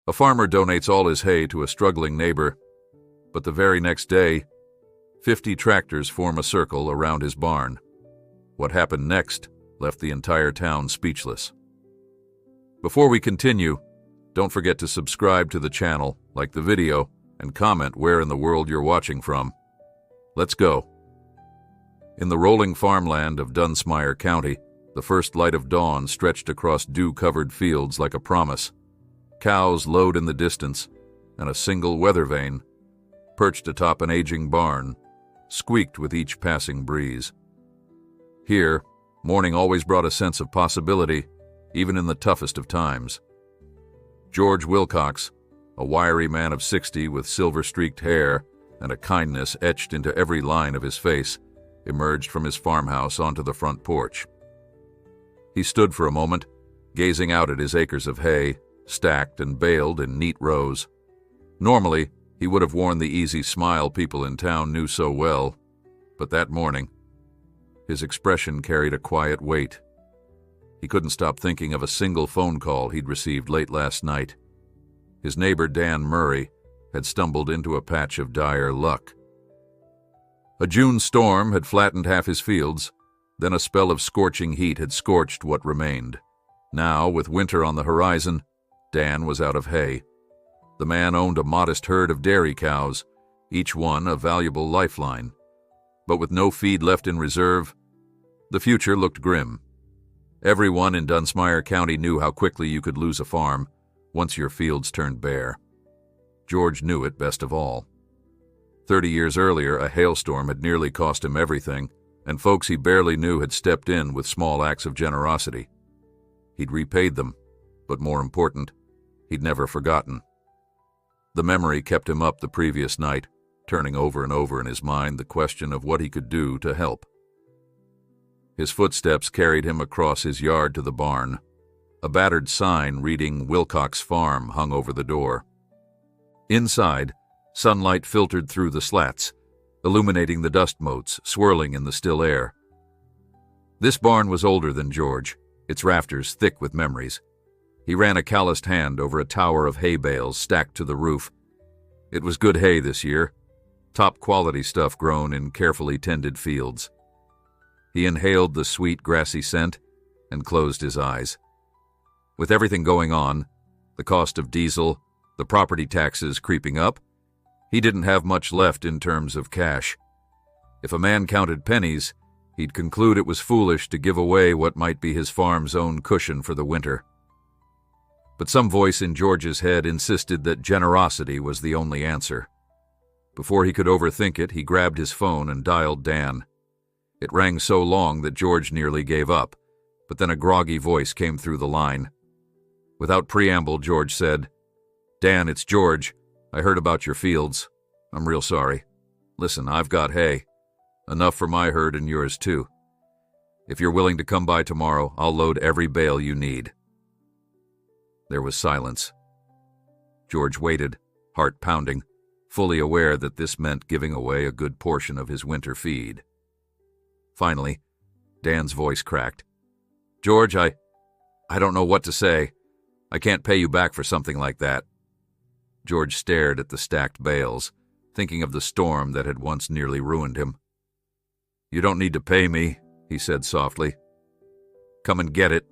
A farmer donates all his hay to a struggling neighbor, but the very next day, 50 tractors form a circle around his barn. What happened next left the entire town speechless. Before we continue, don't forget to subscribe to the channel, like the video, and comment where in the world you're watching from. Let's go. In the rolling farmland of Dunsmuir County, the first light of dawn stretched across dew-covered fields like a promise. Cows lowed in the distance, and a single weather vane, perched atop an aging barn, squeaked with each passing breeze. Here, morning always brought a sense of possibility, even in the toughest of times. George Wilcox, a wiry man of 60 with silver-streaked hair and a kindness etched into every line of his face, emerged from his farmhouse onto the front porch. He stood for a moment, gazing out at his acres of hay, stacked and baled in neat rows. Normally, he would have worn the easy smile people in town knew so well, but that morning, his expression carried a quiet weight. He couldn't stop thinking of a single phone call he'd received late last night. His neighbor Dan Murray had stumbled into a patch of dire luck. A June storm had flattened half his fields, then a spell of scorching heat had scorched what remained. Now, with winter on the horizon, Dan was out of hay. The man owned a modest herd of dairy cows, each one a valuable lifeline. But with no feed left in reserve, the future looked grim. Everyone in Dunsmuir County knew how quickly you could lose a farm once your fields turned bare. George knew it best of all. 30 years earlier, a hailstorm had nearly cost him everything, and folks he barely knew had stepped in with small acts of generosity. He'd repaid them, but more important, he'd never forgotten. The memory kept him up the previous night, turning over and over in his mind the question of what he could do to help. His footsteps carried him across his yard to the barn. A battered sign reading Wilcox Farm hung over the door. Inside, sunlight filtered through the slats, illuminating the dust motes swirling in the still air. This barn was older than George, its rafters thick with memories. He ran a calloused hand over a tower of hay bales stacked to the roof. It was good hay this year, top-quality stuff grown in carefully tended fields. He inhaled the sweet, grassy scent and closed his eyes. With everything going on, the cost of diesel, the property taxes creeping up, he didn't have much left in terms of cash. If a man counted pennies, he'd conclude it was foolish to give away what might be his farm's own cushion for the winter. But some voice in George's head insisted that generosity was the only answer. Before he could overthink it, he grabbed his phone and dialed Dan. It rang so long that George nearly gave up, but then a groggy voice came through the line. Without preamble, George said, "Dan, it's George. I heard about your fields. I'm real sorry. Listen, I've got hay. Enough for my herd and yours too. If you're willing to come by tomorrow, I'll load every bale you need." There was silence. George waited, heart pounding, fully aware that this meant giving away a good portion of his winter feed. Finally, Dan's voice cracked. "George, I don't know what to say. I can't pay you back for something like that." George stared at the stacked bales, thinking of the storm that had once nearly ruined him. "You don't need to pay me," he said softly. "Come and get it.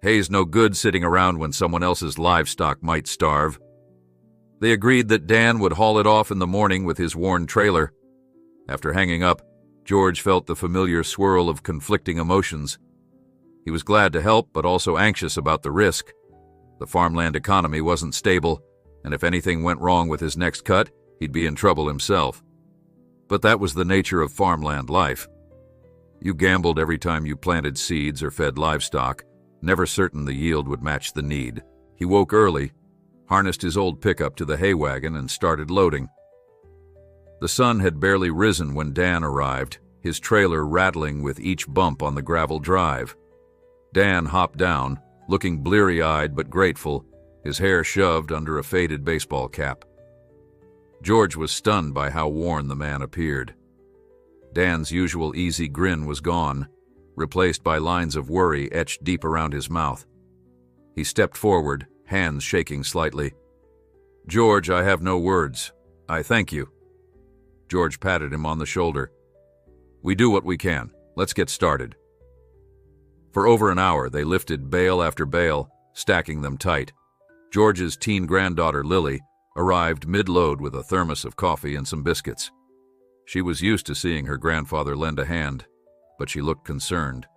Hay's no good sitting around when someone else's livestock might starve." They agreed that Dan would haul it off in the morning with his worn trailer. After hanging up, George felt the familiar swirl of conflicting emotions. He was glad to help, but also anxious about the risk. The farmland economy wasn't stable, and if anything went wrong with his next cut, he'd be in trouble himself. But that was the nature of farmland life. You gambled every time you planted seeds or fed livestock, never certain the yield would match the need. He woke early, harnessed his old pickup to the hay wagon, and started loading. The sun had barely risen when Dan arrived, his trailer rattling with each bump on the gravel drive. Dan hopped down, looking bleary-eyed but grateful, his hair shoved under a faded baseball cap. George was stunned by how worn the man appeared. Dan's usual easy grin was gone, replaced by lines of worry etched deep around his mouth. He stepped forward, hands shaking slightly. "George, I have no words. I thank you." George patted him on the shoulder. "We do what we can. Let's get started." For over an hour, they lifted bale after bale, stacking them tight. George's teen granddaughter, Lily, arrived mid-load with a thermos of coffee and some biscuits. She was used to seeing her grandfather lend a hand, but she looked concerned.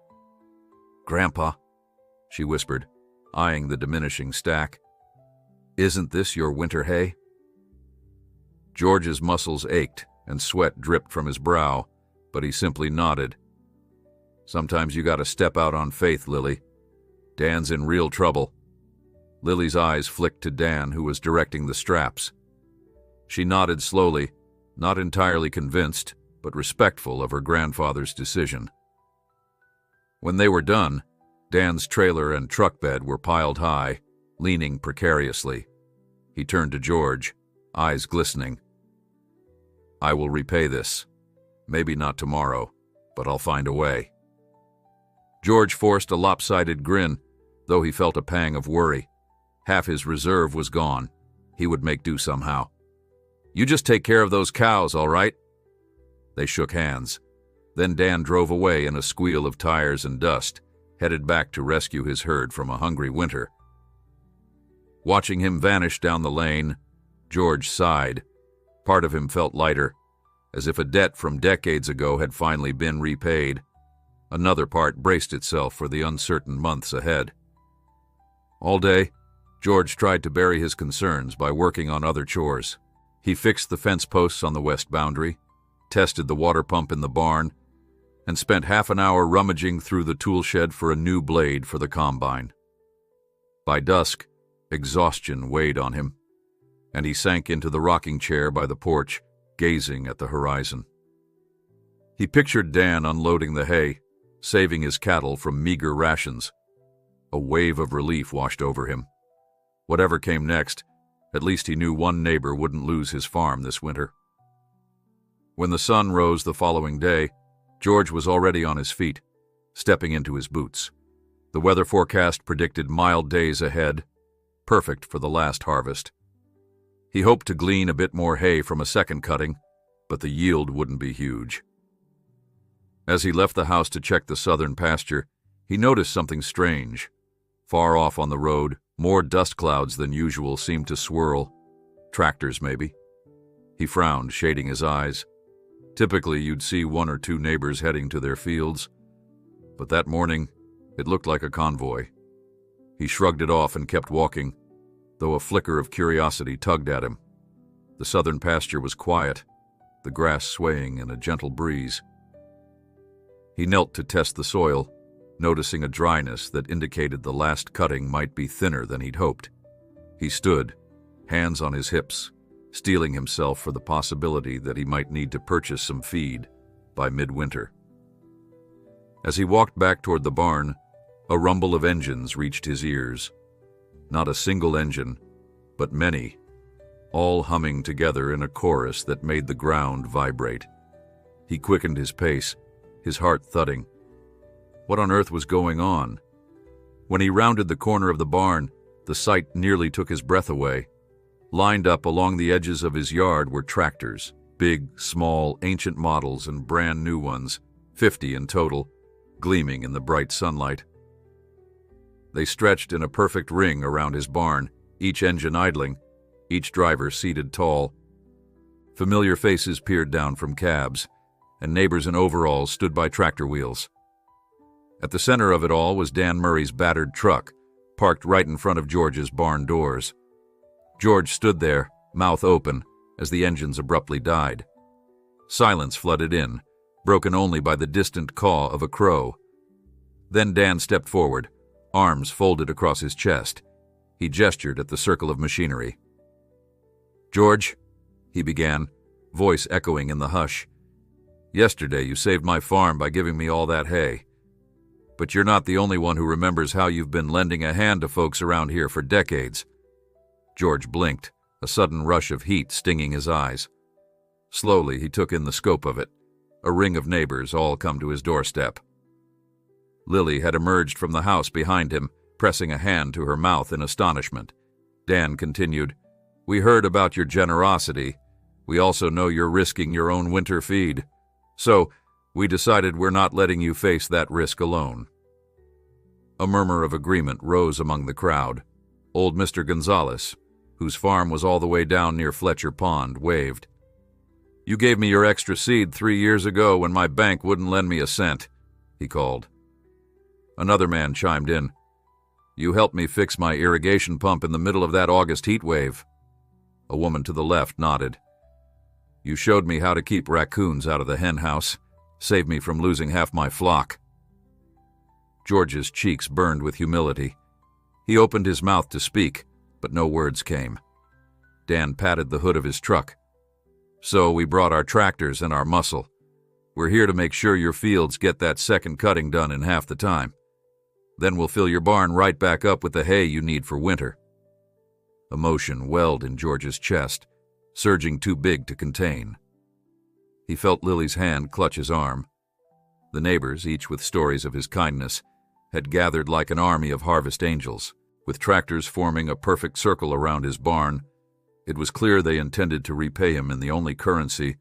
"Grandpa," she whispered, eyeing the diminishing stack, "isn't this your winter hay?" George's muscles ached and sweat dripped from his brow, but he simply nodded. "Sometimes you gotta step out on faith, Lily. Dan's in real trouble." Lily's eyes flicked to Dan, who was directing the straps. She nodded slowly, not entirely convinced, but respectful of her grandfather's decision. When they were done, Dan's trailer and truck bed were piled high, leaning precariously. He turned to George, eyes glistening. "I will repay this. Maybe not tomorrow, but I'll find a way." George forced a lopsided grin, though he felt a pang of worry. Half his reserve was gone. He would make do somehow. "You just take care of those cows, all right?" They shook hands. Then Dan drove away in a squeal of tires and dust, headed back to rescue his herd from a hungry winter. Watching him vanish down the lane, George sighed. Part of him felt lighter, as if a debt from decades ago had finally been repaid. Another part braced itself for the uncertain months ahead. All day, George tried to bury his concerns by working on other chores. He fixed the fence posts on the west boundary, tested the water pump in the barn, and spent half an hour rummaging through the tool shed for a new blade for the combine. By dusk, exhaustion weighed on him, and he sank into the rocking chair by the porch, gazing at the horizon. He pictured Dan unloading the hay, saving his cattle from meager rations. A wave of relief washed over him. Whatever came next, at least he knew one neighbor wouldn't lose his farm this winter. When the sun rose the following day, George was already on his feet, stepping into his boots. The weather forecast predicted mild days ahead, perfect for the last harvest. He hoped to glean a bit more hay from a second cutting, but the yield wouldn't be huge. As he left the house to check the southern pasture, he noticed something strange. Far off on the road, more dust clouds than usual seemed to swirl. Tractors, maybe. He frowned, shading his eyes. Typically, you'd see one or two neighbors heading to their fields, but that morning, it looked like a convoy. He shrugged it off and kept walking, though a flicker of curiosity tugged at him. The southern pasture was quiet, the grass swaying in a gentle breeze. He knelt to test the soil, noticing a dryness that indicated the last cutting might be thinner than he'd hoped. He stood, hands on his hips, steeling himself for the possibility that he might need to purchase some feed by midwinter. As he walked back toward the barn, a rumble of engines reached his ears. Not a single engine, but many, all humming together in a chorus that made the ground vibrate. He quickened his pace, his heart thudding. What on earth was going on? When he rounded the corner of the barn, the sight nearly took his breath away. Lined up along the edges of his yard were tractors, big, small, ancient models and brand new ones, 50 in total, gleaming in the bright sunlight. They stretched in a perfect ring around his barn, each engine idling, each driver seated tall. Familiar faces peered down from cabs, and neighbors in overalls stood by tractor wheels. At the center of it all was Dan Murray's battered truck, parked right in front of George's barn doors. George stood there, mouth open, as the engines abruptly died. Silence flooded in, broken only by the distant caw of a crow. Then Dan stepped forward, arms folded across his chest. He gestured at the circle of machinery. "George," he began, voice echoing in the hush, "yesterday you saved my farm by giving me all that hay. But you're not the only one who remembers how you've been lending a hand to folks around here for decades." George blinked, a sudden rush of heat stinging his eyes. Slowly, he took in the scope of it, a ring of neighbors all come to his doorstep. Lily had emerged from the house behind him, pressing a hand to her mouth in astonishment, Dan continued, "We heard about your generosity. We also know you're risking your own winter feed. So, we decided we're not letting you face that risk alone." A murmur of agreement rose among the crowd. Old Mr. Gonzalez, whose farm was all the way down near Fletcher Pond, waved. "You gave me your extra seed 3 years ago when my bank wouldn't lend me a cent," he called. Another man chimed in. "You helped me fix my irrigation pump in the middle of that August heat wave." A woman to the left nodded. "You showed me how to keep raccoons out of the hen house, saved me from losing half my flock." George's cheeks burned with humility. He opened his mouth to speak, but no words came. Dan patted the hood of his truck. "So we brought our tractors and our muscle. We're here to make sure your fields get that second cutting done in half the time. Then we'll fill your barn right back up with the hay you need for winter." Emotion welled in George's chest, surging too big to contain. He felt Lily's hand clutch his arm. The neighbors, each with stories of his kindness, had gathered like an army of harvest angels, with tractors forming a perfect circle around his barn. It was clear they intended to repay him in the only currency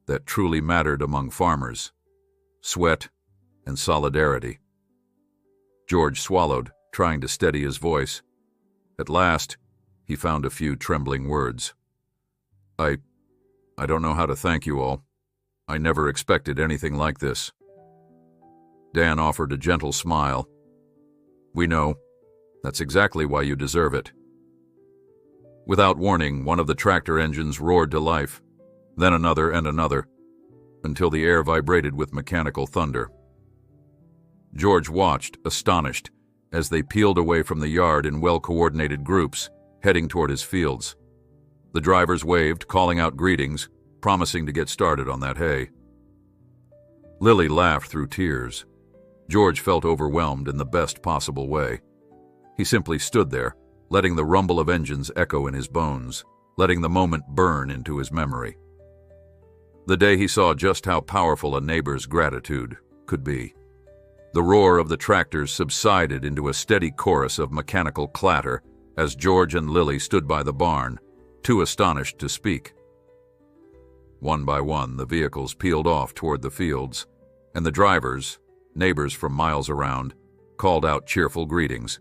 that truly mattered among farmers: sweat and solidarity. George swallowed, trying to steady his voice. At last, he found a few trembling words. I don't know how to thank you all. I never expected anything like this." Dan offered a gentle smile. "We know. That's exactly why you deserve it." Without warning, one of the tractor engines roared to life, then another and another, until the air vibrated with mechanical thunder. George watched, astonished, as they peeled away from the yard in well-coordinated groups, heading toward his fields. The drivers waved, calling out greetings, promising to get started on that hay. Lily laughed through tears. George felt overwhelmed in the best possible way. He simply stood there, letting the rumble of engines echo in his bones, letting the moment burn into his memory. The day he saw just how powerful a neighbor's gratitude could be. The roar of the tractors subsided into a steady chorus of mechanical clatter as George and Lily stood by the barn, too astonished to speak. One by one, the vehicles peeled off toward the fields, and the drivers, neighbors from miles around, called out cheerful greetings.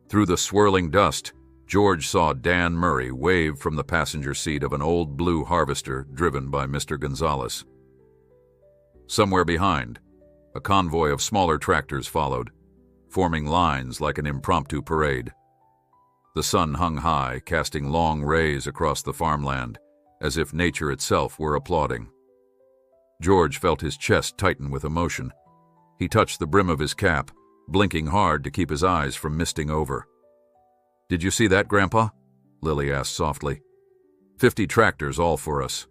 Through the swirling dust, George saw Dan Murray wave from the passenger seat of an old blue harvester driven by Mr. Gonzalez. Somewhere behind, a convoy of smaller tractors followed, forming lines like an impromptu parade. The sun hung high, casting long rays across the farmland, as if nature itself were applauding. George felt his chest tighten with emotion. He touched the brim of his cap, blinking hard to keep his eyes from misting over. "Did you see that, Grandpa?" Lily asked softly. 50 tractors, all for us."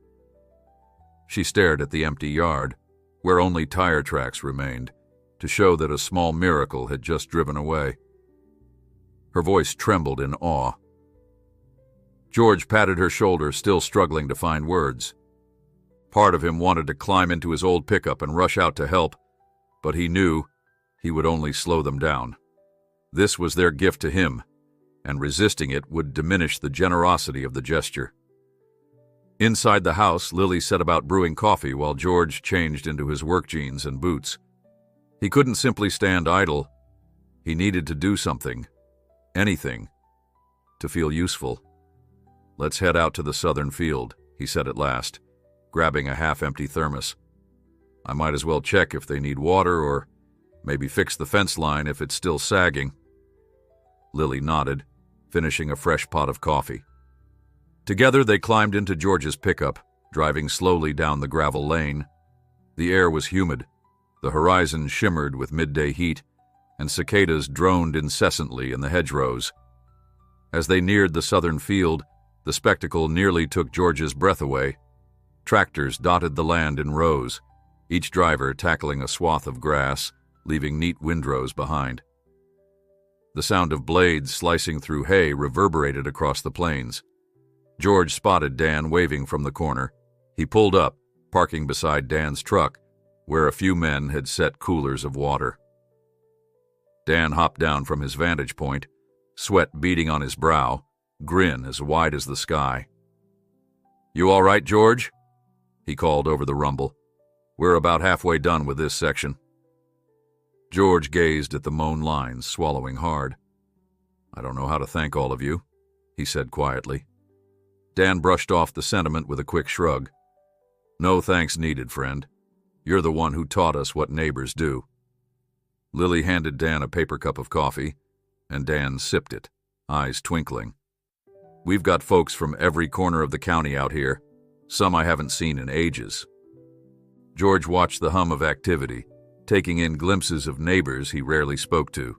She stared at the empty yard, where only tire tracks remained, to show that a small miracle had just driven away. Her voice trembled in awe. George patted her shoulder, still struggling to find words. Part of him wanted to climb into his old pickup and rush out to help, but he knew he would only slow them down. This was their gift to him, and resisting it would diminish the generosity of the gesture. Inside the house, Lily set about brewing coffee while George changed into his work jeans and boots. He couldn't simply stand idle. He needed to do something, anything, to feel useful. "Let's head out to the southern field," he said at last, grabbing a half-empty thermos. "I might as well check if they need water or maybe fix the fence line if it's still sagging." Lily nodded, finishing a fresh pot of coffee. Together they climbed into George's pickup, driving slowly down the gravel lane. The air was humid, the horizon shimmered with midday heat, and cicadas droned incessantly in the hedgerows. As they neared the southern field, the spectacle nearly took George's breath away. Tractors dotted the land in rows, each driver tackling a swath of grass, leaving neat windrows behind. The sound of blades slicing through hay reverberated across the plains. George spotted Dan waving from the corner. He pulled up, parking beside Dan's truck, where a few men had set coolers of water. Dan hopped down from his vantage point, sweat beading on his brow, grin as wide as the sky. "You all right, George?" he called over the rumble. "We're about halfway done with this section." George gazed at the mown lines, swallowing hard. "I don't know how to thank all of you," he said quietly. Dan brushed off the sentiment with a quick shrug. "No thanks needed, friend. You're the one who taught us what neighbors do." Lily handed Dan a paper cup of coffee, and Dan sipped it, eyes twinkling. "We've got folks from every corner of the county out here, some I haven't seen in ages." George watched the hum of activity, taking in glimpses of neighbors he rarely spoke to.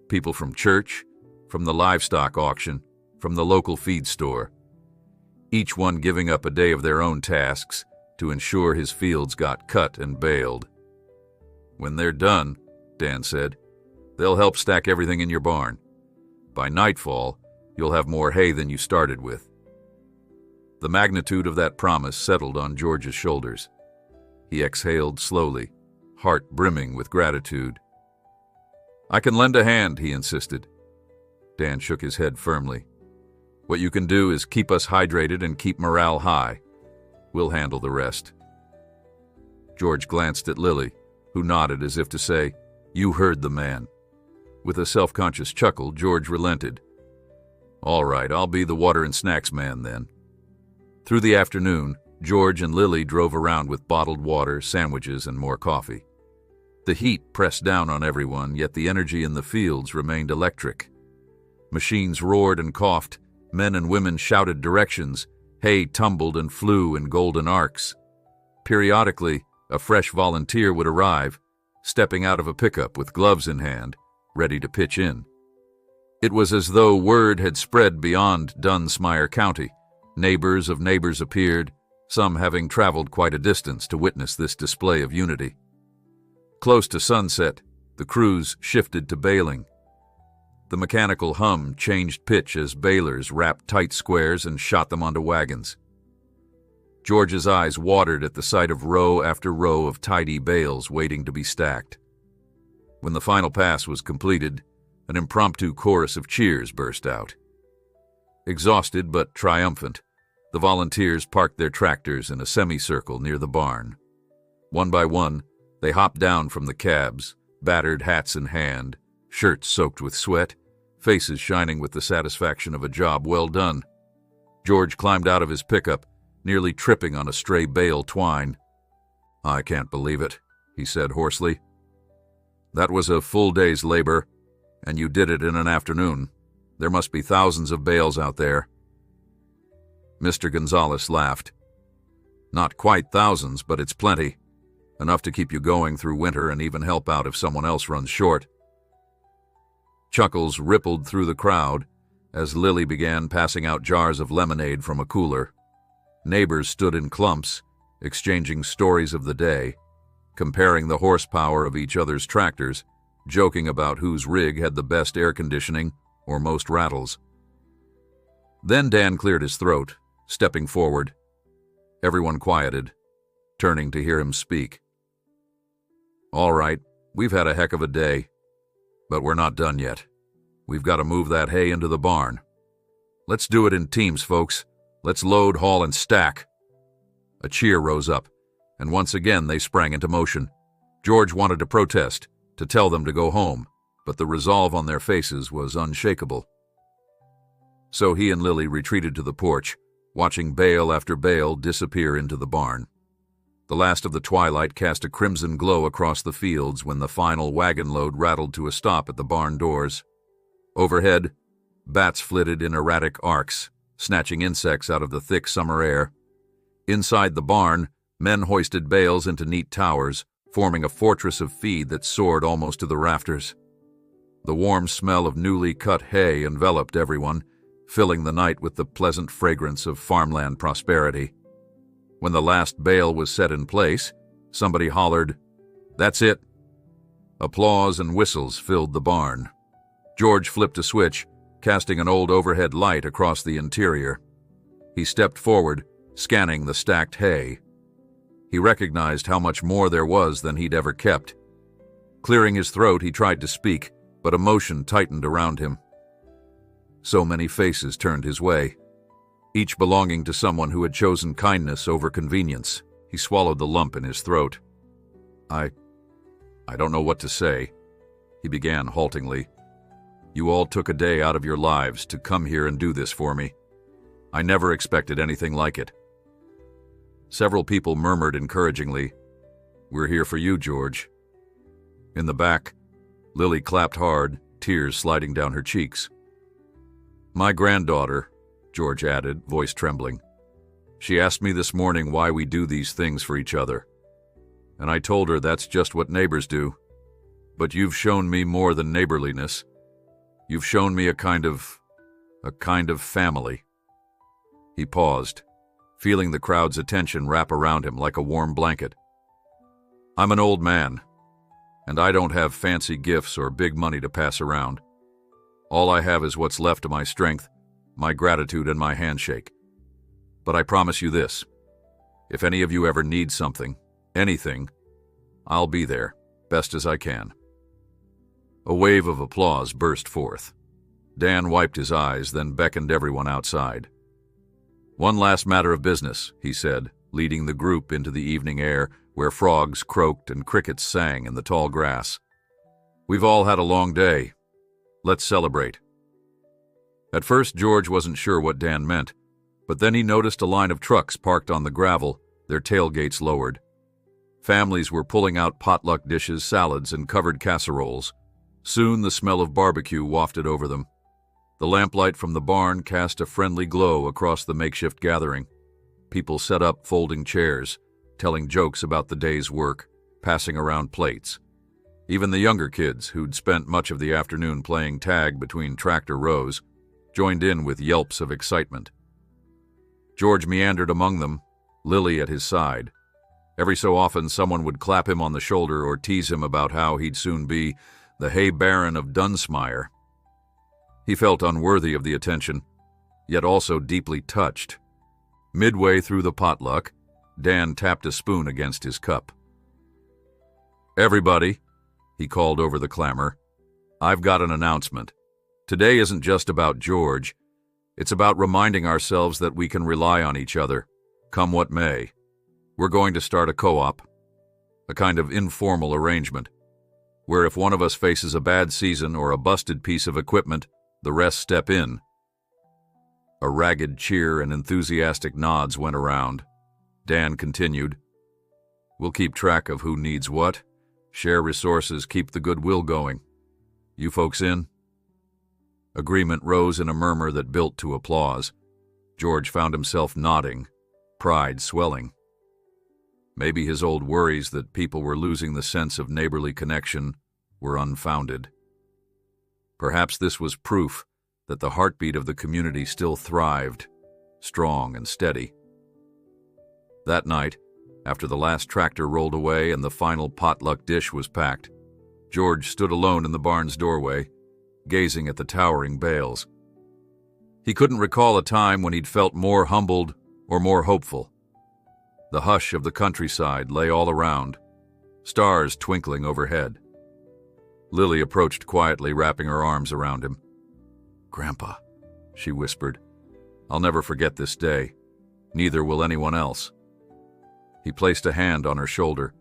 People from church, from the livestock auction, from the local feed store. Each one giving up a day of their own tasks to ensure his fields got cut and baled. "When they're done," Dan said, "they'll help stack everything in your barn. By nightfall, you'll have more hay than you started with." The magnitude of that promise settled on George's shoulders. He exhaled slowly, heart brimming with gratitude. "I can lend a hand," he insisted. Dan shook his head firmly. "What you can do is keep us hydrated and keep morale high. We'll handle the rest." George glanced at Lily, who nodded as if to say, "You heard the man." With a self-conscious chuckle, George relented. "All right, I'll be the water and snacks man then." Through the afternoon, George and Lily drove around with bottled water, sandwiches, and more coffee. The heat pressed down on everyone, yet the energy in the fields remained electric. Machines roared and coughed, men and women shouted directions, hay tumbled and flew in golden arcs. Periodically, a fresh volunteer would arrive, stepping out of a pickup with gloves in hand, ready to pitch in. It was as though word had spread beyond Dunsmire County. Neighbors of neighbors appeared, some having traveled quite a distance to witness this display of unity. Close to sunset, the crews shifted to baling. The mechanical hum changed pitch as balers wrapped tight squares and shot them onto wagons. George's eyes watered at the sight of row after row of tidy bales waiting to be stacked. When the final pass was completed, an impromptu chorus of cheers burst out. Exhausted but triumphant, the volunteers parked their tractors in a semicircle near the barn. One by one, they hopped down from the cabs, battered hats in hand, shirts soaked with sweat, faces shining with the satisfaction of a job well done. George climbed out of his pickup, nearly tripping on a stray bale twine. "I can't believe it," he said hoarsely. "That was a full day's labor, and you did it in an afternoon. There must be thousands of bales out there." Mr. Gonzalez laughed. "Not quite thousands, but it's plenty. Enough to keep you going through winter and even help out if someone else runs short." Chuckles rippled through the crowd as Lily began passing out jars of lemonade from a cooler. Neighbors stood in clumps, exchanging stories of the day, comparing the horsepower of each other's tractors, joking about whose rig had the best air conditioning or most rattles. Then Dan cleared his throat, stepping forward. Everyone quieted, turning to hear him speak. "All right, we've had a heck of a day, but we're not done yet. We've got to move that hay into the barn. Let's do it in teams, folks. Let's load, haul, and stack." A cheer rose up, and once again they sprang into motion. George wanted to protest, to tell them to go home, but the resolve on their faces was unshakable. So he and Lily retreated to the porch, watching bale after bale disappear into the barn. The last of the twilight cast a crimson glow across the fields when the final wagon load rattled to a stop at the barn doors. Overhead, bats flitted in erratic arcs, snatching insects out of the thick summer air. Inside the barn, men hoisted bales into neat towers, forming a fortress of feed that soared almost to the rafters. The warm smell of newly cut hay enveloped everyone, filling the night with the pleasant fragrance of farmland prosperity. When the last bale was set in place, somebody hollered, "That's it." Applause and whistles filled the barn. George flipped a switch, casting an old overhead light across the interior. He stepped forward, scanning the stacked hay. He recognized how much more there was than he'd ever kept. Clearing his throat, he tried to speak, but emotion tightened around him. So many faces turned his way, each belonging to someone who had chosen kindness over convenience. He swallowed the lump in his throat. I don't know what to say, he began haltingly. You all took a day out of your lives to come here and do this for me. I never expected anything like it. Several people murmured encouragingly, We're here for you, George. In the back, Lily clapped hard, tears sliding down her cheeks. My granddaughter, George added, voice trembling. She asked me this morning why we do these things for each other. And I told her that's just what neighbors do. But you've shown me more than neighborliness. You've shown me a kind of family. He paused, feeling the crowd's attention wrap around him like a warm blanket. I'm an old man, and I don't have fancy gifts or big money to pass around. All I have is what's left of my strength, my gratitude, and my handshake. But I promise you this, if any of you ever need something, anything, I'll be there, best as I can. A wave of applause burst forth. Dan wiped his eyes, then beckoned everyone outside. One last matter of business, he said, leading the group into the evening air where frogs croaked and crickets sang in the tall grass. We've all had a long day. Let's celebrate. At first, George wasn't sure what Dan meant, but then he noticed a line of trucks parked on the gravel, their tailgates lowered. Families were pulling out potluck dishes, salads, and covered casseroles. Soon the smell of barbecue wafted over them. The lamplight from the barn cast a friendly glow across the makeshift gathering. People set up folding chairs, telling jokes about the day's work, passing around plates. Even the younger kids, who'd spent much of the afternoon playing tag between tractor rows, joined in with yelps of excitement. George meandered among them, Lily at his side. Every so often someone would clap him on the shoulder or tease him about how he'd soon be the Hay Baron of Dunsmire. He felt unworthy of the attention, yet also deeply touched. Midway through the potluck, Dan tapped a spoon against his cup. Everybody, he called over the clamor, I've got an announcement. Today isn't just about George. It's about reminding ourselves that we can rely on each other, come what may. We're going to start a co-op, a kind of informal arrangement, where if one of us faces a bad season or a busted piece of equipment, the rest step in. A ragged cheer and enthusiastic nods went around. Dan continued, We'll keep track of who needs what, share resources, keep the goodwill going. You folks in? Agreement rose in a murmur that built to applause. George found himself nodding, pride swelling. Maybe his old worries that people were losing the sense of neighborly connection were unfounded. Perhaps this was proof that the heartbeat of the community still thrived, strong and steady. That night, after the last tractor rolled away and the final potluck dish was packed, George stood alone in the barn's doorway, gazing at the towering bales. He couldn't recall a time when he'd felt more humbled or more hopeful. The hush of the countryside lay all around, stars twinkling overhead. Lily approached quietly, wrapping her arms around him. Grandpa, she whispered, I'll never forget this day. Neither will anyone else. He placed a hand on her shoulder.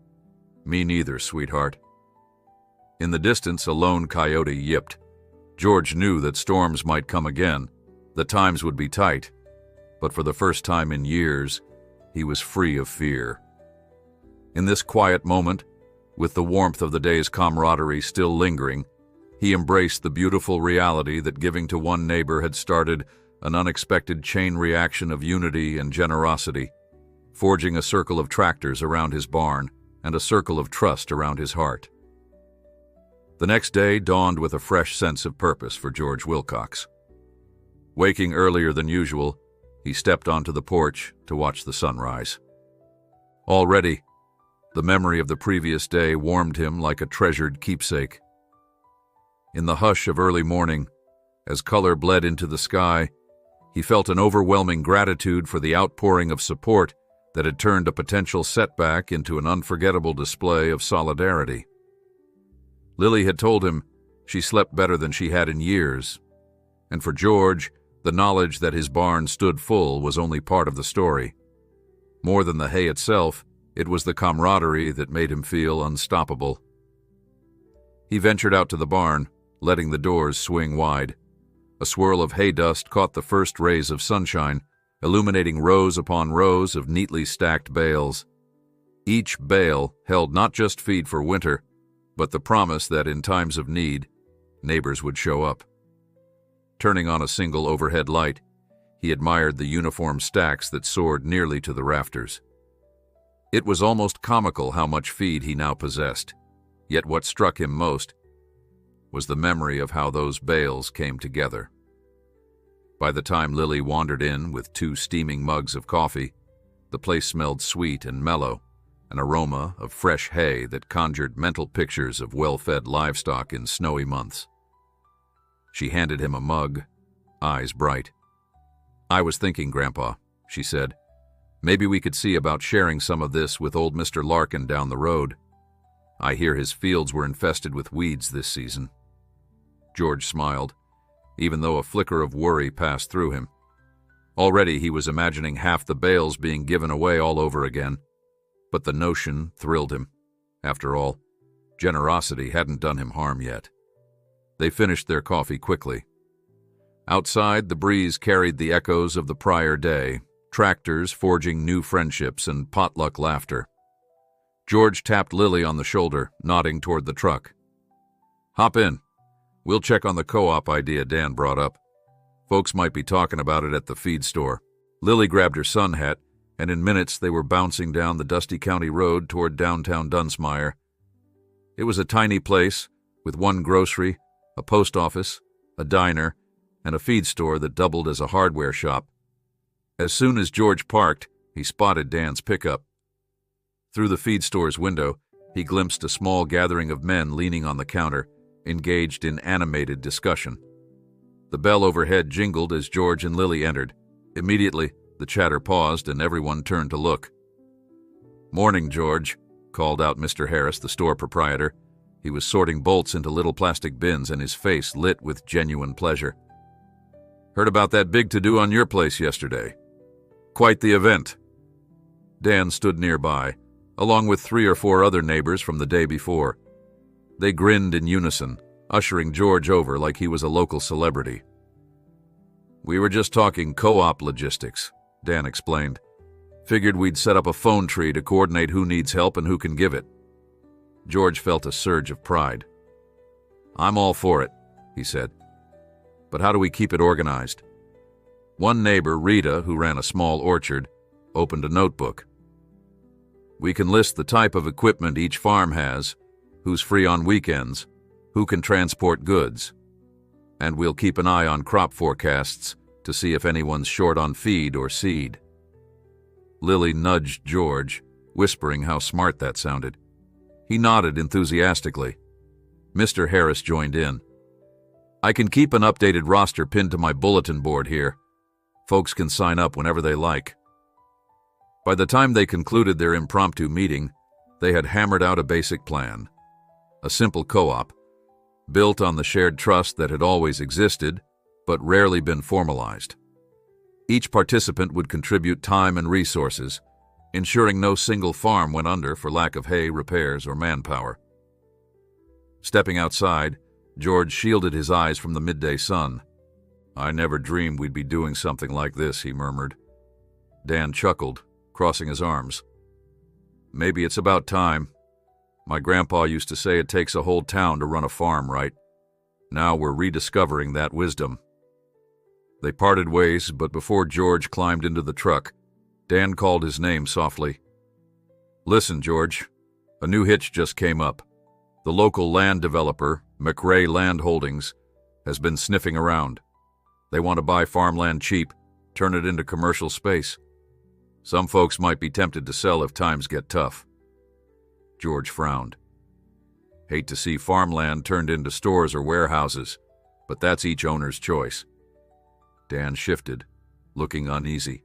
Me neither, sweetheart. In the distance, a lone coyote yipped. George knew that storms might come again, that times would be tight, but for the first time in years, he was free of fear. In this quiet moment, with the warmth of the day's camaraderie still lingering, he embraced the beautiful reality that giving to one neighbor had started an unexpected chain reaction of unity and generosity, forging a circle of tractors around his barn and a circle of trust around his heart. The next day dawned with a fresh sense of purpose for George Wilcox. Waking earlier than usual, he stepped onto the porch to watch the sunrise. Already, the memory of the previous day warmed him like a treasured keepsake. In the hush of early morning, as color bled into the sky, he felt an overwhelming gratitude for the outpouring of support that had turned a potential setback into an unforgettable display of solidarity. Lily had told him she slept better than she had in years, And for George, the knowledge that his barn stood full was only part of the story. More than the hay itself, it was the camaraderie that made him feel unstoppable. He ventured out to the barn, letting the doors swing wide. A swirl of hay dust caught the first rays of sunshine, illuminating rows upon rows of neatly stacked bales. Each bale held not just feed for winter, but the promise that in times of need, neighbors would show up. Turning on a single overhead light, he admired the uniform stacks that soared nearly to the rafters. It was almost comical how much feed he now possessed, yet what struck him most was the memory of how those bales came together. By the time Lily wandered in with 2 steaming mugs of coffee, the place smelled sweet and mellow, an aroma of fresh hay that conjured mental pictures of well-fed livestock in snowy months. She handed him a mug, eyes bright. "I was thinking, Grandpa," she said, "maybe we could see about sharing some of this with old Mr. Larkin down the road. I hear his fields were infested with weeds this season." George smiled, even though a flicker of worry passed through him. Already he was imagining half the bales being given away all over again. But the notion thrilled him. After all, generosity hadn't done him harm yet. They finished their coffee quickly. Outside, the breeze carried the echoes of the prior day, tractors forging new friendships and potluck laughter. George tapped Lily on the shoulder, nodding toward the truck. "Hop in. We'll check on the co-op idea Dan brought up. Folks might be talking about it at the feed store." Lily grabbed her sun hat, and in minutes they were bouncing down the dusty county road toward downtown Dunsmire. It was a tiny place, with 1 grocery, a post office, a diner, and a feed store that doubled as a hardware shop. As soon as George parked, he spotted Dan's pickup. Through the feed store's window, he glimpsed a small gathering of men leaning on the counter, engaged in animated discussion. The bell overhead jingled as George and Lily entered. Immediately, the chatter paused and everyone turned to look. "Morning, George," called out Mr. Harris, the store proprietor. He was sorting bolts into little plastic bins and his face lit with genuine pleasure. "Heard about that big to-do on your place yesterday. Quite the event." Dan stood nearby, along with 3 or 4 other neighbors from the day before. They grinned in unison, ushering George over like he was a local celebrity. "We were just talking co-op logistics," Dan explained. "Figured we'd set up a phone tree to coordinate who needs help and who can give it." George felt a surge of pride. "I'm all for it," he said. "But how do we keep it organized?" One neighbor, Rita, who ran a small orchard, opened a notebook. "We can list the type of equipment each farm has, who's free on weekends, who can transport goods. And we'll keep an eye on crop forecasts to see if anyone's short on feed or seed." Lily nudged George, whispering how smart that sounded. He nodded enthusiastically. Mr. Harris joined in. "I can keep an updated roster pinned to my bulletin board here. Folks can sign up whenever they like." By the time they concluded their impromptu meeting, they had hammered out a basic plan. A simple co-op, built on the shared trust that had always existed, but rarely been formalized. Each participant would contribute time and resources, ensuring no single farm went under for lack of hay, repairs, or manpower. Stepping outside, George shielded his eyes from the midday sun. "I never dreamed we'd be doing something like this," he murmured. Dan chuckled, crossing his arms. "Maybe it's about time. My grandpa used to say it takes a whole town to run a farm right. Now we're rediscovering that wisdom." They parted ways, but before George climbed into the truck, Dan called his name softly. "Listen, George, a new hitch just came up. The local land developer, McRae Land Holdings, has been sniffing around. They want to buy farmland cheap, turn it into commercial space. Some folks might be tempted to sell if times get tough." George frowned. "Hate to see farmland turned into stores or warehouses, but that's each owner's choice." Dan shifted, looking uneasy.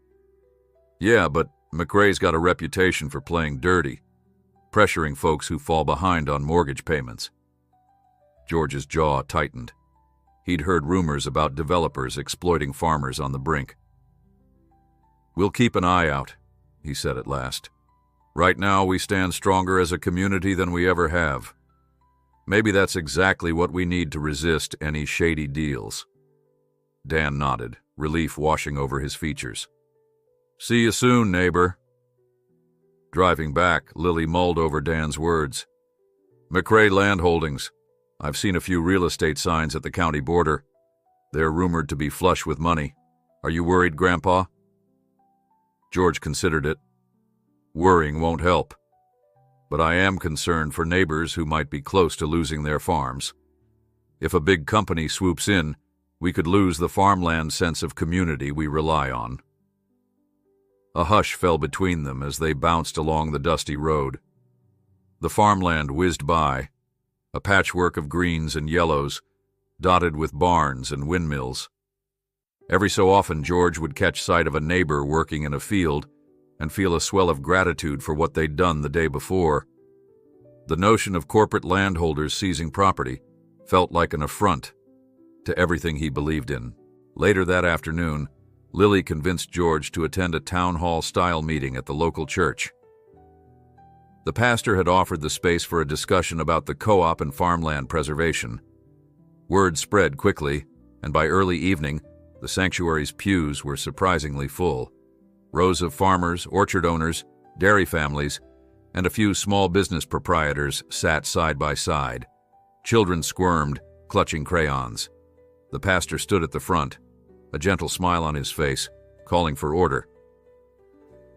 "Yeah, but McRae's got a reputation for playing dirty, pressuring folks who fall behind on mortgage payments." George's jaw tightened. He'd heard rumors about developers exploiting farmers on the brink. "We'll keep an eye out," he said at last. "Right now, we stand stronger as a community than we ever have. Maybe that's exactly what we need to resist any shady deals." Dan nodded, relief washing over his features. "See you soon, neighbor." Driving back, Lily mulled over Dan's words. "McRae Land Holdings. I've seen a few real estate signs at the county border. They're rumored to be flush with money. Are you worried, Grandpa?" George considered it. "Worrying won't help. But I am concerned for neighbors who might be close to losing their farms. If a big company swoops in, we could lose the farmland sense of community we rely on." A hush fell between them as they bounced along the dusty road. The farmland whizzed by, a patchwork of greens and yellows, dotted with barns and windmills. Every so often George would catch sight of a neighbor working in a field and feel a swell of gratitude for what they'd done the day before. The notion of corporate landholders seizing property felt like an affront to everything he believed in. Later that afternoon, Lily convinced George to attend a town hall-style meeting at the local church. The pastor had offered the space for a discussion about the co-op and farmland preservation. Word spread quickly, and by early evening, the sanctuary's pews were surprisingly full. Rows of farmers, orchard owners, dairy families, and a few small business proprietors sat side by side. Children squirmed, clutching crayons. The pastor stood at the front, a gentle smile on his face, calling for order.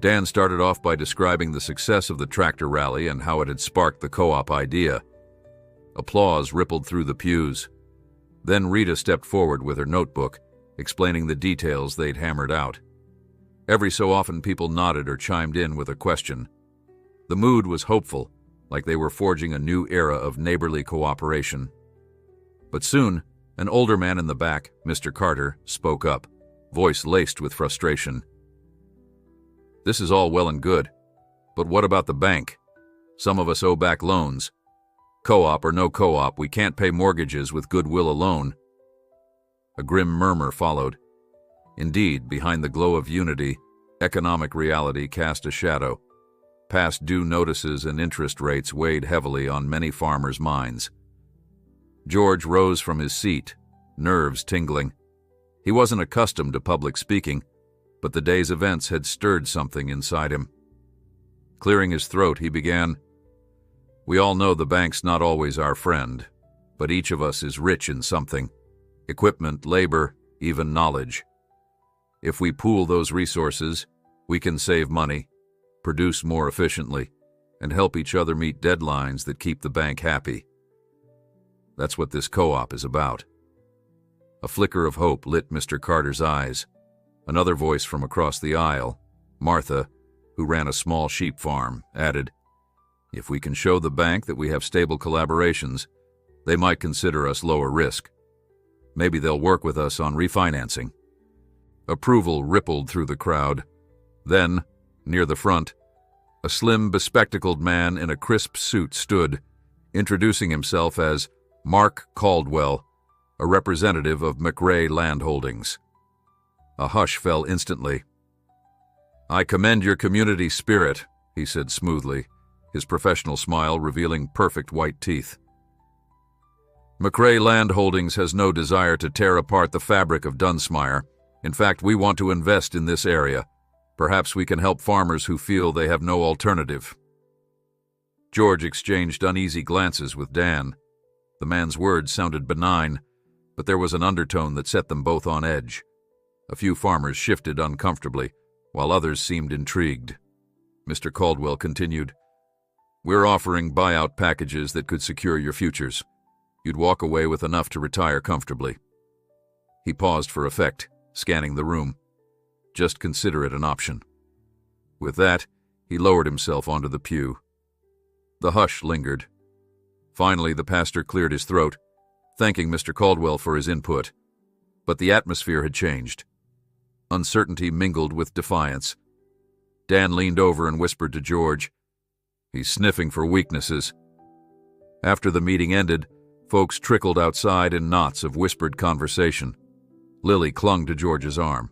Dan started off by describing the success of the tractor rally and how it had sparked the co-op idea. Applause rippled through the pews. Then Rita stepped forward with her notebook, explaining the details they'd hammered out. Every so often people nodded or chimed in with a question. The mood was hopeful, like they were forging a new era of neighborly cooperation. But soon, an older man in the back, Mr. Carter, spoke up, voice laced with frustration. "This is all well and good, but what about the bank? Some of us owe back loans. Co-op or no co-op, we can't pay mortgages with goodwill alone." A grim murmur followed. Indeed, behind the glow of unity, economic reality cast a shadow. Past due notices and interest rates weighed heavily on many farmers' minds. George rose from his seat, nerves tingling. He wasn't accustomed to public speaking, but the day's events had stirred something inside him. Clearing his throat, he began, "We all know the bank's not always our friend, but each of us is rich in something: equipment, labor, even knowledge. If we pool those resources, we can save money, produce more efficiently, and help each other meet deadlines that keep the bank happy. That's what this co-op is about." A flicker of hope lit Mr. Carter's eyes. Another voice from across the aisle, Martha, who ran a small sheep farm, added, "If we can show the bank that we have stable collaborations, they might consider us lower risk. Maybe they'll work with us on refinancing." Approval rippled through the crowd. Then, near the front, a slim, bespectacled man in a crisp suit stood, introducing himself as Mark Caldwell, a representative of McRae Land Holdings. A hush fell instantly. "I commend your community spirit," he said smoothly, his professional smile revealing perfect white teeth. "McRae Land Holdings has no desire to tear apart the fabric of Dunsmire. In fact, we want to invest in this area. Perhaps we can help farmers who feel they have no alternative." George exchanged uneasy glances with Dan. The man's words sounded benign, but there was an undertone that set them both on edge. A few farmers shifted uncomfortably, while others seemed intrigued. Mr. Caldwell continued, "We're offering buyout packages that could secure your futures. You'd walk away with enough to retire comfortably." He paused for effect, scanning the room. Just consider it an option. With that, he lowered himself onto the pew. The hush lingered. Finally, the pastor cleared his throat, thanking Mr. Caldwell for his input. But the atmosphere had changed. Uncertainty mingled with defiance. Dan leaned over and whispered to George, "He's sniffing for weaknesses." After the meeting ended, Folks trickled outside in knots of whispered conversation. Lily clung to George's arm.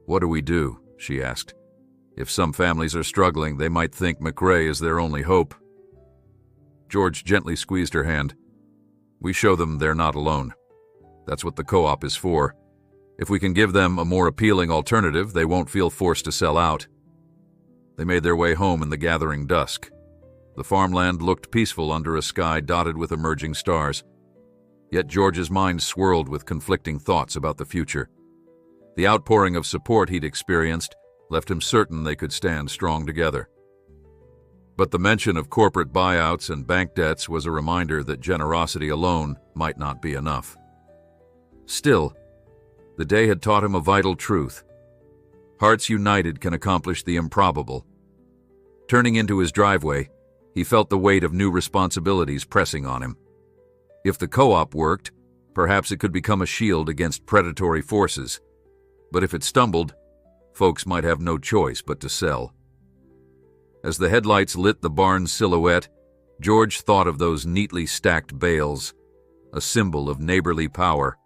"What do we do?" she asked. "If some families are struggling, they might think McRae is their only hope." George gently squeezed her hand. "We show them they're not alone. That's what the co-op is for. If we can give them a more appealing alternative, they won't feel forced to sell out." They made their way home in the gathering dusk. The farmland looked peaceful under a sky dotted with emerging stars. Yet George's mind swirled with conflicting thoughts about the future. The outpouring of support he'd experienced left him certain they could stand strong together. But the mention of corporate buyouts and bank debts was a reminder that generosity alone might not be enough. Still, the day had taught him a vital truth. Hearts united can accomplish the improbable. Turning into his driveway, he felt the weight of new responsibilities pressing on him. If the co-op worked, perhaps it could become a shield against predatory forces. But if it stumbled, folks might have no choice but to sell. As the headlights lit the barn's silhouette, George thought of those neatly stacked bales, a symbol of neighborly power.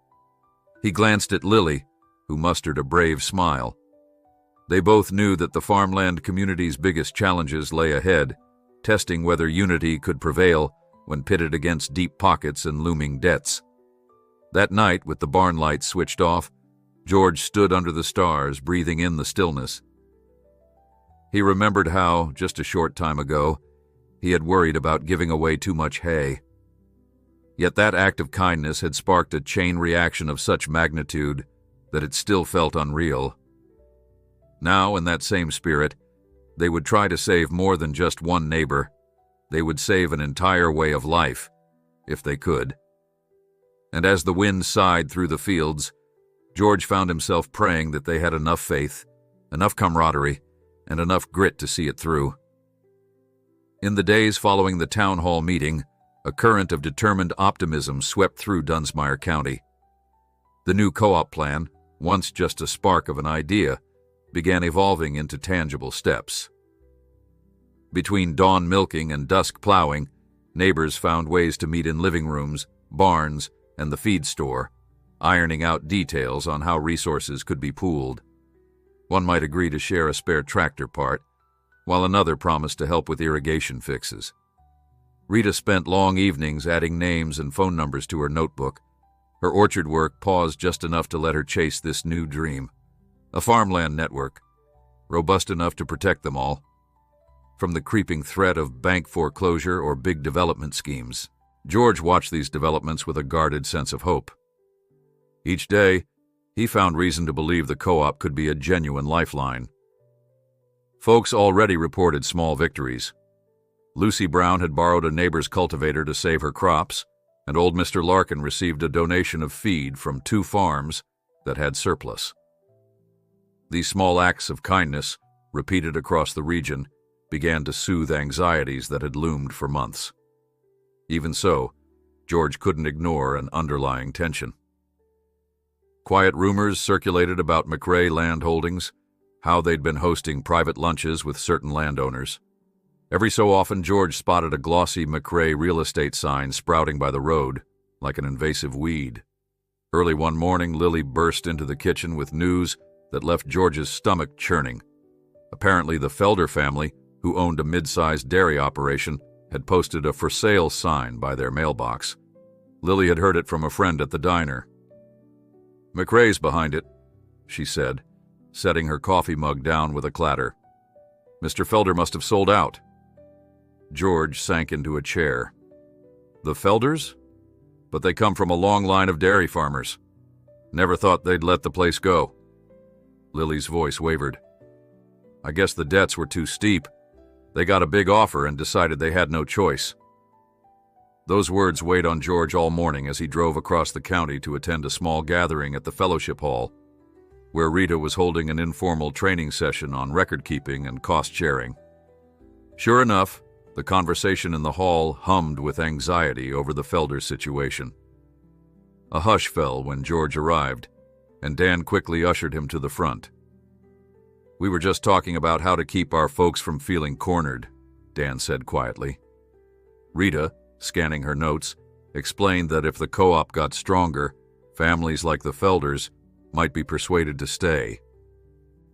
He glanced at Lily, who mustered a brave smile. They both knew that the farmland community's biggest challenges lay ahead, testing whether unity could prevail when pitted against deep pockets and looming debts. That night, with the barn lights switched off, George stood under the stars, breathing in the stillness. He remembered how, just a short time ago, he had worried about giving away too much hay. Yet that act of kindness had sparked a chain reaction of such magnitude that it still felt unreal. Now, in that same spirit, they would try to save more than just one neighbor. They would save an entire way of life, if they could. And as the wind sighed through the fields, George found himself praying that they had enough faith, enough camaraderie, and enough grit to see it through. In the days following the town hall meeting, a current of determined optimism swept through Dunsmire County. The new co-op plan, once just a spark of an idea, began evolving into tangible steps. Between dawn milking and dusk plowing, neighbors found ways to meet in living rooms, barns, and the feed store, ironing out details on how resources could be pooled. One might agree to share a spare tractor part, while another promised to help with irrigation fixes. Rita spent long evenings adding names and phone numbers to her notebook. Her orchard work paused just enough to let her chase this new dream. A farmland network, robust enough to protect them all, from the creeping threat of bank foreclosure or big development schemes. George watched these developments with a guarded sense of hope. Each day, he found reason to believe the co-op could be a genuine lifeline. Folks already reported small victories. Lucy Brown had borrowed a neighbor's cultivator to save her crops, and old Mr. Larkin received a donation of feed from 2 farms that had surplus. These small acts of kindness, repeated across the region, began to soothe anxieties that had loomed for months. Even so, George couldn't ignore an underlying tension. Quiet rumors circulated about McRae land holdings, how they'd been hosting private lunches with certain landowners. Every so often, George spotted a glossy McRae real estate sign sprouting by the road, like an invasive weed. Early one morning, Lily burst into the kitchen with news that left George's stomach churning. Apparently, the Felder family, who owned a mid-sized dairy operation, had posted a for sale sign by their mailbox. Lily had heard it from a friend at the diner. "McRae's behind it," she said, setting her coffee mug down with a clatter. "Mr. Felder must have sold out." George sank into a chair. "The Felders? But they come from a long line of dairy farmers. Never thought they'd let the place go." Lily's voice wavered. "I guess the debts were too steep. They got a big offer and decided they had no choice." Those words weighed on George all morning as he drove across the county to attend a small gathering at the Fellowship Hall, where Rita was holding an informal training session on record-keeping and cost-sharing. Sure enough, the conversation in the hall hummed with anxiety over the Felder situation. A hush fell when George arrived, and Dan quickly ushered him to the front. "We were just talking about how to keep our folks from feeling cornered," Dan said quietly. Rita, scanning her notes, explained that if the co-op got stronger, families like the Felders might be persuaded to stay.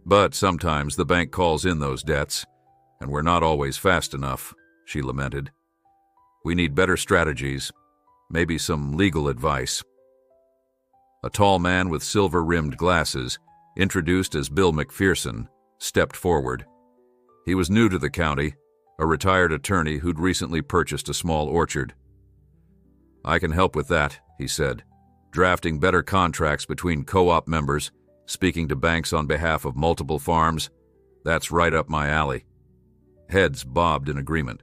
But sometimes the bank calls in those debts, and we're not always fast enough, she lamented. We need better strategies, maybe some legal advice. A tall man with silver-rimmed glasses, introduced as Bill McPherson, stepped forward. He was new to the county, a retired attorney who'd recently purchased a small orchard. I can help with that, he said, drafting better contracts between co-op members, speaking to banks on behalf of multiple farms. That's right up my alley. Heads bobbed in agreement.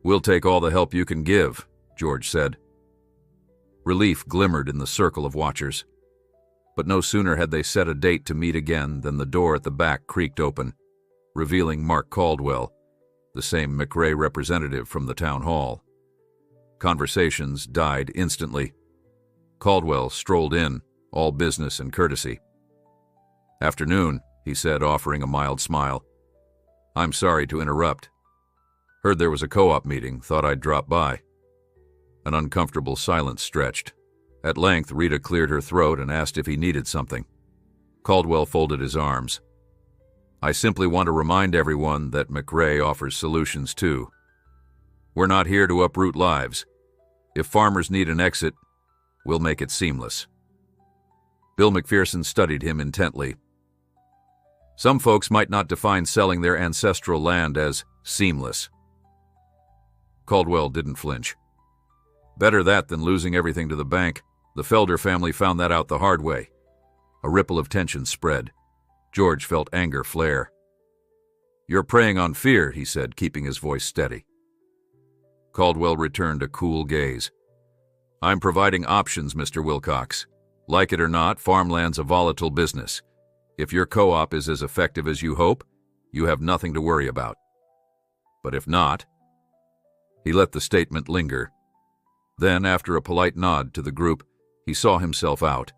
We'll take all the help you can give, George said. Relief glimmered in the circle of watchers. But no sooner had they set a date to meet again than the door at the back creaked open, revealing Mark Caldwell, the same McRae representative from the town hall. Conversations died instantly. Caldwell strolled in, all business and courtesy. Afternoon, he said, offering a mild smile. I'm sorry to interrupt. Heard there was a co-op meeting, thought I'd drop by. An uncomfortable silence stretched. At length, Rita cleared her throat and asked if he needed something. Caldwell folded his arms. I simply want to remind everyone that McRae offers solutions too. We're not here to uproot lives. If farmers need an exit, we'll make it seamless. Bill McPherson studied him intently. Some folks might not define selling their ancestral land as seamless. Caldwell didn't flinch. Better that than losing everything to the bank. The Felder family found that out the hard way. A ripple of tension spread. George felt anger flare. You're preying on fear, he said, keeping his voice steady. Caldwell returned a cool gaze. I'm providing options, Mr. Wilcox. Like it or not, farmland's a volatile business. If your co-op is as effective as you hope, you have nothing to worry about. But if not... He let the statement linger. Then, after a polite nod to the group, he saw himself out,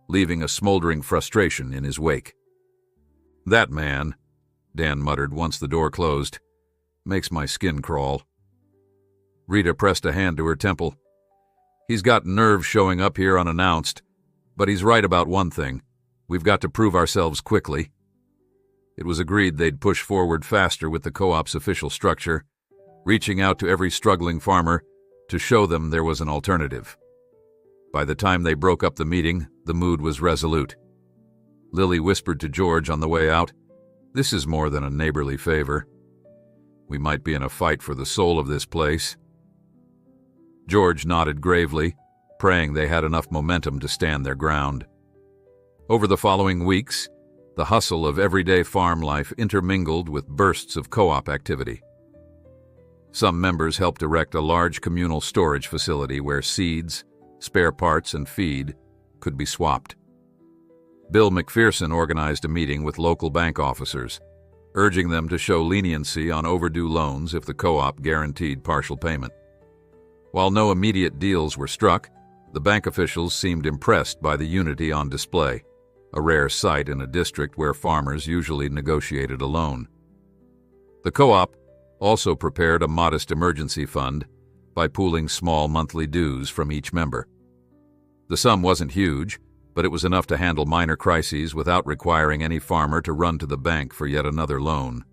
leaving a smoldering frustration in his wake. That man, Dan muttered once the door closed, makes my skin crawl. Rita pressed a hand to her temple. He's got nerve showing up here unannounced, but he's right about one thing. We've got to prove ourselves quickly. It was agreed they'd push forward faster with the co-op's official structure, reaching out to every struggling farmer to show them there was an alternative. By the time they broke up the meeting, the mood was resolute. Lily whispered to George on the way out, "This is more than a neighborly favor. We might be in a fight for the soul of this place." George nodded gravely, praying they had enough momentum to stand their ground. Over the following weeks, the hustle of everyday farm life intermingled with bursts of co-op activity. Some members helped erect a large communal storage facility where seeds, spare parts, and feed could be swapped. Bill McPherson organized a meeting with local bank officers, urging them to show leniency on overdue loans if the co-op guaranteed partial payment. While no immediate deals were struck, the bank officials seemed impressed by the unity on display, a rare sight in a district where farmers usually negotiated a loan. The co-op also prepared a modest emergency fund by pooling small monthly dues from each member. The sum wasn't huge, but it was enough to handle minor crises without requiring any farmer to run to the bank for yet another loan.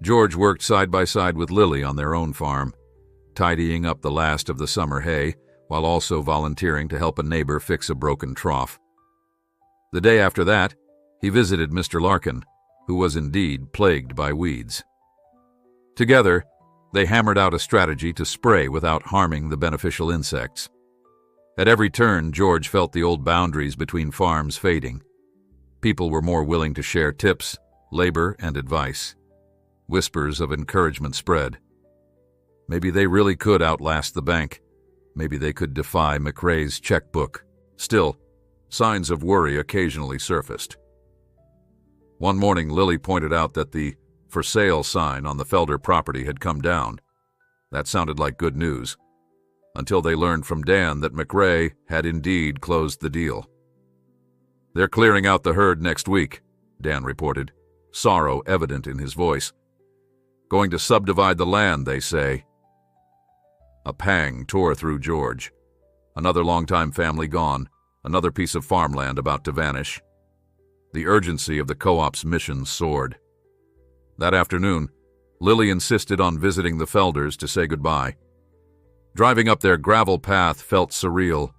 George worked side by side with Lily on their own farm, tidying up the last of the summer hay while also volunteering to help a neighbor fix a broken trough. The day after that, he visited Mr. Larkin, who was indeed plagued by weeds. Together, they hammered out a strategy to spray without harming the beneficial insects. At every turn, George felt the old boundaries between farms fading. People were more willing to share tips, labor, and advice. Whispers of encouragement spread. Maybe they really could outlast the bank. Maybe they could defy McRae's checkbook. Still, signs of worry occasionally surfaced. One morning, Lily pointed out that the "for sale" sign on the Felder property had come down. That sounded like good news, until they learned from Dan that McRae had indeed closed the deal. "They're clearing out the herd next week," Dan reported, sorrow evident in his voice. "Going to subdivide the land, they say." A pang tore through George. Another longtime family gone, another piece of farmland about to vanish. The urgency of the co-op's mission soared. That afternoon, Lily insisted on visiting the Felders to say goodbye. Driving up their gravel path felt surreal.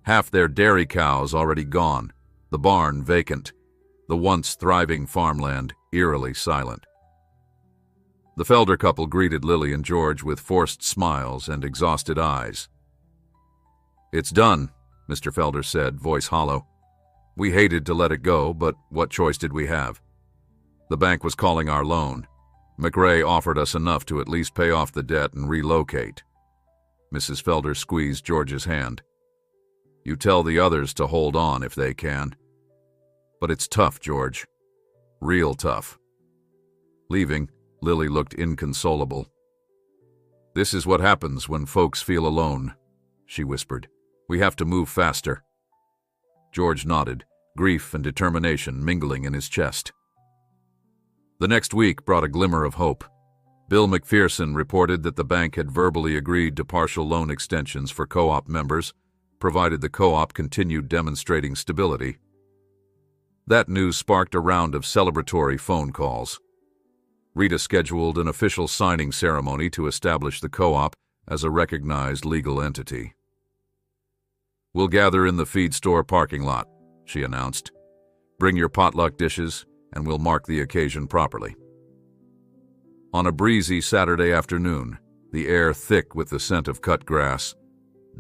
Half their dairy cows already gone, the barn vacant, the once thriving farmland eerily silent. The Felder couple greeted Lily and George with forced smiles and exhausted eyes. "It's done," Mr. Felder said, voice hollow. "We hated to let it go, but what choice did we have? The bank was calling our loan. McRae offered us enough to at least pay off the debt and relocate." Mrs. Felder squeezed George's hand. "You tell the others to hold on if they can. But it's tough, George. Real tough." Leaving, Lily looked inconsolable. "This is what happens when folks feel alone," she whispered. "We have to move faster." George nodded, grief and determination mingling in his chest. The next week brought a glimmer of hope. Bill McPherson reported that the bank had verbally agreed to partial loan extensions for co-op members, provided the co-op continued demonstrating stability. That news sparked a round of celebratory phone calls. Rita scheduled an official signing ceremony to establish the co-op as a recognized legal entity. "We'll gather in the feed store parking lot," she announced. "Bring your potluck dishes, and we'll mark the occasion properly." On a breezy Saturday afternoon, the air thick with the scent of cut grass,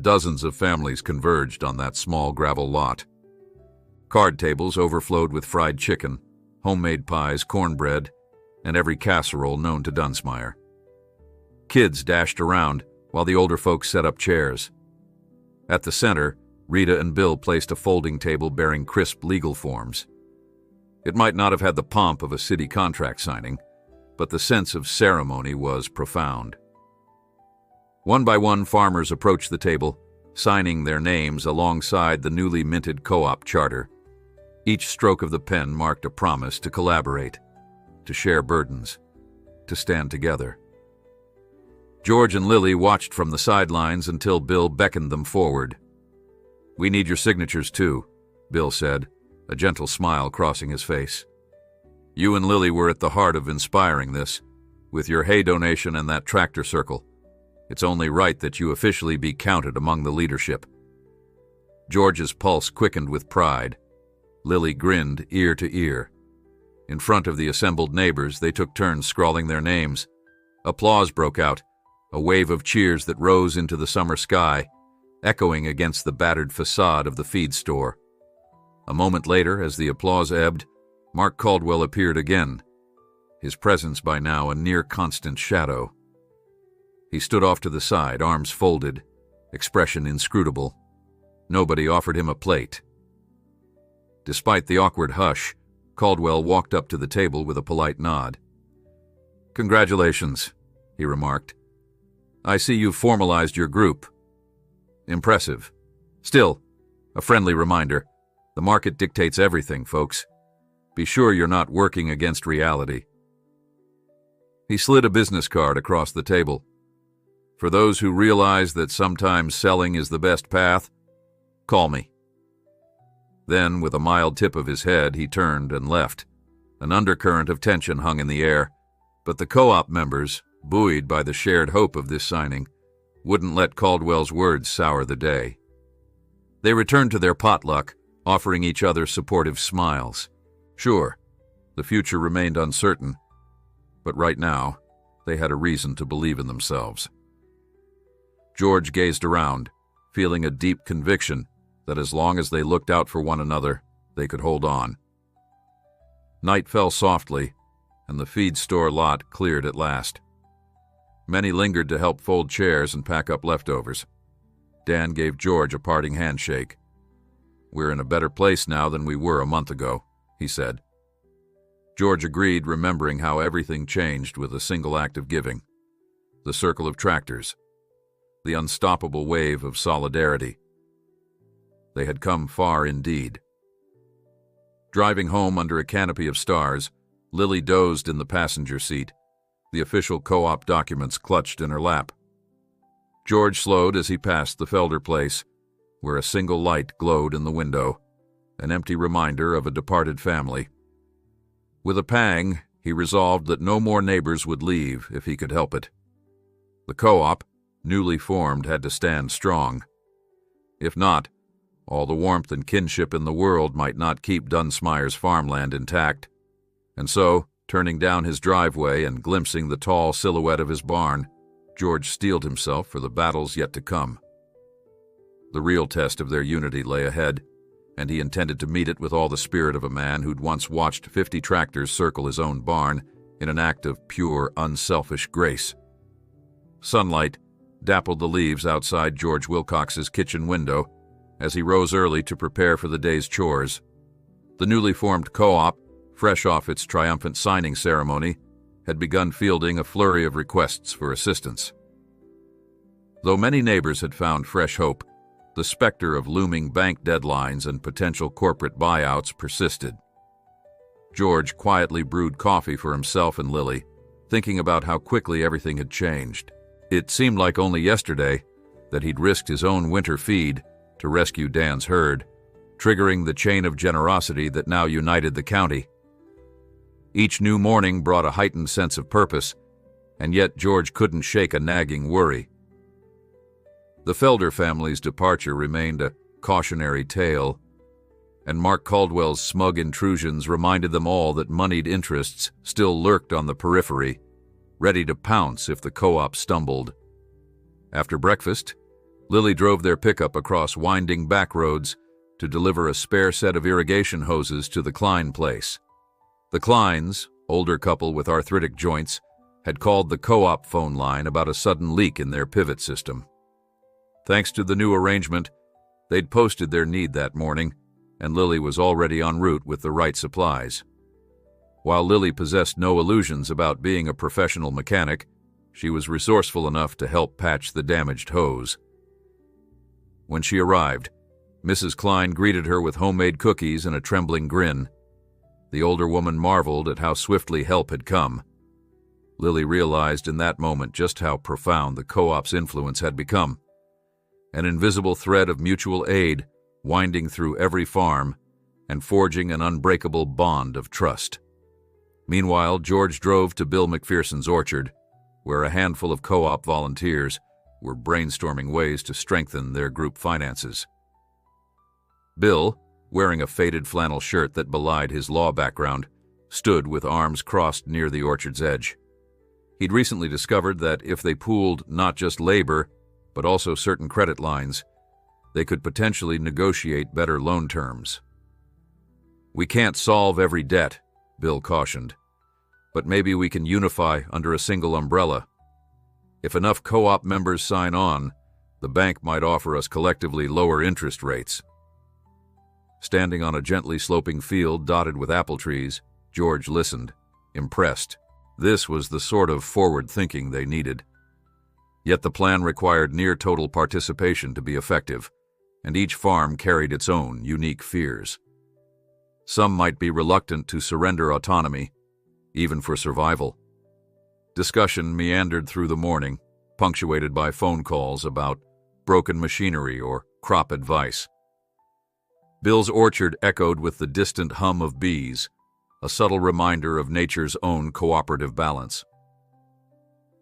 dozens of families converged on that small gravel lot. Card tables overflowed with fried chicken, homemade pies, cornbread, and every casserole known to Dunsmire. Kids dashed around while the older folks set up chairs. At the center, Rita and Bill placed a folding table bearing crisp legal forms. It might not have had the pomp of a city contract signing, but the sense of ceremony was profound. One by one, farmers approached the table, signing their names alongside the newly minted co-op charter. Each stroke of the pen marked a promise to collaborate, to share burdens, to stand together. George and Lily watched from the sidelines until Bill beckoned them forward. "We need your signatures too," Bill said, a gentle smile crossing his face. "You and Lily were at the heart of inspiring this, with your hay donation and that tractor circle. It's only right that you officially be counted among the leadership." George's pulse quickened with pride. Lily grinned ear to ear. In front of the assembled neighbors, they took turns scrawling their names. Applause broke out, a wave of cheers that rose into the summer sky, echoing against the battered facade of the feed store. A moment later, as the applause ebbed, Mark Caldwell appeared again, his presence by now a near-constant shadow. He stood off to the side, arms folded, expression inscrutable. Nobody offered him a plate. Despite the awkward hush, Caldwell walked up to the table with a polite nod. "Congratulations," he remarked. "I see you've formalized your group. Impressive. Still, a friendly reminder, the market dictates everything, folks. Be sure you're not working against reality." He slid a business card across the table. "For those who realize that sometimes selling is the best path, call me." Then, with a mild tip of his head, he turned and left. An undercurrent of tension hung in the air, but the co-op members, buoyed by the shared hope of this signing, wouldn't let Caldwell's words sour the day. They returned to their potluck, offering each other supportive smiles. Sure, the future remained uncertain, but right now, they had a reason to believe in themselves. George gazed around, feeling a deep conviction that as long as they looked out for one another, they could hold on. Night fell softly, and the feed store lot cleared at last. Many lingered to help fold chairs and pack up leftovers. Dan gave George a parting handshake. "We're in a better place now than we were a month ago," he said. George agreed, remembering how everything changed with a single act of giving. The circle of tractors. The unstoppable wave of solidarity. They had come far indeed. Driving home under a canopy of stars, Lily dozed in the passenger seat, the official co-op documents clutched in her lap. George slowed as he passed the Felder place, where a single light glowed in the window, an empty reminder of a departed family. With a pang, he resolved that no more neighbors would leave if he could help it. The co-op, newly formed, had to stand strong. If not, all the warmth and kinship in the world might not keep Dunsmire's farmland intact. And so, turning down his driveway and glimpsing the tall silhouette of his barn, George steeled himself for the battles yet to come. The real test of their unity lay ahead, and he intended to meet it with all the spirit of a man who'd once watched 50 tractors circle his own barn in an act of pure, unselfish grace. Sunlight dappled the leaves outside George Wilcox's kitchen window as he rose early to prepare for the day's chores. The newly formed co-op, fresh off its triumphant signing ceremony, had begun fielding a flurry of requests for assistance. Though many neighbors had found fresh hope, the specter of looming bank deadlines and potential corporate buyouts persisted. George quietly brewed coffee for himself and Lily, thinking about how quickly everything had changed. It seemed like only yesterday that he'd risked his own winter feed to rescue Dan's herd, triggering the chain of generosity that now united the county. Each new morning brought a heightened sense of purpose, and yet George couldn't shake a nagging worry. The Felder family's departure remained a cautionary tale, and Mark Caldwell's smug intrusions reminded them all that moneyed interests still lurked on the periphery, ready to pounce if the co-op stumbled. After breakfast, Lily drove their pickup across winding back roads to deliver a spare set of irrigation hoses to the Klein place. The Kleins, older couple with arthritic joints, had called the co-op phone line about a sudden leak in their pivot system. Thanks to the new arrangement, they'd posted their need that morning, and Lily was already en route with the right supplies. While Lily possessed no illusions about being a professional mechanic, she was resourceful enough to help patch the damaged hose. When she arrived, Mrs. Klein greeted her with homemade cookies and a trembling grin. The older woman marveled at how swiftly help had come. Lily realized in that moment just how profound the co-op's influence had become. An invisible thread of mutual aid winding through every farm and forging an unbreakable bond of trust. Meanwhile, George drove to Bill McPherson's orchard, where a handful of co-op volunteers were brainstorming ways to strengthen their group finances. Bill, wearing a faded flannel shirt that belied his law background, stood with arms crossed near the orchard's edge. He'd recently discovered that if they pooled not just labor, but also certain credit lines, they could potentially negotiate better loan terms. "We can't solve every debt," Bill cautioned, "but maybe we can unify under a single umbrella. If enough co-op members sign on, the bank might offer us collectively lower interest rates." Standing on a gently sloping field dotted with apple trees, George listened, impressed. This was the sort of forward thinking they needed. Yet the plan required near total participation to be effective, and each farm carried its own unique fears. Some might be reluctant to surrender autonomy, even for survival. Discussion meandered through the morning, punctuated by phone calls about broken machinery or crop advice. Bill's orchard echoed with the distant hum of bees, a subtle reminder of nature's own cooperative balance.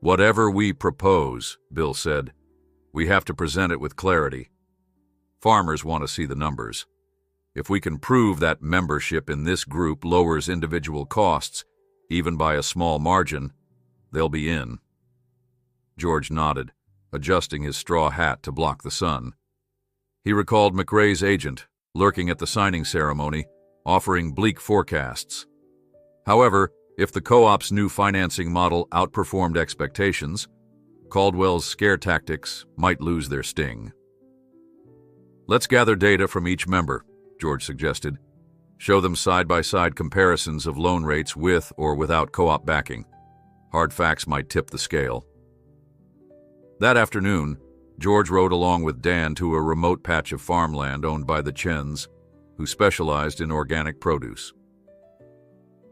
"Whatever we propose," Bill said, "we have to present it with clarity. Farmers want to see the numbers. If we can prove that membership in this group lowers individual costs, even by a small margin, they'll be in." George nodded, adjusting his straw hat to block the sun. He recalled McRae's agent, lurking at the signing ceremony, offering bleak forecasts. However, if the co-op's new financing model outperformed expectations, Caldwell's scare tactics might lose their sting. "Let's gather data from each member," George suggested. "Show them side-by-side comparisons of loan rates with or without co-op backing. Hard facts might tip the scale." That afternoon, George rode along with Dan to a remote patch of farmland owned by the Chens, who specialized in organic produce.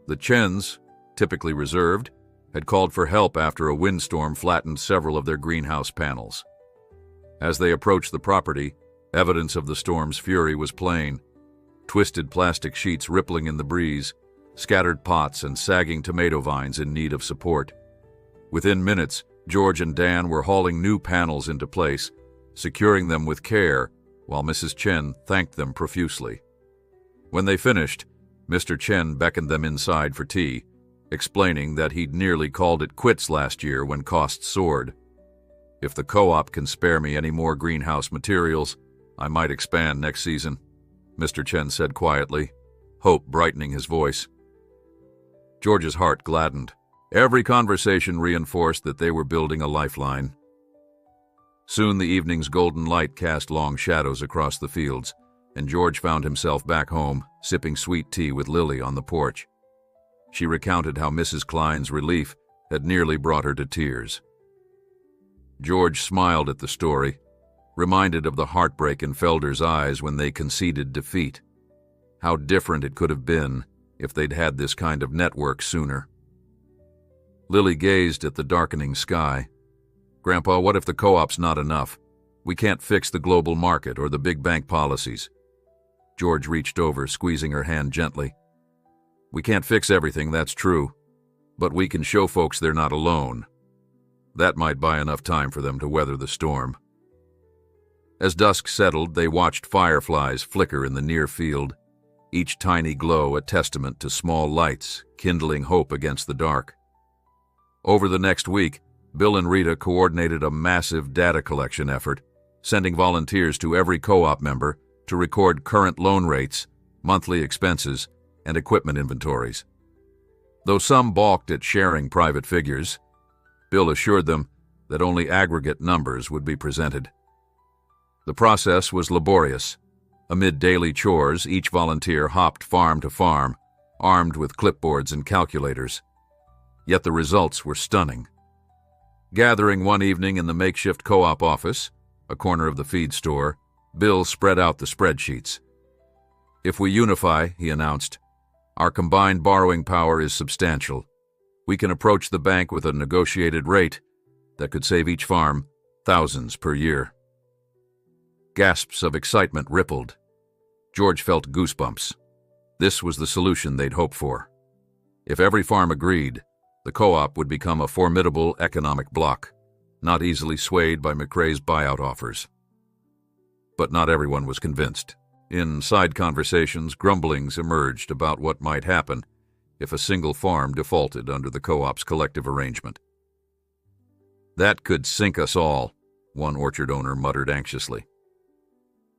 The Chens, typically reserved, had called for help after a windstorm flattened several of their greenhouse panels. As they approached the property, evidence of the storm's fury was plain. Twisted plastic sheets rippling in the breeze, scattered pots and sagging tomato vines in need of support. Within minutes, George and Dan were hauling new panels into place, securing them with care, while Mrs. Chen thanked them profusely. When they finished, Mr. Chen beckoned them inside for tea, explaining that he'd nearly called it quits last year when costs soared. "If the co-op can spare me any more greenhouse materials, I might expand next season," Mr. Chen said quietly, hope brightening his voice. George's heart gladdened. Every conversation reinforced that they were building a lifeline. Soon the evening's golden light cast long shadows across the fields, and George found himself back home, sipping sweet tea with Lily on the porch. She recounted how Mrs. Klein's relief had nearly brought her to tears. George smiled at the story, reminded of the heartbreak in Felder's eyes when they conceded defeat. How different it could have been if they'd had this kind of network sooner. Lily gazed at the darkening sky. "Grandpa, what if the co-op's not enough? We can't fix the global market or the big bank policies." George reached over, squeezing her hand gently. "We can't fix everything, that's true. But we can show folks they're not alone. That might buy enough time for them to weather the storm." As dusk settled, they watched fireflies flicker in the near field, each tiny glow a testament to small lights kindling hope against the dark. Over the next week, Bill and Rita coordinated a massive data collection effort, sending volunteers to every co-op member to record current loan rates, monthly expenses, and equipment inventories. Though some balked at sharing private figures, Bill assured them that only aggregate numbers would be presented. The process was laborious. Amid daily chores, each volunteer hopped farm to farm, armed with clipboards and calculators. Yet the results were stunning. Gathering one evening in the makeshift co-op office, a corner of the feed store, Bill spread out the spreadsheets. "If we unify," he announced, "our combined borrowing power is substantial. We can approach the bank with a negotiated rate that could save each farm thousands per year." Gasps of excitement rippled. George felt goosebumps. This was the solution they'd hoped for. If every farm agreed, the co-op would become a formidable economic bloc, not easily swayed by McRae's buyout offers. But not everyone was convinced. In side conversations, grumblings emerged about what might happen if a single farm defaulted under the co-op's collective arrangement. "That could sink us all," one orchard owner muttered anxiously.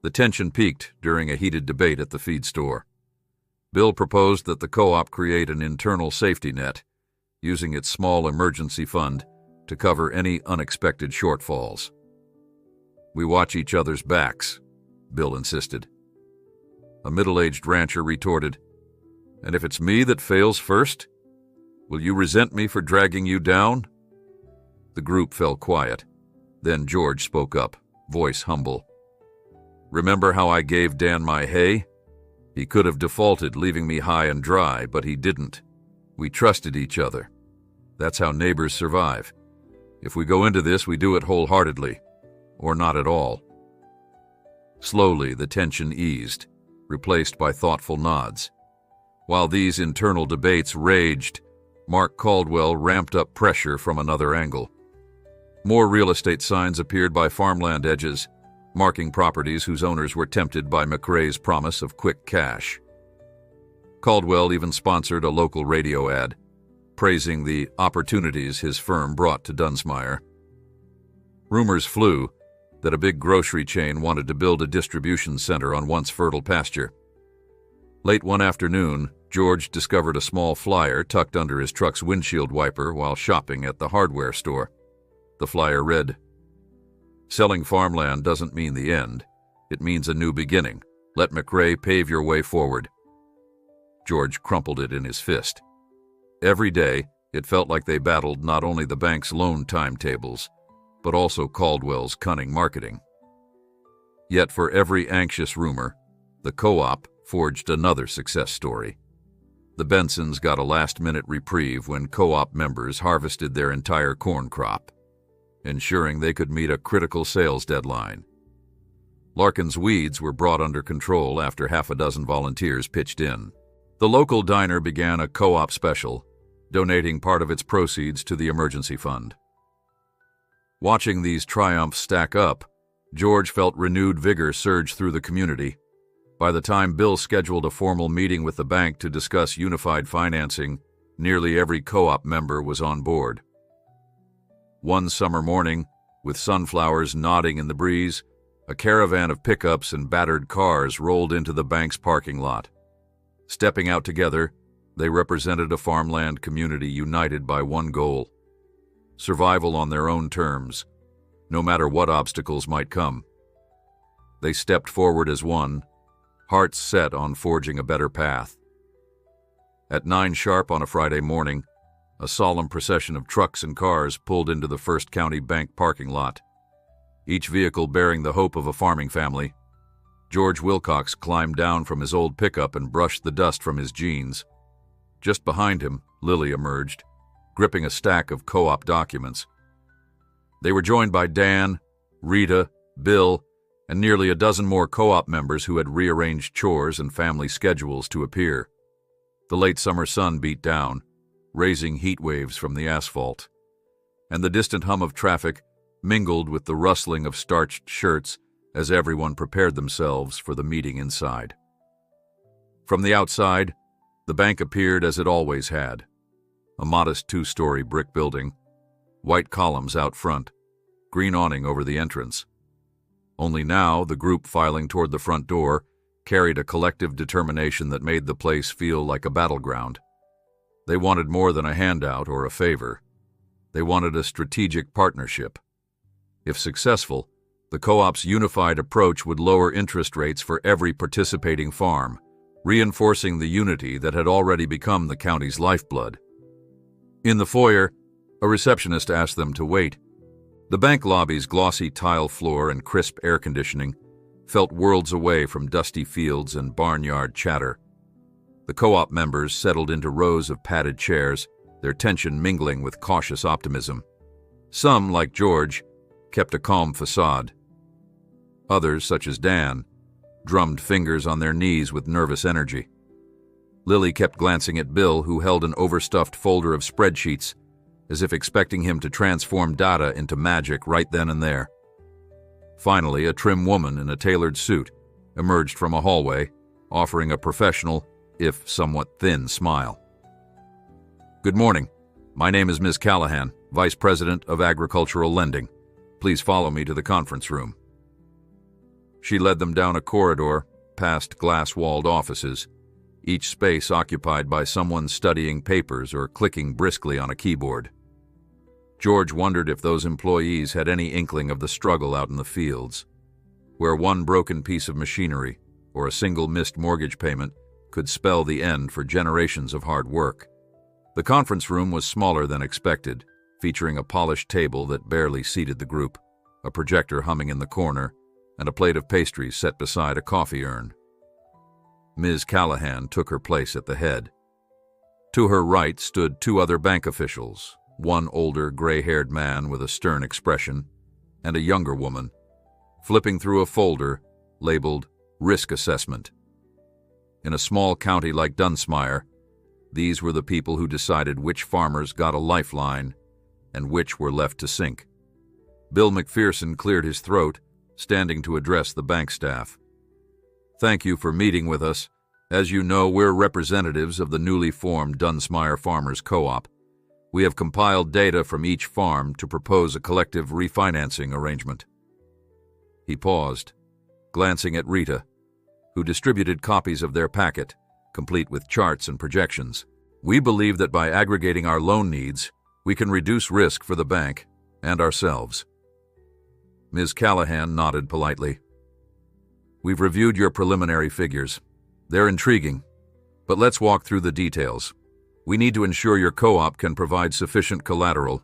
The tension peaked during a heated debate at the feed store. Bill proposed that the co-op create an internal safety net, using its small emergency fund to cover any unexpected shortfalls. "We watch each other's backs," Bill insisted. A middle-aged rancher retorted, "And if it's me that fails first, will you resent me for dragging you down?" The group fell quiet. Then George spoke up, voice humble. "Remember how I gave Dan my hay? He could have defaulted, leaving me high and dry, but he didn't. We trusted each other. That's how neighbors survive. If we go into this, we do it wholeheartedly, or not at all." Slowly, the tension eased, replaced by thoughtful nods. While these internal debates raged, Mark Caldwell ramped up pressure from another angle. More real estate signs appeared by farmland edges, marking properties whose owners were tempted by McRae's promise of quick cash. Caldwell even sponsored a local radio ad, praising the opportunities his firm brought to Dunsmire. Rumors flew that a big grocery chain wanted to build a distribution center on once fertile pasture. Late one afternoon, George discovered a small flyer tucked under his truck's windshield wiper while shopping at the hardware store. The flyer read, "Selling farmland doesn't mean the end. It means a new beginning. Let McRae pave your way forward." George crumpled it in his fist. Every day, it felt like they battled not only the bank's loan timetables, but also Caldwell's cunning marketing. Yet for every anxious rumor, the co-op forged another success story. The Bensons got a last-minute reprieve when co-op members harvested their entire corn crop. ensuring they could meet a critical sales deadline. Larkin's weeds were brought under control after half a dozen volunteers pitched in. The local diner began a co-op special, donating part of its proceeds to the emergency fund. Watching these triumphs stack up, George felt renewed vigor surge through the community. By the time Bill scheduled a formal meeting with the bank to discuss unified financing, nearly every co-op member was on board. One summer morning, with sunflowers nodding in the breeze, a caravan of pickups and battered cars rolled into the bank's parking lot. Stepping out together, they represented a farmland community united by one goal: survival on their own terms, no matter what obstacles might come. They stepped forward as one, hearts set on forging a better path. At 9 sharp on a Friday morning, a solemn procession of trucks and cars pulled into the First County Bank parking lot, each vehicle bearing the hope of a farming family. George Wilcox climbed down from his old pickup and brushed the dust from his jeans. Just behind him, Lily emerged, gripping a stack of co-op documents. They were joined by Dan, Rita, Bill, and nearly a dozen more co-op members who had rearranged chores and family schedules to appear. The late summer sun beat down, raising heat waves from the asphalt, and the distant hum of traffic mingled with the rustling of starched shirts as everyone prepared themselves for the meeting inside. From the outside, the bank appeared as it always had: a modest 2-story brick building, white columns out front, green awning over the entrance. Only now, the group filing toward the front door carried a collective determination that made the place feel like a battleground. They wanted more than a handout or a favor. They wanted a strategic partnership. If successful, the co-op's unified approach would lower interest rates for every participating farm, reinforcing the unity that had already become the county's lifeblood. In the foyer, a receptionist asked them to wait. The bank lobby's glossy tile floor and crisp air conditioning felt worlds away from dusty fields and barnyard chatter. The co-op members settled into rows of padded chairs, their tension mingling with cautious optimism. Some, like George, kept a calm facade. Others, such as Dan, drummed fingers on their knees with nervous energy. Lily kept glancing at Bill, who held an overstuffed folder of spreadsheets, as if expecting him to transform data into magic right then and there. Finally, a trim woman in a tailored suit emerged from a hallway, offering a professional, if somewhat thin, smile. "Good morning. My name is Ms. Callahan, Vice President of Agricultural Lending. Please follow me to the conference room." She led them down a corridor, past glass-walled offices, each space occupied by someone studying papers or clicking briskly on a keyboard. George wondered if those employees had any inkling of the struggle out in the fields, where one broken piece of machinery or a single missed mortgage payment could spell the end for generations of hard work. The conference room was smaller than expected, featuring a polished table that barely seated the group, a projector humming in the corner, and a plate of pastries set beside a coffee urn. Ms. Callahan took her place at the head. To her right stood 2 other bank officials, one older, gray-haired man with a stern expression, and a younger woman, flipping through a folder labeled Risk Assessment. In a small county like Dunsmire, these were the people who decided which farmers got a lifeline and which were left to sink. Bill McPherson cleared his throat, standing to address the bank staff. "Thank you for meeting with us. As you know, we're representatives of the newly formed Dunsmire Farmers Co-op. We have compiled data from each farm to propose a collective refinancing arrangement." He paused, glancing at Rita, who distributed copies of their packet, complete with charts and projections. "We believe that by aggregating our loan needs, we can reduce risk for the bank and ourselves." Ms. Callahan nodded politely. "We've reviewed your preliminary figures. They're intriguing, but let's walk through the details. We need to ensure your co-op can provide sufficient collateral.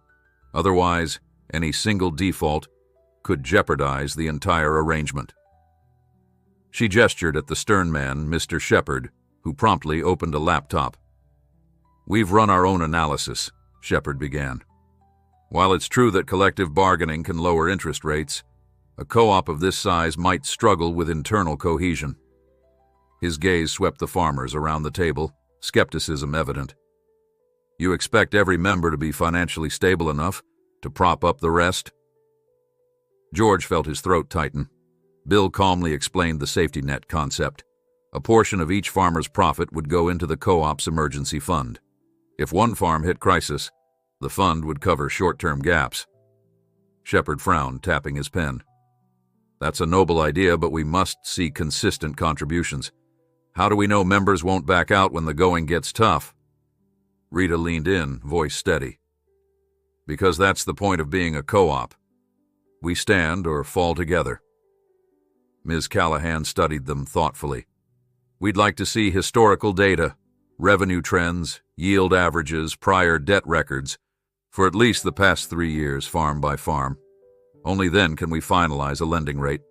Otherwise, any single default could jeopardize the entire arrangement." She gestured at the stern man, Mr. Shepard, who promptly opened a laptop. "We've run our own analysis," Shepard began. While it's true that collective bargaining can lower interest rates, a co-op of this size might struggle with internal cohesion. His gaze swept the farmers around the table, skepticism evident. You expect every member to be financially stable enough to prop up the rest? George felt his throat tighten. Bill calmly explained the safety net concept. A portion of each farmer's profit would go into the co-op's emergency fund. If one farm hit crisis, the fund would cover short-term gaps. Shepard frowned, tapping his pen. That's a noble idea, but we must see consistent contributions. How do we know members won't back out when the going gets tough? Rita leaned in, voice steady. Because that's the point of being a co-op. We stand or fall together. Ms. Callahan studied them thoughtfully. We'd like to see historical data, revenue trends, yield averages, prior debt records, for at least the past 3 years, farm by farm. Only then can we finalize a lending rate.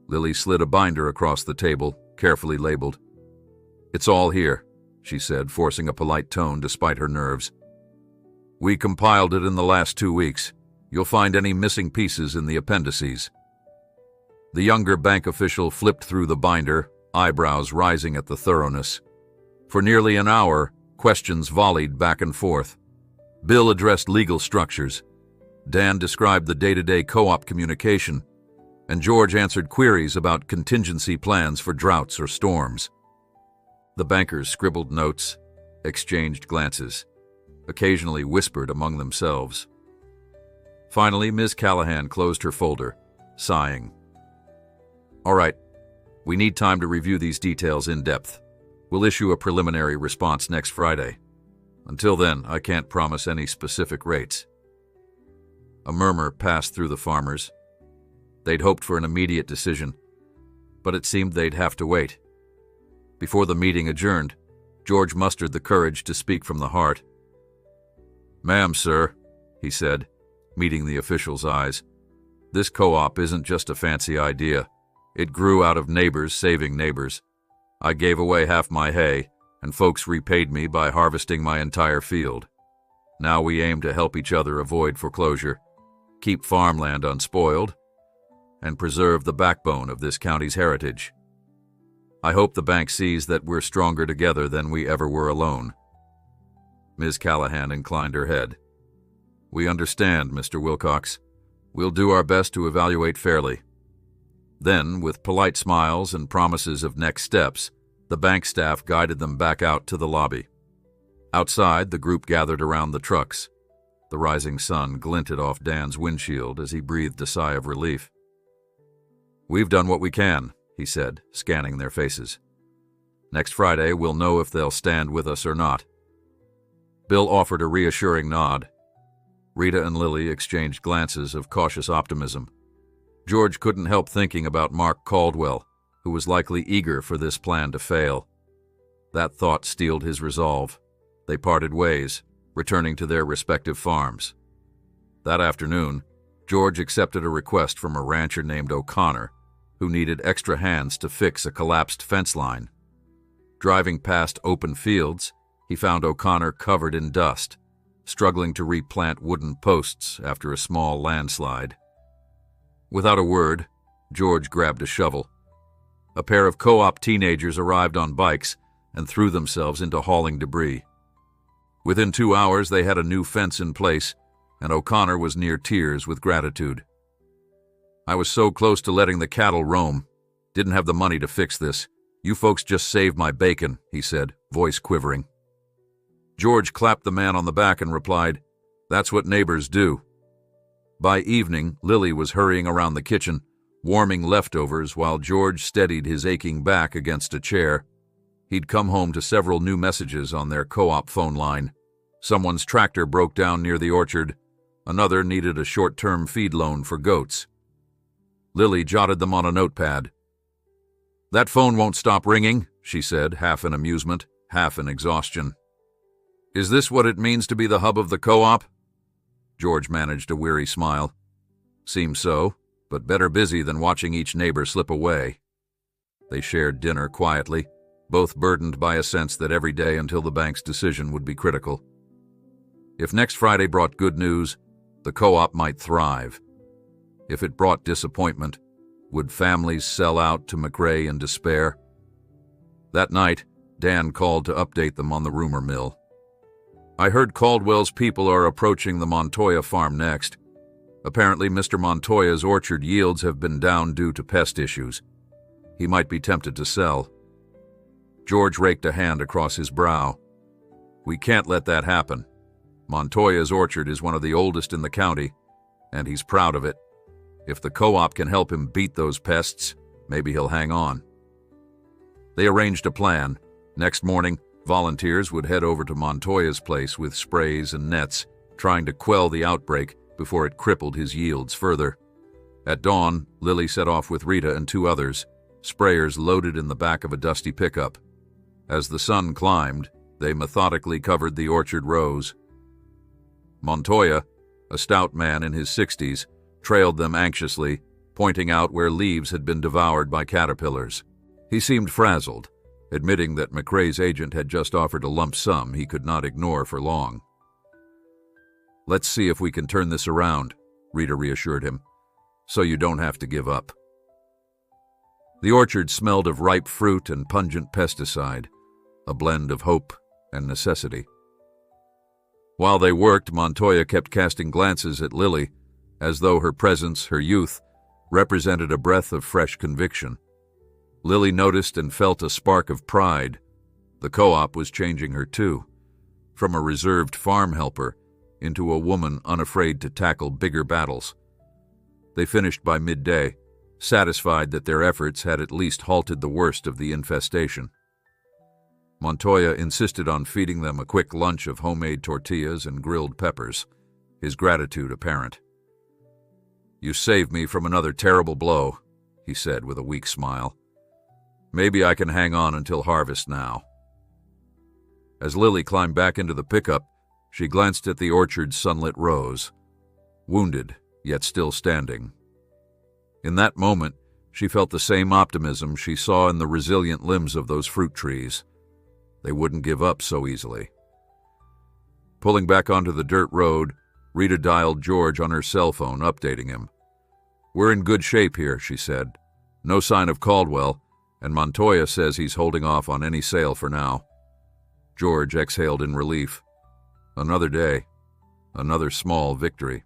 Lily slid a binder across the table, carefully labeled. It's all here, she said, forcing a polite tone despite her nerves. We compiled it in the last 2 weeks. You'll find any missing pieces in the appendices. The younger bank official flipped through the binder, eyebrows rising at the thoroughness. For nearly an hour, questions volleyed back and forth. Bill addressed legal structures. Dan described the day-to-day co-op communication, and George answered queries about contingency plans for droughts or storms. The bankers scribbled notes, exchanged glances, occasionally whispered among themselves. Finally, Ms. Callahan closed her folder, sighing. All right, we need time to review these details in depth. We'll issue a preliminary response next Friday. Until then, I can't promise any specific rates. A murmur passed through the farmers. They'd hoped for an immediate decision, but it seemed they'd have to wait. Before the meeting adjourned, George mustered the courage to speak from the heart. Ma'am, sir, he said, meeting the official's eyes. This co-op isn't just a fancy idea. It grew out of neighbors saving neighbors. I gave away half my hay, and folks repaid me by harvesting my entire field. Now we aim to help each other avoid foreclosure, keep farmland unspoiled, and preserve the backbone of this county's heritage. I hope the bank sees that we're stronger together than we ever were alone. Ms. Callahan inclined her head. We understand, Mr. Wilcox. We'll do our best to evaluate fairly. Then, with polite smiles and promises of next steps, the bank staff guided them back out to the lobby. Outside, the group gathered around the trucks. The rising sun glinted off Dan's windshield as he breathed a sigh of relief. We've done what we can, he said, scanning their faces. Next Friday, we'll know if they'll stand with us or not. Bill offered a reassuring nod. Rita and Lily exchanged glances of cautious optimism. George couldn't help thinking about Mark Caldwell, who was likely eager for this plan to fail. That thought steeled his resolve. They parted ways, returning to their respective farms. That afternoon, George accepted a request from a rancher named O'Connor, who needed extra hands to fix a collapsed fence line. Driving past open fields, he found O'Connor covered in dust, struggling to replant wooden posts after a small landslide. Without a word, George grabbed a shovel. A pair of co-op teenagers arrived on bikes and threw themselves into hauling debris. Within 2 hours, they had a new fence in place, and O'Connor was near tears with gratitude. I was so close to letting the cattle roam. Didn't have the money to fix this. You folks just saved my bacon, he said, voice quivering. George clapped the man on the back and replied, That's what neighbors do. By evening, Lily was hurrying around the kitchen, warming leftovers while George steadied his aching back against a chair. He'd come home to several new messages on their co-op phone line. Someone's tractor broke down near the orchard. Another needed a short-term feed loan for goats. Lily jotted them on a notepad. That phone won't stop ringing, she said, half in amusement, half in exhaustion. Is this what it means to be the hub of the co-op? George managed a weary smile. Seems so, but better busy than watching each neighbor slip away. They shared dinner quietly, both burdened by a sense that every day until the bank's decision would be critical. If next Friday brought good news, The co-op might thrive. If it brought disappointment, would families sell out to McRae in despair? That night, Dan called to update them on the rumor mill. "I heard Caldwell's people are approaching the Montoya farm next. Apparently, Mr. Montoya's orchard yields have been down due to pest issues. He might be tempted to sell." George raked a hand across his brow. "We can't let that happen. Montoya's orchard is one of the oldest in the county, and he's proud of it. If the co-op can help him beat those pests, maybe he'll hang on." They arranged a plan. Next morning, volunteers would head over to Montoya's place with sprays and nets, trying to quell the outbreak before it crippled his yields further. At dawn, Lily set off with Rita and 2 others, sprayers loaded in the back of a dusty pickup. As the sun climbed, they methodically covered the orchard rows. Montoya, a stout man in his 60s, trailed them anxiously, pointing out where leaves had been devoured by caterpillars. He seemed frazzled, admitting that McRae's agent had just offered a lump sum he could not ignore for long. "Let's see if we can turn this around," Rita reassured him, "so you don't have to give up." The orchard smelled of ripe fruit and pungent pesticide, a blend of hope and necessity. While they worked, Montoya kept casting glances at Lily, as though her presence, her youth, represented a breath of fresh conviction. Lily noticed and felt a spark of pride. The co-op was changing her too, from a reserved farm helper into a woman unafraid to tackle bigger battles. They finished by midday, satisfied that their efforts had at least halted the worst of the infestation. Montoya insisted on feeding them a quick lunch of homemade tortillas and grilled peppers, his gratitude apparent. "You saved me from another terrible blow," he said with a weak smile. "Maybe I can hang on until harvest now." As Lily climbed back into the pickup, she glanced at the orchard's sunlit rows, wounded yet still standing. In that moment, she felt the same optimism she saw in the resilient limbs of those fruit trees. They wouldn't give up so easily. Pulling back onto the dirt road, Rita dialed George on her cell phone, updating him. "We're in good shape here," she said. "No sign of Caldwell, and Montoya says he's holding off on any sale for now." George exhaled in relief. Another day, another small victory.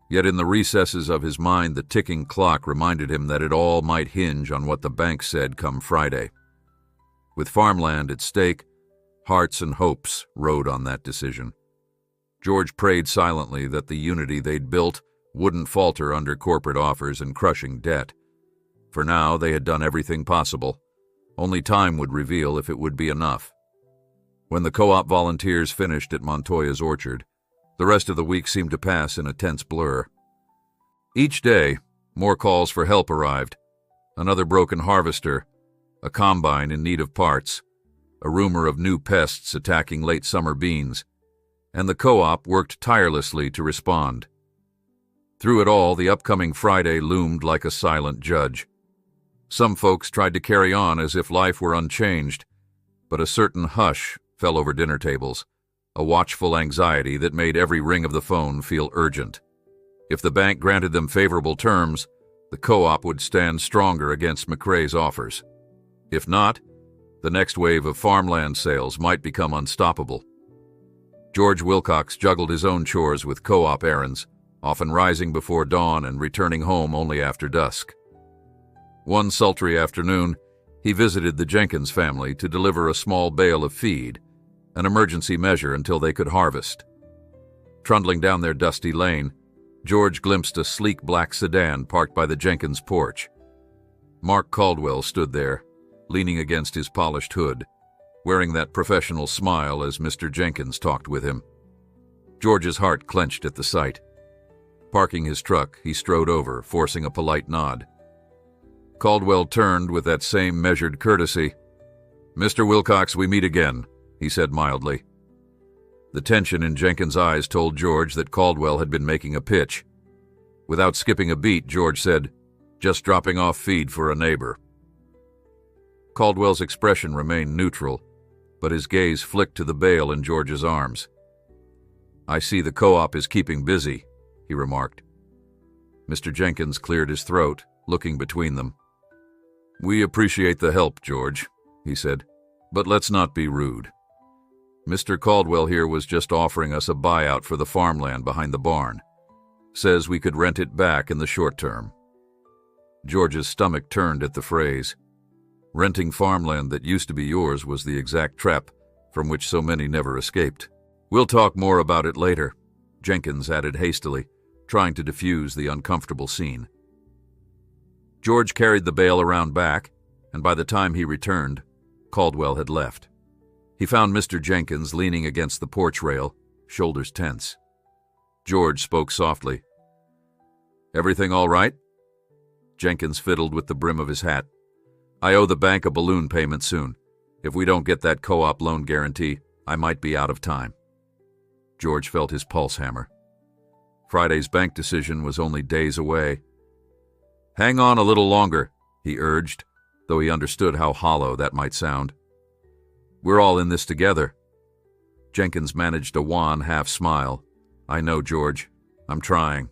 Yet in the recesses of his mind, the ticking clock reminded him that it all might hinge on what the bank said come Friday. With farmland at stake, hearts and hopes rode on that decision. George prayed silently that the unity they'd built wouldn't falter under corporate offers and crushing debt. For now, they had done everything possible. Only time would reveal if it would be enough. When the co-op volunteers finished at Montoya's orchard, the rest of the week seemed to pass in a tense blur. Each day, more calls for help arrived. Another broken harvester, a combine in need of parts, a rumor of new pests attacking late summer beans, and the co-op worked tirelessly to respond. Through it all, the upcoming Friday loomed like a silent judge. Some folks tried to carry on as if life were unchanged, but a certain hush fell over dinner tables, a watchful anxiety that made every ring of the phone feel urgent. If the bank granted them favorable terms, the co-op would stand stronger against McRae's offers. If not, the next wave of farmland sales might become unstoppable. George Wilcox juggled his own chores with co-op errands, often rising before dawn and returning home only after dusk. One sultry afternoon, he visited the Jenkins family to deliver a small bale of feed, an emergency measure until they could harvest. Trundling down their dusty lane, George glimpsed a sleek black sedan parked by the Jenkins porch. Mark Caldwell stood there, leaning against his polished hood, wearing that professional smile as Mr. Jenkins talked with him. George's heart clenched at the sight. Parking his truck, he strode over, forcing a polite nod. Caldwell turned with that same measured courtesy. "Mr. Wilcox, we meet again," he said mildly. The tension in Jenkins' eyes told George that Caldwell had been making a pitch. Without skipping a beat, George said, "Just dropping off feed for a neighbor." Caldwell's expression remained neutral, but his gaze flicked to the bale in George's arms. "I see the co-op is keeping busy," he remarked. Mr. Jenkins cleared his throat, looking between them. "We appreciate the help, George," he said, "but let's not be rude. Mr. Caldwell here was just offering us a buyout for the farmland behind the barn. Says we could rent it back in the short term." George's stomach turned at the phrase. Renting farmland that used to be yours was the exact trap from which so many never escaped. "We'll talk more about it later," Jenkins added hastily, trying to diffuse the uncomfortable scene. George carried the bale around back, and by the time he returned, Caldwell had left. He found Mr. Jenkins leaning against the porch rail, shoulders tense. George spoke softly. "Everything all right?" Jenkins fiddled with the brim of his hat. "I owe the bank a balloon payment soon. If we don't get that co-op loan guarantee, I might be out of time." George felt his pulse hammer. Friday's bank decision was only days away. "Hang on a little longer," he urged, though he understood how hollow that might sound. "We're all in this together." Jenkins managed a wan half-smile. "I know, George. I'm trying."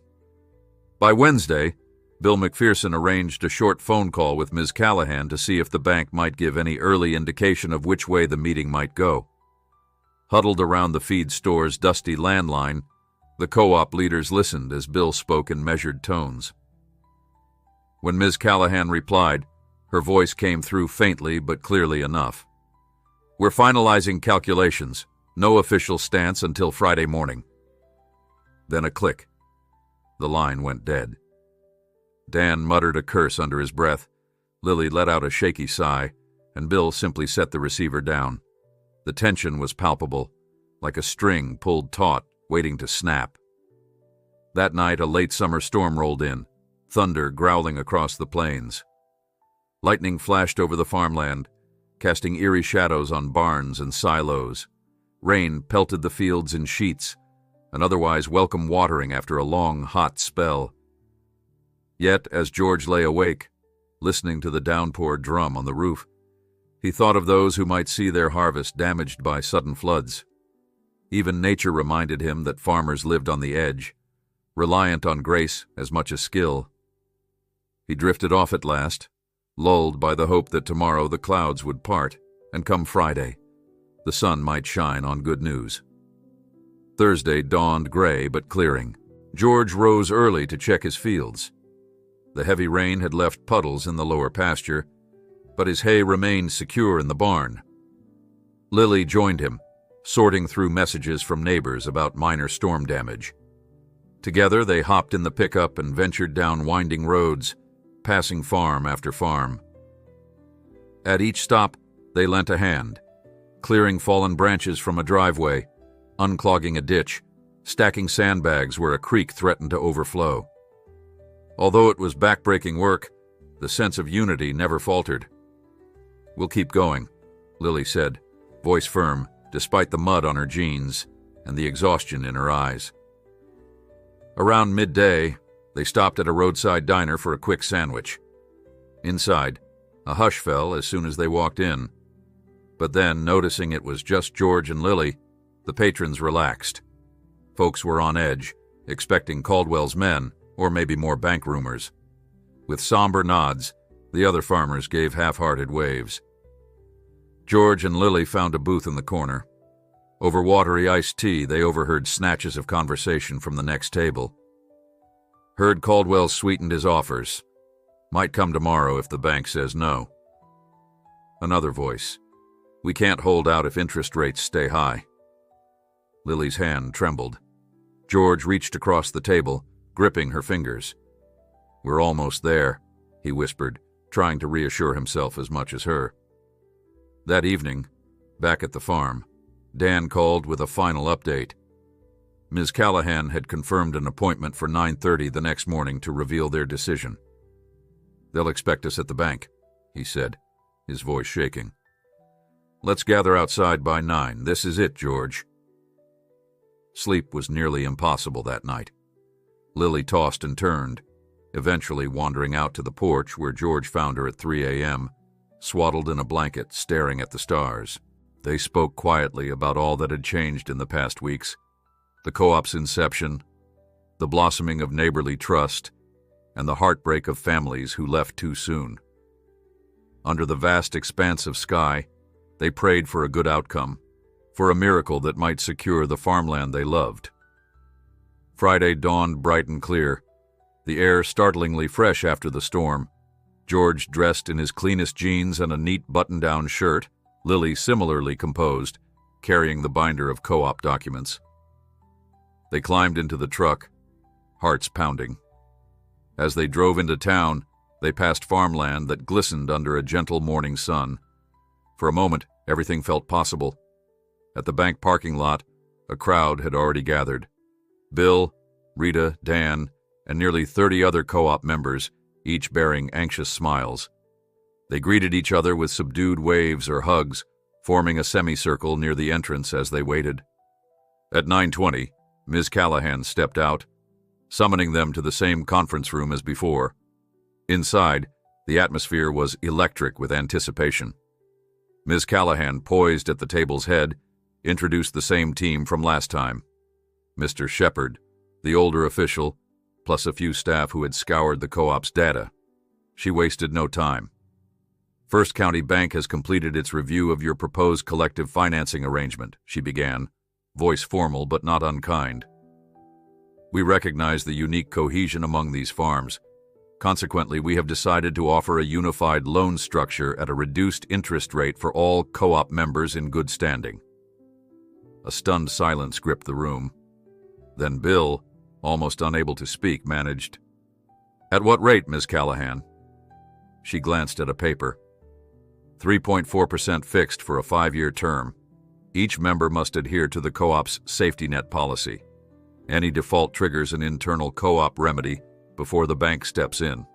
By Wednesday, Bill McPherson arranged a short phone call with Ms. Callahan to see if the bank might give any early indication of which way the meeting might go. Huddled around the feed store's dusty landline, the co-op leaders listened as Bill spoke in measured tones. When Ms. Callahan replied, her voice came through faintly but clearly enough. "We're finalizing calculations. No official stance until Friday morning." Then a click. The line went dead. Dan muttered a curse under his breath. Lily let out a shaky sigh, and Bill simply set the receiver down. The tension was palpable, like a string pulled taut, waiting to snap. That night, a late summer storm rolled in, thunder growling across the plains. Lightning flashed over the farmland, casting eerie shadows on barns and silos. Rain pelted the fields in sheets, an otherwise welcome watering after a long, hot spell. Yet, as George lay awake, listening to the downpour drum on the roof, he thought of those who might see their harvest damaged by sudden floods. Even nature reminded him that farmers lived on the edge, reliant on grace as much as skill. He drifted off at last, lulled by the hope that tomorrow the clouds would part, and come Friday, the sun might shine on good news. Thursday dawned gray but clearing. George rose early to check his fields. The heavy rain had left puddles in the lower pasture, but his hay remained secure in the barn. Lily joined him, sorting through messages from neighbors about minor storm damage. Together they hopped in the pickup and ventured down winding roads, passing farm after farm. At each stop, they lent a hand, clearing fallen branches from a driveway, unclogging a ditch, stacking sandbags where a creek threatened to overflow. Although it was backbreaking work, the sense of unity never faltered. "We'll keep going," Lily said, voice firm, despite the mud on her jeans and the exhaustion in her eyes. Around midday, they stopped at a roadside diner for a quick sandwich. Inside, a hush fell as soon as they walked in. But then, noticing it was just George and Lily, the patrons relaxed. Folks were on edge, expecting Caldwell's men, or maybe more bank rumors. With somber nods, the other farmers gave half-hearted waves. George and Lily found a booth in the corner. Over watery iced tea, they overheard snatches of conversation from the next table. Heard Caldwell sweetened his offers. Might come tomorrow if the bank says no. Another voice. "We can't hold out if interest rates stay high." Lily's hand trembled. George reached across the table, gripping her fingers. "We're almost there," he whispered, trying to reassure himself as much as her. That evening, back at the farm, Dan called with a final update. Ms. Callahan had confirmed an appointment for 9:30 the next morning to reveal their decision. "They'll expect us at the bank," he said, his voice shaking. "Let's gather outside by 9. This is it, George." Sleep was nearly impossible that night. Lily tossed and turned, eventually wandering out to the porch where George found her at 3 a.m., swaddled in a blanket, staring at the stars. They spoke quietly about all that had changed in the past weeks. The co-op's inception, the blossoming of neighborly trust, and the heartbreak of families who left too soon. Under the vast expanse of sky, they prayed for a good outcome, for a miracle that might secure the farmland they loved. Friday dawned bright and clear, the air startlingly fresh after the storm. George dressed in his cleanest jeans and a neat button-down shirt, Lily similarly composed, carrying the binder of co-op documents. They climbed into the truck, hearts pounding. As they drove into town, they passed farmland that glistened under a gentle morning sun. For a moment, everything felt possible. At the bank parking lot, a crowd had already gathered. Bill, Rita, Dan, and nearly 30 other co-op members, each bearing anxious smiles. They greeted each other with subdued waves or hugs, forming a semicircle near the entrance as they waited. At 9:20, Ms. Callahan stepped out, summoning them to the same conference room as before. Inside, the atmosphere was electric with anticipation. Ms. Callahan, poised at the table's head, introduced the same team from last time. Mr. Shepard, the older official, plus a few staff who had scoured the co-op's data. She wasted no time. First County Bank has completed its review of your proposed collective financing arrangement, she began, voice formal but not unkind. We recognize the unique cohesion among these farms. Consequently, we have decided to offer a unified loan structure at a reduced interest rate for all co-op members in good standing. A stunned silence gripped the room. Then Bill, almost unable to speak, managed, "At what rate, Ms. Callahan?" She glanced at a paper. 3.4% fixed for a 5-year term. Each member must adhere to the co-op's safety net policy. Any default triggers an internal co-op remedy before the bank steps in.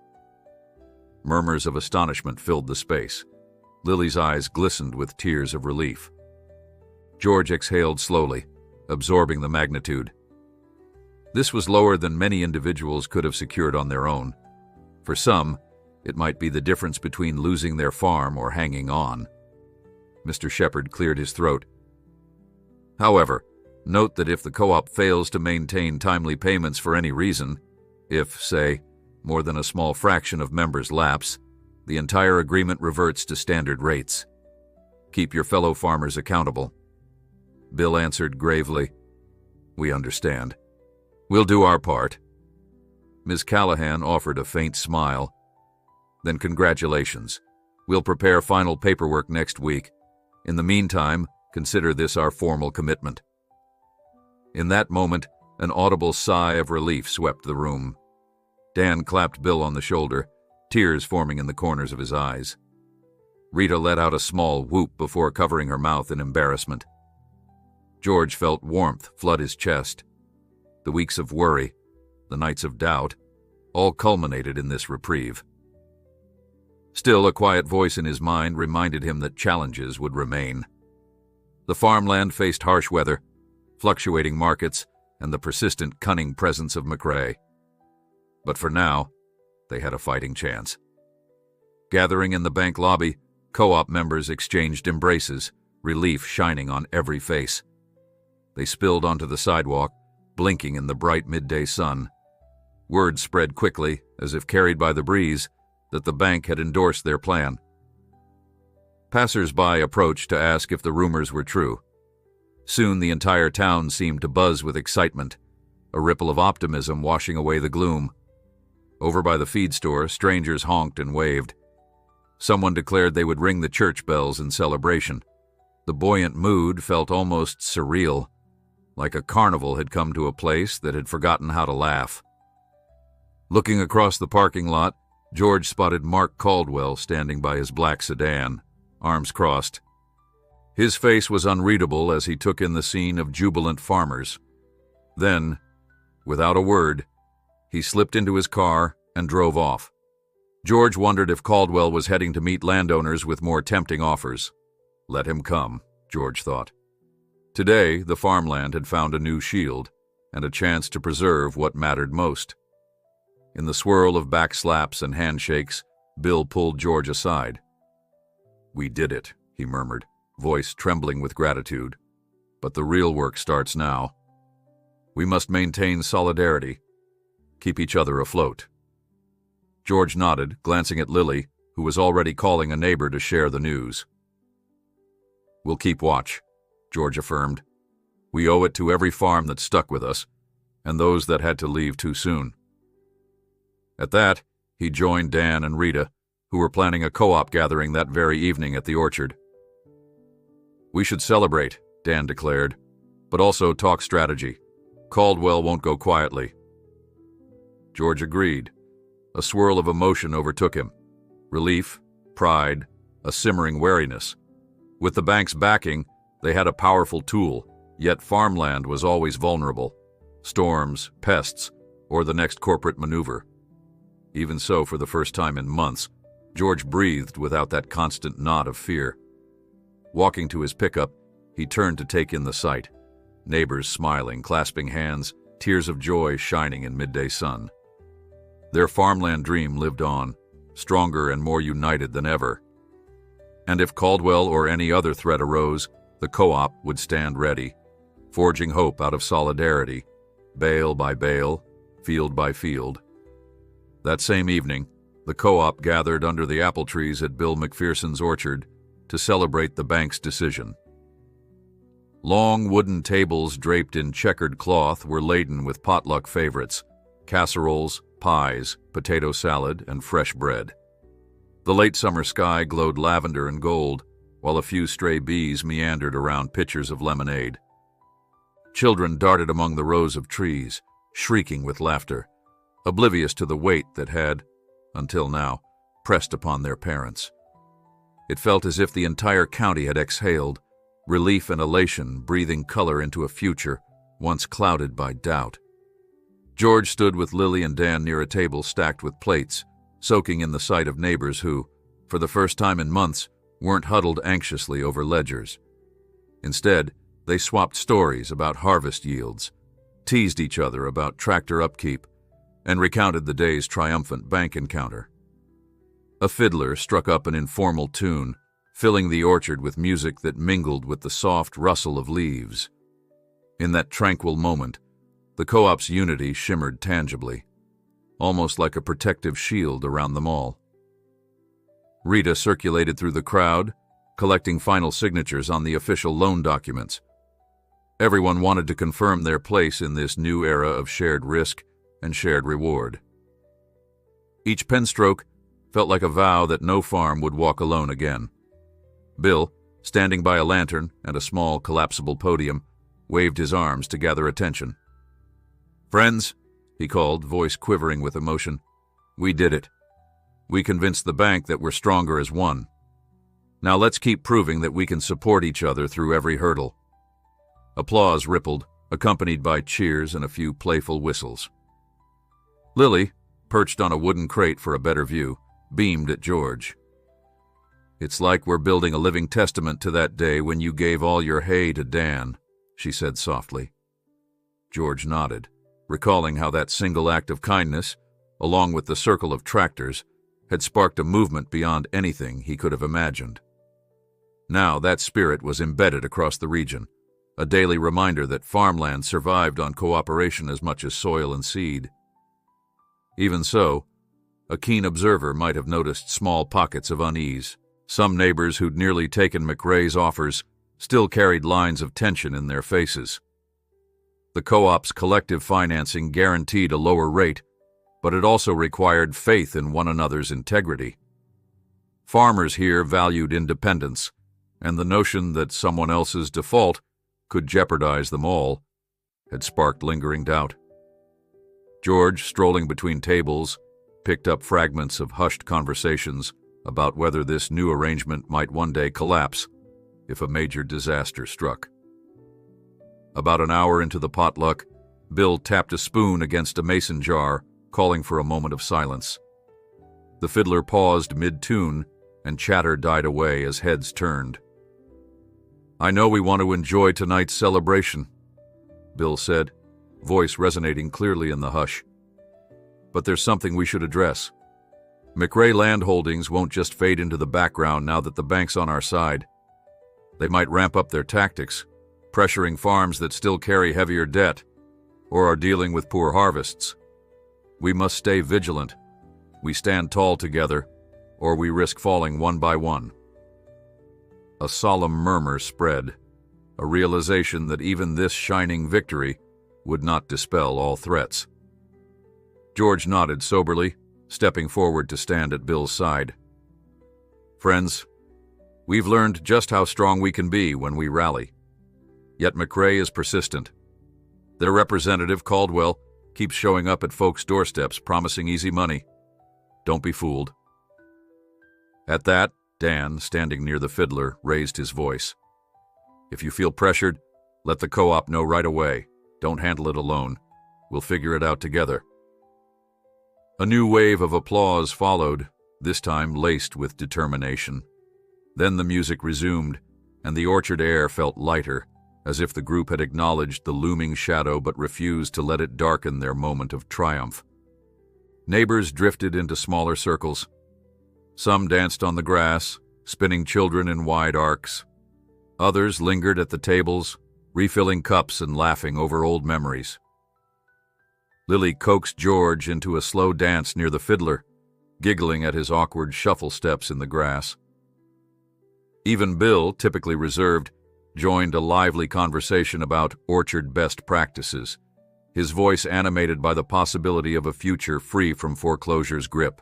Murmurs of astonishment filled the space. Lily's eyes glistened with tears of relief. George exhaled slowly, absorbing the magnitude. This was lower than many individuals could have secured on their own. For some, it might be the difference between losing their farm or hanging on. Mr. Shepard cleared his throat. However, note that if the co-op fails to maintain timely payments for any reason, if, say, more than a small fraction of members lapse, the entire agreement reverts to standard rates. Keep your fellow farmers accountable. Bill answered gravely, "We understand. We'll do our part." Ms. Callahan offered a faint smile. "Then congratulations. We'll prepare final paperwork next week. In the meantime, consider this our formal commitment." In that moment, an audible sigh of relief swept the room. Dan clapped Bill on the shoulder, tears forming in the corners of his eyes. Rita let out a small whoop before covering her mouth in embarrassment. George felt warmth flood his chest. The weeks of worry, the nights of doubt, all culminated in this reprieve. Still, a quiet voice in his mind reminded him that challenges would remain. The farmland faced harsh weather, fluctuating markets, and the persistent cunning presence of McRae. But for now, they had a fighting chance. Gathering in the bank lobby, co-op members exchanged embraces, relief shining on every face. They spilled onto the sidewalk, blinking in the bright midday sun. Word spread quickly, as if carried by the breeze, that the bank had endorsed their plan. Passers-by approached to ask if the rumors were true. Soon the entire town seemed to buzz with excitement, a ripple of optimism washing away the gloom. Over by the feed store, strangers honked and waved. Someone declared they would ring the church bells in celebration. The buoyant mood felt almost surreal, like a carnival had come to a place that had forgotten how to laugh. Looking across the parking lot, George spotted Mark Caldwell standing by his black sedan, arms crossed. His face was unreadable as he took in the scene of jubilant farmers. Then, without a word, he slipped into his car and drove off. George wondered if Caldwell was heading to meet landowners with more tempting offers. Let him come, George thought. Today, the farmland had found a new shield and a chance to preserve what mattered most. In the swirl of backslaps and handshakes, Bill pulled George aside. "We did it," he murmured, voice trembling with gratitude. "But the real work starts now. We must maintain solidarity, keep each other afloat. George nodded, glancing at Lily, who was already calling a neighbor to share the news. "We'll keep watch," George affirmed. "We owe it to every farm that stuck with us, and those that had to leave too soon." At that, he joined Dan and Rita, who were planning a co-op gathering that very evening at the orchard. "We should celebrate," Dan declared, "but also talk strategy. Caldwell won't go quietly." George agreed. A swirl of emotion overtook him. Relief, pride, a simmering wariness. With the bank's backing, they had a powerful tool, yet farmland was always vulnerable. Storms, pests, or the next corporate maneuver. Even so, for the first time in months, George breathed without that constant knot of fear. Walking to his pickup, he turned to take in the sight. Neighbors smiling, clasping hands, tears of joy shining in midday sun. Their farmland dream lived on, stronger and more united than ever. And if Caldwell or any other threat arose, the co-op would stand ready, forging hope out of solidarity, bale by bale, field by field. That same evening, the co-op gathered under the apple trees at Bill McPherson's orchard to celebrate the bank's decision. Long wooden tables draped in checkered cloth were laden with potluck favorites, casseroles, pies, potato salad, and fresh bread. The late summer sky glowed lavender and gold, while a few stray bees meandered around pitchers of lemonade. Children darted among the rows of trees, shrieking with laughter, oblivious to the weight that had, until now, pressed upon their parents. It felt as if the entire county had exhaled, relief and elation breathing color into a future once clouded by doubt. George stood with Lily and Dan near a table stacked with plates, soaking in the sight of neighbors who, for the first time in months, weren't huddled anxiously over ledgers. Instead, they swapped stories about harvest yields, teased each other about tractor upkeep, and recounted the day's triumphant bank encounter. A fiddler struck up an informal tune, filling the orchard with music that mingled with the soft rustle of leaves. In that tranquil moment, the co-op's unity shimmered tangibly, almost like a protective shield around them all. Rita circulated through the crowd, collecting final signatures on the official loan documents. Everyone wanted to confirm their place in this new era of shared risk and shared reward. Each pen stroke felt like a vow that no farm would walk alone again. Bill, standing by a lantern and a small collapsible podium, waved his arms to gather attention. "Friends," he called, voice quivering with emotion, "we did it. We convinced the bank that we're stronger as one. Now let's keep proving that we can support each other through every hurdle." Applause rippled, accompanied by cheers and a few playful whistles. Lily, perched on a wooden crate for a better view, beamed at George. "It's like we're building a living testament to that day when you gave all your hay to Dan," she said softly. George nodded, recalling how that single act of kindness, along with the circle of tractors, had sparked a movement beyond anything he could have imagined. Now that spirit was embedded across the region, a daily reminder that farmland survived on cooperation as much as soil and seed. Even so, a keen observer might have noticed small pockets of unease. Some neighbors who'd nearly taken McRae's offers still carried lines of tension in their faces. The co-op's collective financing guaranteed a lower rate, but it also required faith in one another's integrity. Farmers here valued independence, and the notion that someone else's default could jeopardize them all had sparked lingering doubt. George, strolling between tables, picked up fragments of hushed conversations about whether this new arrangement might one day collapse if a major disaster struck. About an hour into the potluck, Bill tapped a spoon against a mason jar, calling for a moment of silence. The fiddler paused mid-tune, and chatter died away as heads turned. "I know we want to enjoy tonight's celebration," Bill said, voice resonating clearly in the hush. "But there's something we should address. McRae land holdings won't just fade into the background now that the bank's on our side. They might ramp up their tactics, pressuring farms that still carry heavier debt or are dealing with poor harvests. We must stay vigilant. We stand tall together, or we risk falling one by one." A solemn murmur spread, a realization that even this shining victory would not dispel all threats. George nodded soberly, stepping forward to stand at Bill's side. "Friends, we've learned just how strong we can be when we rally. Yet McRae is persistent. Their representative, Caldwell, keeps showing up at folks' doorsteps promising easy money. Don't be fooled." At that, Dan, standing near the fiddler, raised his voice. "If you feel pressured, let the co-op know right away. Don't handle it alone. We'll figure it out together." A new wave of applause followed, this time laced with determination. Then the music resumed, and the orchard air felt lighter, as if the group had acknowledged the looming shadow but refused to let it darken their moment of triumph. Neighbors drifted into smaller circles. Some danced on the grass, spinning children in wide arcs. Others lingered at the tables, refilling cups and laughing over old memories. Lily coaxed George into a slow dance near the fiddler, giggling at his awkward shuffle steps in the grass. Even Bill, typically reserved, joined a lively conversation about orchard best practices, his voice animated by the possibility of a future free from foreclosure's grip.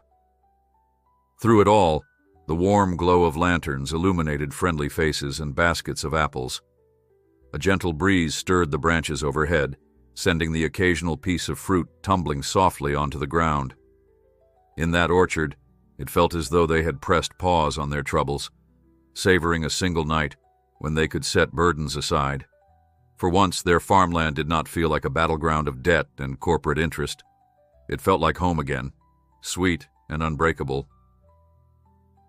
Through it all, the warm glow of lanterns illuminated friendly faces and baskets of apples. A gentle breeze stirred the branches overhead, sending the occasional piece of fruit tumbling softly onto the ground. In that orchard, it felt as though they had pressed pause on their troubles, savoring a single night when they could set burdens aside. For once, their farmland did not feel like a battleground of debt and corporate interest. It felt like home again, sweet and unbreakable.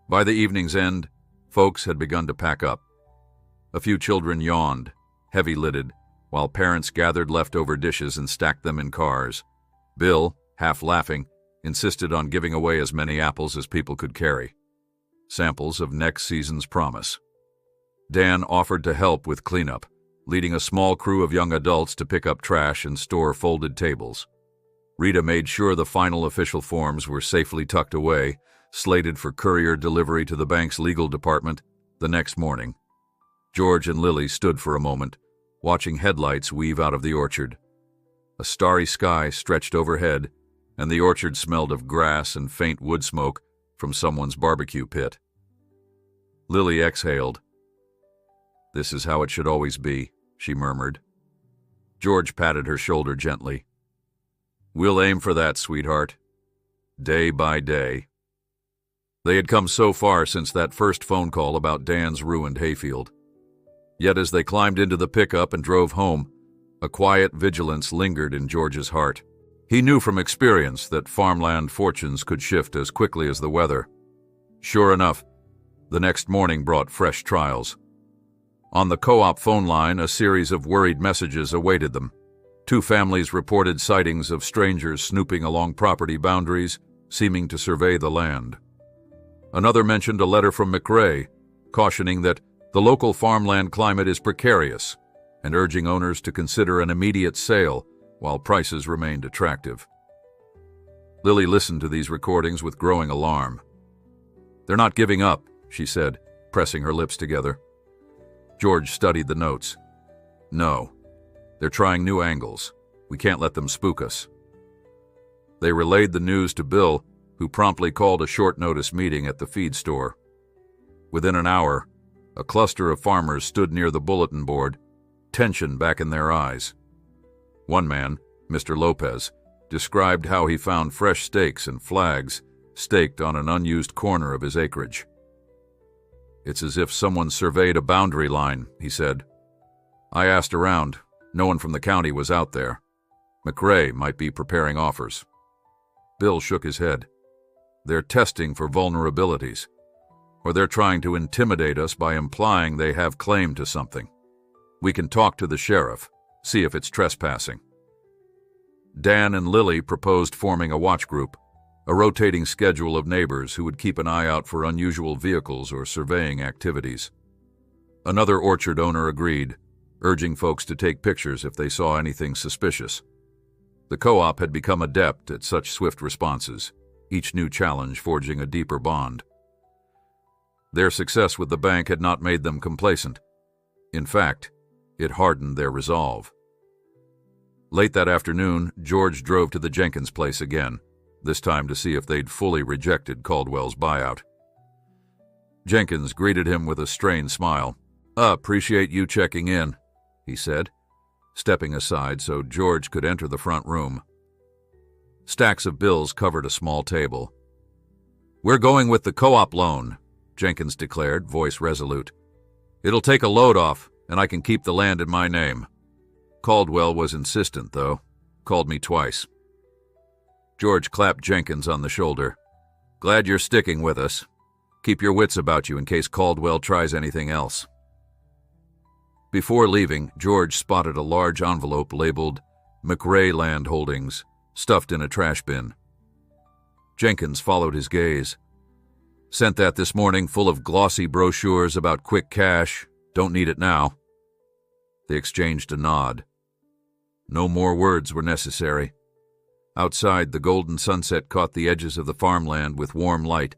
By the evening's end, folks had begun to pack up. A few children yawned, heavy-lidded, while parents gathered leftover dishes and stacked them in cars. Bill, half laughing, insisted on giving away as many apples as people could carry. Samples of next season's promise. Dan offered to help with cleanup, leading a small crew of young adults to pick up trash and store folded tables. Rita made sure the final official forms were safely tucked away, slated for courier delivery to the bank's legal department the next morning. George and Lily stood for a moment, watching headlights weave out of the orchard. A starry sky stretched overhead, and the orchard smelled of grass and faint wood smoke from someone's barbecue pit. Lily exhaled. "This is how it should always be," she murmured. George patted her shoulder gently. "We'll aim for that, sweetheart. Day by day." They had come so far since that first phone call about Dan's ruined hayfield. Yet as they climbed into the pickup and drove home, a quiet vigilance lingered in George's heart. He knew from experience that farmland fortunes could shift as quickly as the weather. Sure enough, the next morning brought fresh trials. On the co-op phone line, a series of worried messages awaited them. 2 families reported sightings of strangers snooping along property boundaries, seeming to survey the land. Another mentioned a letter from McRae, cautioning that the local farmland climate is precarious and urging owners to consider an immediate sale while prices remained attractive. Lily listened to these recordings with growing alarm. "They're not giving up," she said, pressing her lips together. George studied the notes. "No, they're trying new angles. We can't let them spook us." They relayed the news to Bill, who promptly called a short-notice meeting at the feed store. Within an hour, a cluster of farmers stood near the bulletin board, tension back in their eyes. One man, Mr. Lopez, described how he found fresh stakes and flags staked on an unused corner of his acreage. "It's as if someone surveyed a boundary line," he said. "I asked around. No one from the county was out there. McRae might be preparing offers." Bill shook his head. "They're testing for vulnerabilities, or they're trying to intimidate us by implying they have claim to something. We can talk to the sheriff, see if it's trespassing." Dan and Lily proposed forming a watch group, a rotating schedule of neighbors who would keep an eye out for unusual vehicles or surveying activities. Another orchard owner agreed, urging folks to take pictures if they saw anything suspicious. The co-op had become adept at such swift responses, each new challenge forging a deeper bond. Their success with the bank had not made them complacent. In fact, it hardened their resolve. Late that afternoon, George drove to the Jenkins place again, this time to see if they'd fully rejected Caldwell's buyout. Jenkins greeted him with a strained smile. Appreciate you checking in," he said, stepping aside so George could enter the front room. Stacks of bills covered a small table. "We're going with the co-op loan," Jenkins declared, voice resolute. "It'll take a load off, and I can keep the land in my name." Caldwell was insistent, though. Called me twice. George clapped Jenkins on the shoulder. "Glad you're sticking with us. Keep your wits about you in case Caldwell tries anything else." Before leaving, George spotted a large envelope labeled McRae Land Holdings, stuffed in a trash bin. Jenkins followed his gaze. "Sent that this morning, full of glossy brochures about quick cash. Don't need it now." They exchanged a nod. No more words were necessary. Outside, the golden sunset caught the edges of the farmland with warm light,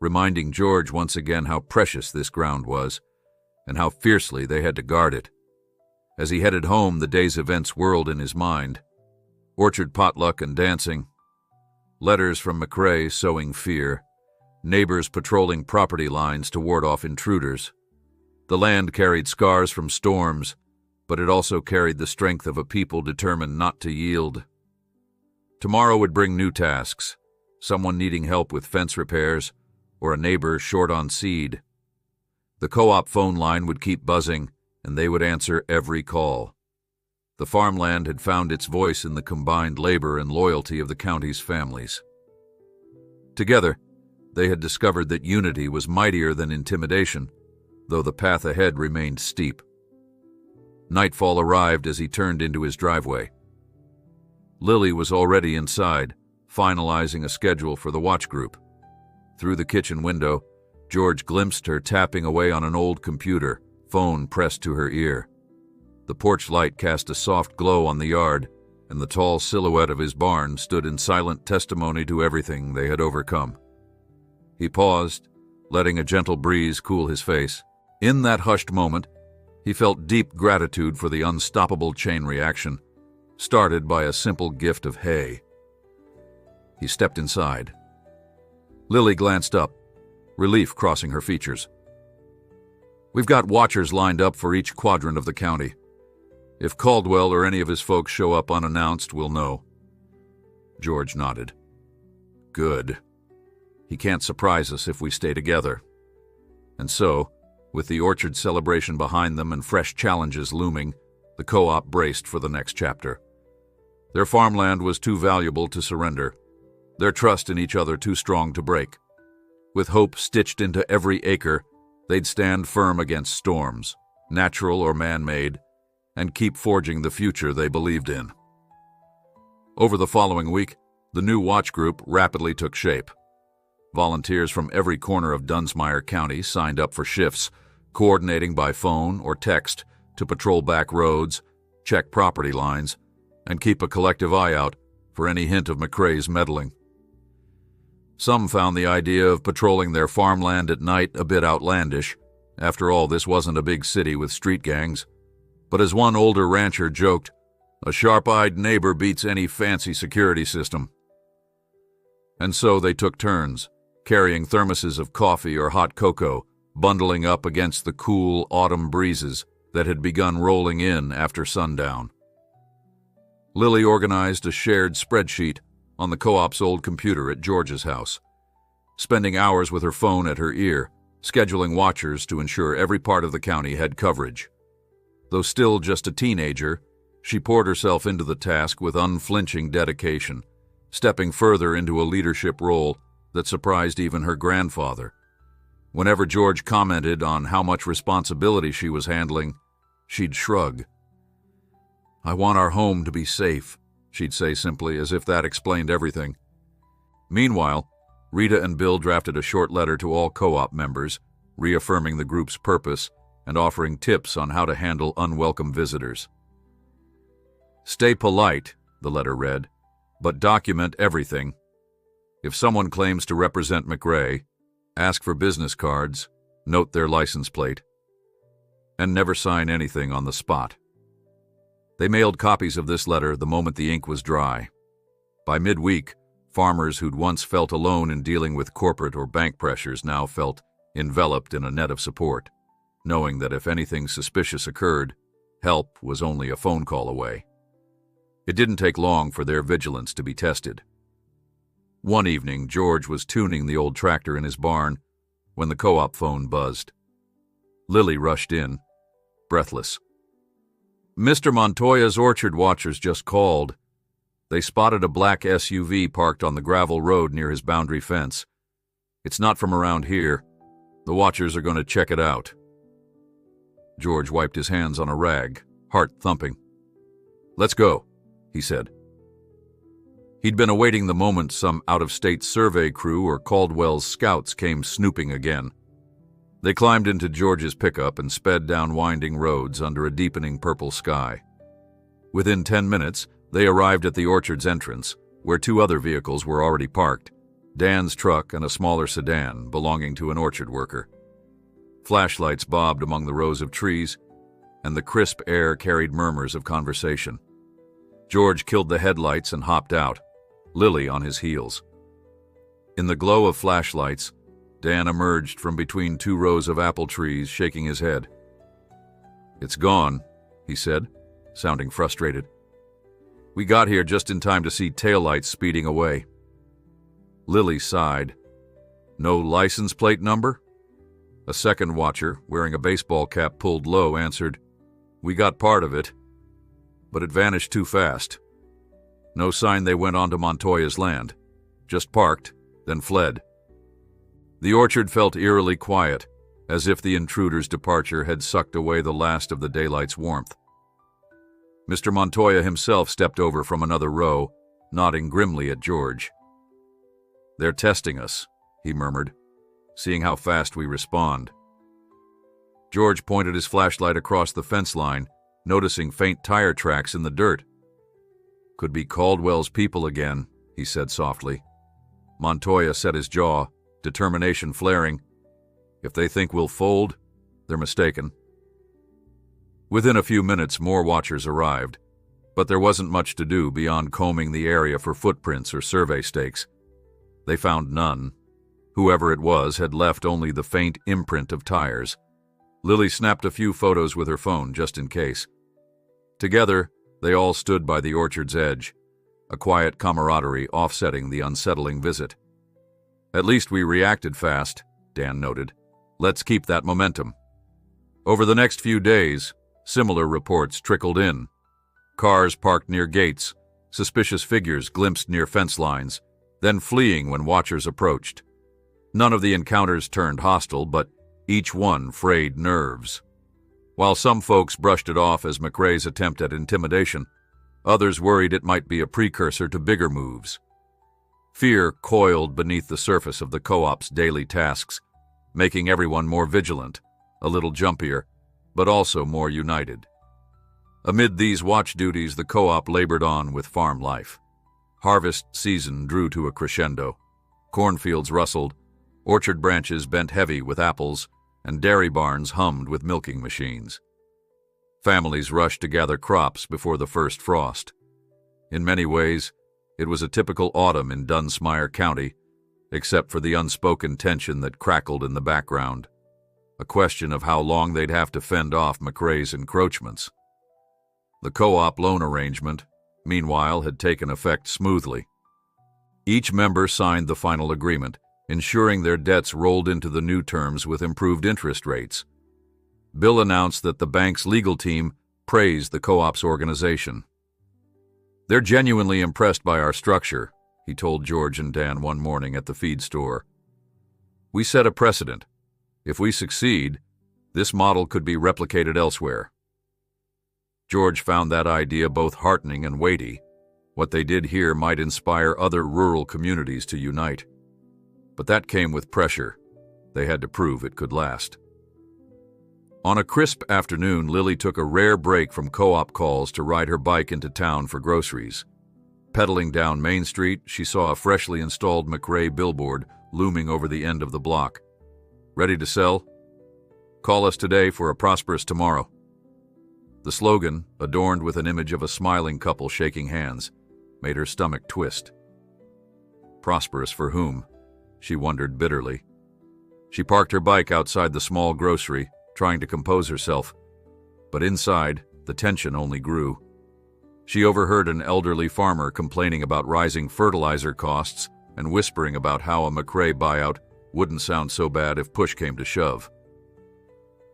reminding George once again how precious this ground was, and how fiercely they had to guard it. As he headed home, the day's events whirled in his mind. Orchard potluck and dancing, letters from McRae sowing fear, neighbors patrolling property lines to ward off intruders. The land carried scars from storms, but it also carried the strength of a people determined not to yield. Tomorrow would bring new tasks, someone needing help with fence repairs, or a neighbor short on seed. The co-op phone line would keep buzzing, and they would answer every call. The farmland had found its voice in the combined labor and loyalty of the county's families. Together, they had discovered that unity was mightier than intimidation, though the path ahead remained steep. Nightfall arrived as he turned into his driveway. Lily was already inside, finalizing a schedule for the watch group. Through the kitchen window, George glimpsed her tapping away on an old computer, phone pressed to her ear. The porch light cast a soft glow on the yard, and the tall silhouette of his barn stood in silent testimony to everything they had overcome. He paused, letting a gentle breeze cool his face. In that hushed moment, he felt deep gratitude for the unstoppable chain reaction, started by a simple gift of hay. He stepped inside. Lily glanced up, relief crossing her features. "We've got watchers lined up for each quadrant of the county. If Caldwell or any of his folks show up unannounced, we'll know." George nodded. "Good. He can't surprise us if we stay together." And so, with the orchard celebration behind them and fresh challenges looming, the co-op braced for the next chapter. Their farmland was too valuable to surrender, their trust in each other too strong to break. With hope stitched into every acre, they'd stand firm against storms, natural or man-made, and keep forging the future they believed in. Over the following week, the new watch group rapidly took shape. Volunteers from every corner of Dunsmire County signed up for shifts, coordinating by phone or text to patrol back roads, check property lines, and keep a collective eye out for any hint of McRae's meddling. Some found the idea of patrolling their farmland at night a bit outlandish. After all, this wasn't a big city with street gangs. But as one older rancher joked, a sharp-eyed neighbor beats any fancy security system. And so they took turns, carrying thermoses of coffee or hot cocoa, bundling up against the cool autumn breezes that had begun rolling in after sundown. Lily organized a shared spreadsheet on the co-op's old computer at George's house, spending hours with her phone at her ear, scheduling watchers to ensure every part of the county had coverage. Though still just a teenager, she poured herself into the task with unflinching dedication, stepping further into a leadership role that surprised even her grandfather. Whenever George commented on how much responsibility she was handling, she'd shrug. "I want our home to be safe," she'd say simply, as if that explained everything. Meanwhile, Rita and Bill drafted a short letter to all co-op members, reaffirming the group's purpose and offering tips on how to handle unwelcome visitors. "Stay polite, the letter read, "but document everything. If someone claims to represent McRae, ask for business cards, note their license plate, and never sign anything on the spot." They mailed copies of this letter the moment the ink was dry. By midweek, farmers who'd once felt alone in dealing with corporate or bank pressures now felt enveloped in a net of support, knowing that if anything suspicious occurred, help was only a phone call away. It didn't take long for their vigilance to be tested. One evening, George was tuning the old tractor in his barn when the co-op phone buzzed. Lily rushed in, breathless. "Mr. Montoya's orchard watchers just called. They spotted a black SUV parked on the gravel road near his boundary fence. It's not from around here. The watchers are going to check it out." George wiped his hands on a rag, heart thumping. "Let's go," he said. He'd been awaiting the moment some out-of-state survey crew or Caldwell's scouts came snooping again. They climbed into George's pickup and sped down winding roads under a deepening purple sky. Within 10 minutes, they arrived at the orchard's entrance, where 2 other vehicles were already parked, Dan's truck and a smaller sedan belonging to an orchard worker. Flashlights bobbed among the rows of trees, and the crisp air carried murmurs of conversation. George killed the headlights and hopped out, Lily on his heels. In the glow of flashlights, Dan emerged from between 2 rows of apple trees, shaking his head. "It's gone," he said, sounding frustrated. "We got here just in time to see taillights speeding away." Lily sighed. "No license plate number?" A second watcher, wearing a baseball cap pulled low, answered, "We got part of it, but it vanished too fast. No sign they went onto Montoya's land. Just parked, then fled." The orchard felt eerily quiet, as if the intruder's departure had sucked away the last of the daylight's warmth. Mr. Montoya himself stepped over from another row, nodding grimly at George. "They're testing us," he murmured, "seeing how fast we respond." George pointed his flashlight across the fence line, noticing faint tire tracks in the dirt. "Could be Caldwell's people again," he said softly. Montoya set his jaw, determination flaring. "If they think we'll fold, they're mistaken." Within a few minutes, more watchers arrived, but there wasn't much to do beyond combing the area for footprints or survey stakes. They found none. Whoever it was had left only the faint imprint of tires. Lily snapped a few photos with her phone just in case. Together, they all stood by the orchard's edge, a quiet camaraderie offsetting the unsettling visit. "At least we reacted fast," Dan noted. "Let's keep that momentum." Over the next few days, similar reports trickled in. Cars parked near gates, suspicious figures glimpsed near fence lines, then fleeing when watchers approached. None of the encounters turned hostile, but each one frayed nerves. While some folks brushed it off as McRae's attempt at intimidation, others worried it might be a precursor to bigger moves. Fear coiled beneath the surface of the co-op's daily tasks, making everyone more vigilant, a little jumpier, but also more united. Amid these watch duties, the co-op labored on with farm life. Harvest season drew to a crescendo. Cornfields rustled, orchard branches bent heavy with apples, and dairy barns hummed with milking machines. Families rushed to gather crops before the first frost. In many ways, it was a typical autumn in Dunsmire County, except for the unspoken tension that crackled in the background, a question of how long they'd have to fend off McRae's encroachments. The co-op loan arrangement, meanwhile, had taken effect smoothly. Each member signed the final agreement, ensuring their debts rolled into the new terms with improved interest rates. Bill announced that the bank's legal team praised the co-op's organization. "They're genuinely impressed by our structure," he told George and Dan one morning at the feed store. "We set a precedent. If we succeed, this model could be replicated elsewhere." George found that idea both heartening and weighty. What they did here might inspire other rural communities to unite. But that came with pressure. They had to prove it could last. On a crisp afternoon, Lily took a rare break from co-op calls to ride her bike into town for groceries. Pedaling down Main Street, she saw a freshly installed McRae billboard looming over the end of the block. Ready to sell? Call us today for a prosperous tomorrow. The slogan, adorned with an image of a smiling couple shaking hands, made her stomach twist. Prosperous for whom? She wondered bitterly. She parked her bike outside the small grocery, trying to compose herself. But inside, the tension only grew. She overheard an elderly farmer complaining about rising fertilizer costs and whispering about how a McRae buyout wouldn't sound so bad if push came to shove.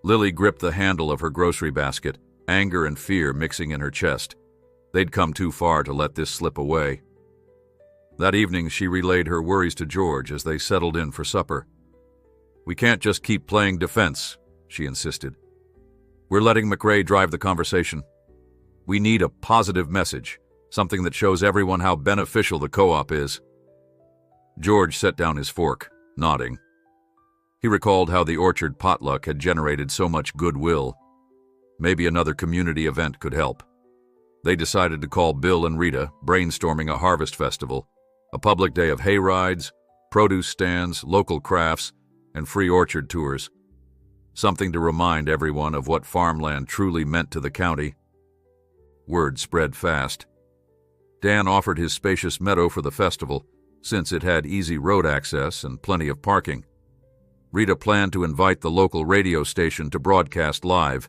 Lily gripped the handle of her grocery basket, anger and fear mixing in her chest. They'd come too far to let this slip away. That evening, she relayed her worries to George as they settled in for supper. "We can't just keep playing defense," she insisted. "We're letting McRae drive the conversation. We need a positive message, something that shows everyone how beneficial the co-op is." George set down his fork, nodding. He recalled how the orchard potluck had generated so much goodwill. Maybe another community event could help. They decided to call Bill and Rita, brainstorming a harvest festival, a public day of hay rides, produce stands, local crafts, and free orchard tours. Something to remind everyone of what farmland truly meant to the county. Word spread fast. Dan offered his spacious meadow for the festival, since it had easy road access and plenty of parking. Rita planned to invite the local radio station to broadcast live,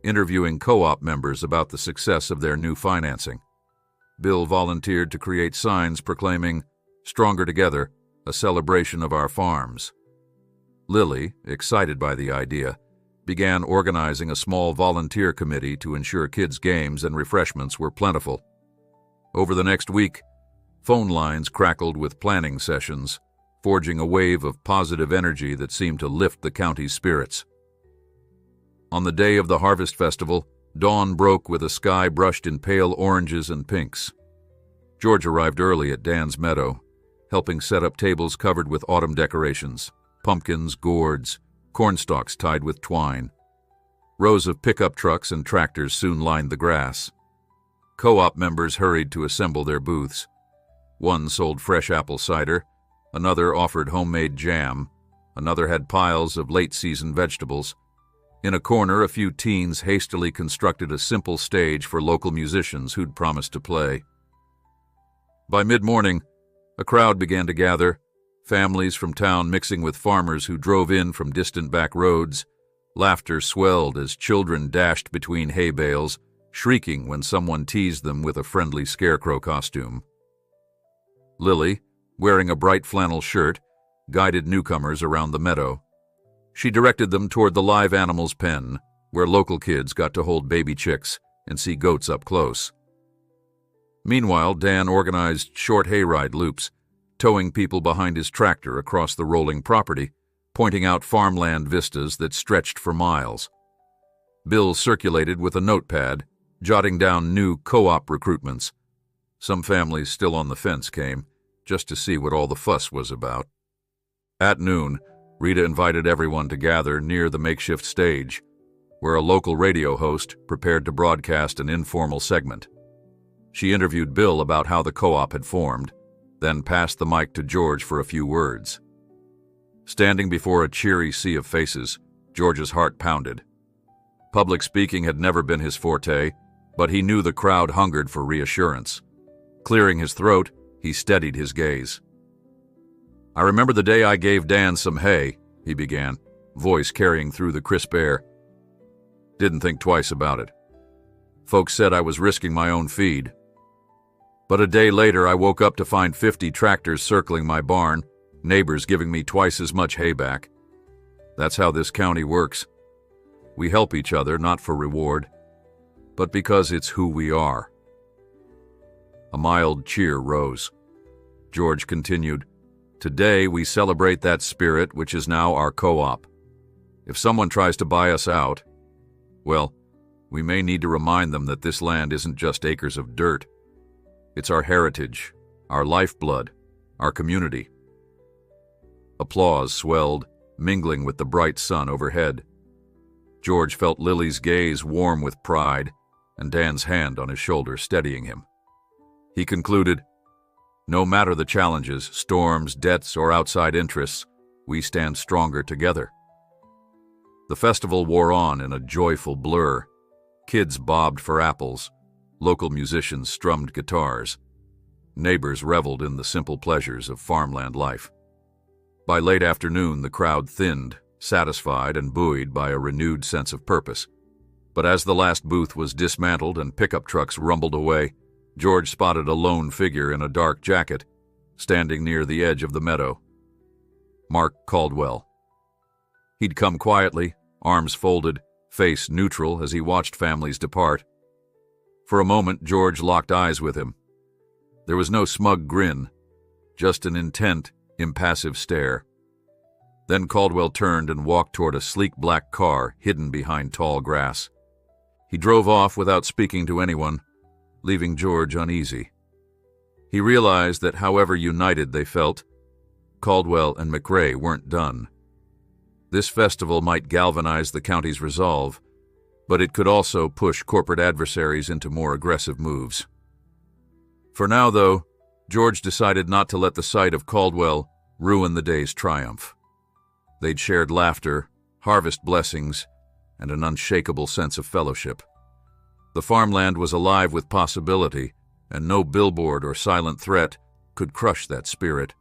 interviewing co-op members about the success of their new financing. Bill volunteered to create signs proclaiming, "Stronger Together, a celebration of our farms." Lily, excited by the idea, began organizing a small volunteer committee to ensure kids' games and refreshments were plentiful. Over the next week, phone lines crackled with planning sessions, forging a wave of positive energy that seemed to lift the county's spirits. On the day of the Harvest Festival, dawn broke with a sky brushed in pale oranges and pinks. George arrived early at Dan's meadow, helping set up tables covered with autumn decorations, pumpkins, gourds, cornstalks tied with twine. Rows of pickup trucks and tractors soon lined the grass. Co-op members hurried to assemble their booths. One sold fresh apple cider, another offered homemade jam, another had piles of late-season vegetables. In a corner, a few teens hastily constructed a simple stage for local musicians who'd promised to play. By mid-morning, a crowd began to gather, families from town mixing with farmers who drove in from distant back roads. Laughter swelled as children dashed between hay bales, shrieking when someone teased them with a friendly scarecrow costume. Lily, wearing a bright flannel shirt, guided newcomers around the meadow. She directed them toward the live animals pen, where local kids got to hold baby chicks and see goats up close. Meanwhile, Dan organized short hayride loops, towing people behind his tractor across the rolling property, pointing out farmland vistas that stretched for miles. Bill circulated with a notepad, jotting down new co-op recruitments. Some families still on the fence came, just to see what all the fuss was about. At noon, Rita invited everyone to gather near the makeshift stage, where a local radio host prepared to broadcast an informal segment. She interviewed Bill about how the co-op had formed, then passed the mic to George for a few words. Standing before a cheery sea of faces, George's heart pounded. Public speaking had never been his forte, but he knew the crowd hungered for reassurance. Clearing his throat, he steadied his gaze. "I remember the day I gave Dan some hay," he began, voice carrying through the crisp air. "Didn't think twice about it. Folks said I was risking my own feed. But a day later, I woke up to find 50 tractors circling my barn, neighbors giving me twice as much hay back. That's how this county works. We help each other not for reward, but because it's who we are." A mild cheer rose. George continued, "Today we celebrate that spirit which is now our co-op. If someone tries to buy us out, well, we may need to remind them that this land isn't just acres of dirt. It's our heritage, our lifeblood, our community." Applause swelled, mingling with the bright sun overhead. George felt Lily's gaze warm with pride and Dan's hand on his shoulder steadying him. He concluded, "No matter the challenges, storms, debts, or outside interests, we stand stronger together." The festival wore on in a joyful blur. Kids bobbed for apples. Local musicians strummed guitars. Neighbors reveled in the simple pleasures of farmland life. By late afternoon, the crowd thinned, satisfied and buoyed by a renewed sense of purpose. But as the last booth was dismantled and pickup trucks rumbled away, George spotted a lone figure in a dark jacket, standing near the edge of the meadow. Mark Caldwell. He'd come quietly, arms folded, face neutral as he watched families depart. For a moment, George locked eyes with him. There was no smug grin, just an intent, impassive stare. Then Caldwell turned and walked toward a sleek black car hidden behind tall grass. He drove off without speaking to anyone, leaving George uneasy. He realized that however united they felt, Caldwell and McRae weren't done. This festival might galvanize the county's resolve, but it could also push corporate adversaries into more aggressive moves. For now, though, George decided not to let the sight of Caldwell ruin the day's triumph. They'd shared laughter, harvest blessings, and an unshakable sense of fellowship. The farmland was alive with possibility, and no billboard or silent threat could crush that spirit.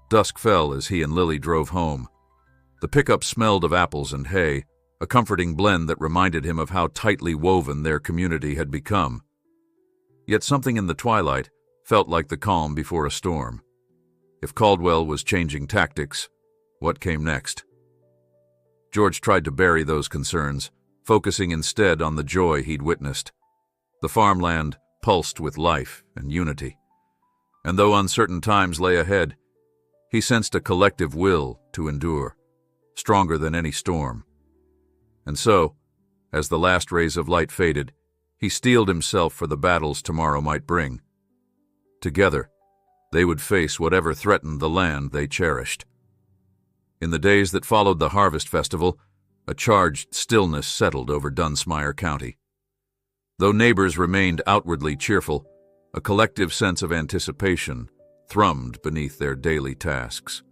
Dusk fell as he and Lily drove home. The pickup smelled of apples and hay, a comforting blend that reminded him of how tightly woven their community had become. Yet something in the twilight felt like the calm before a storm. If Caldwell was changing tactics, what came next? George tried to bury those concerns, focusing instead on the joy he'd witnessed. The farmland pulsed with life and unity. And though uncertain times lay ahead, he sensed a collective will to endure, stronger than any storm. And so, as the last rays of light faded, he steeled himself for the battles tomorrow might bring. Together, they would face whatever threatened the land they cherished. In the days that followed the Harvest Festival, a charged stillness settled over Dunsmire County. Though neighbors remained outwardly cheerful, a collective sense of anticipation thrummed beneath their daily tasks.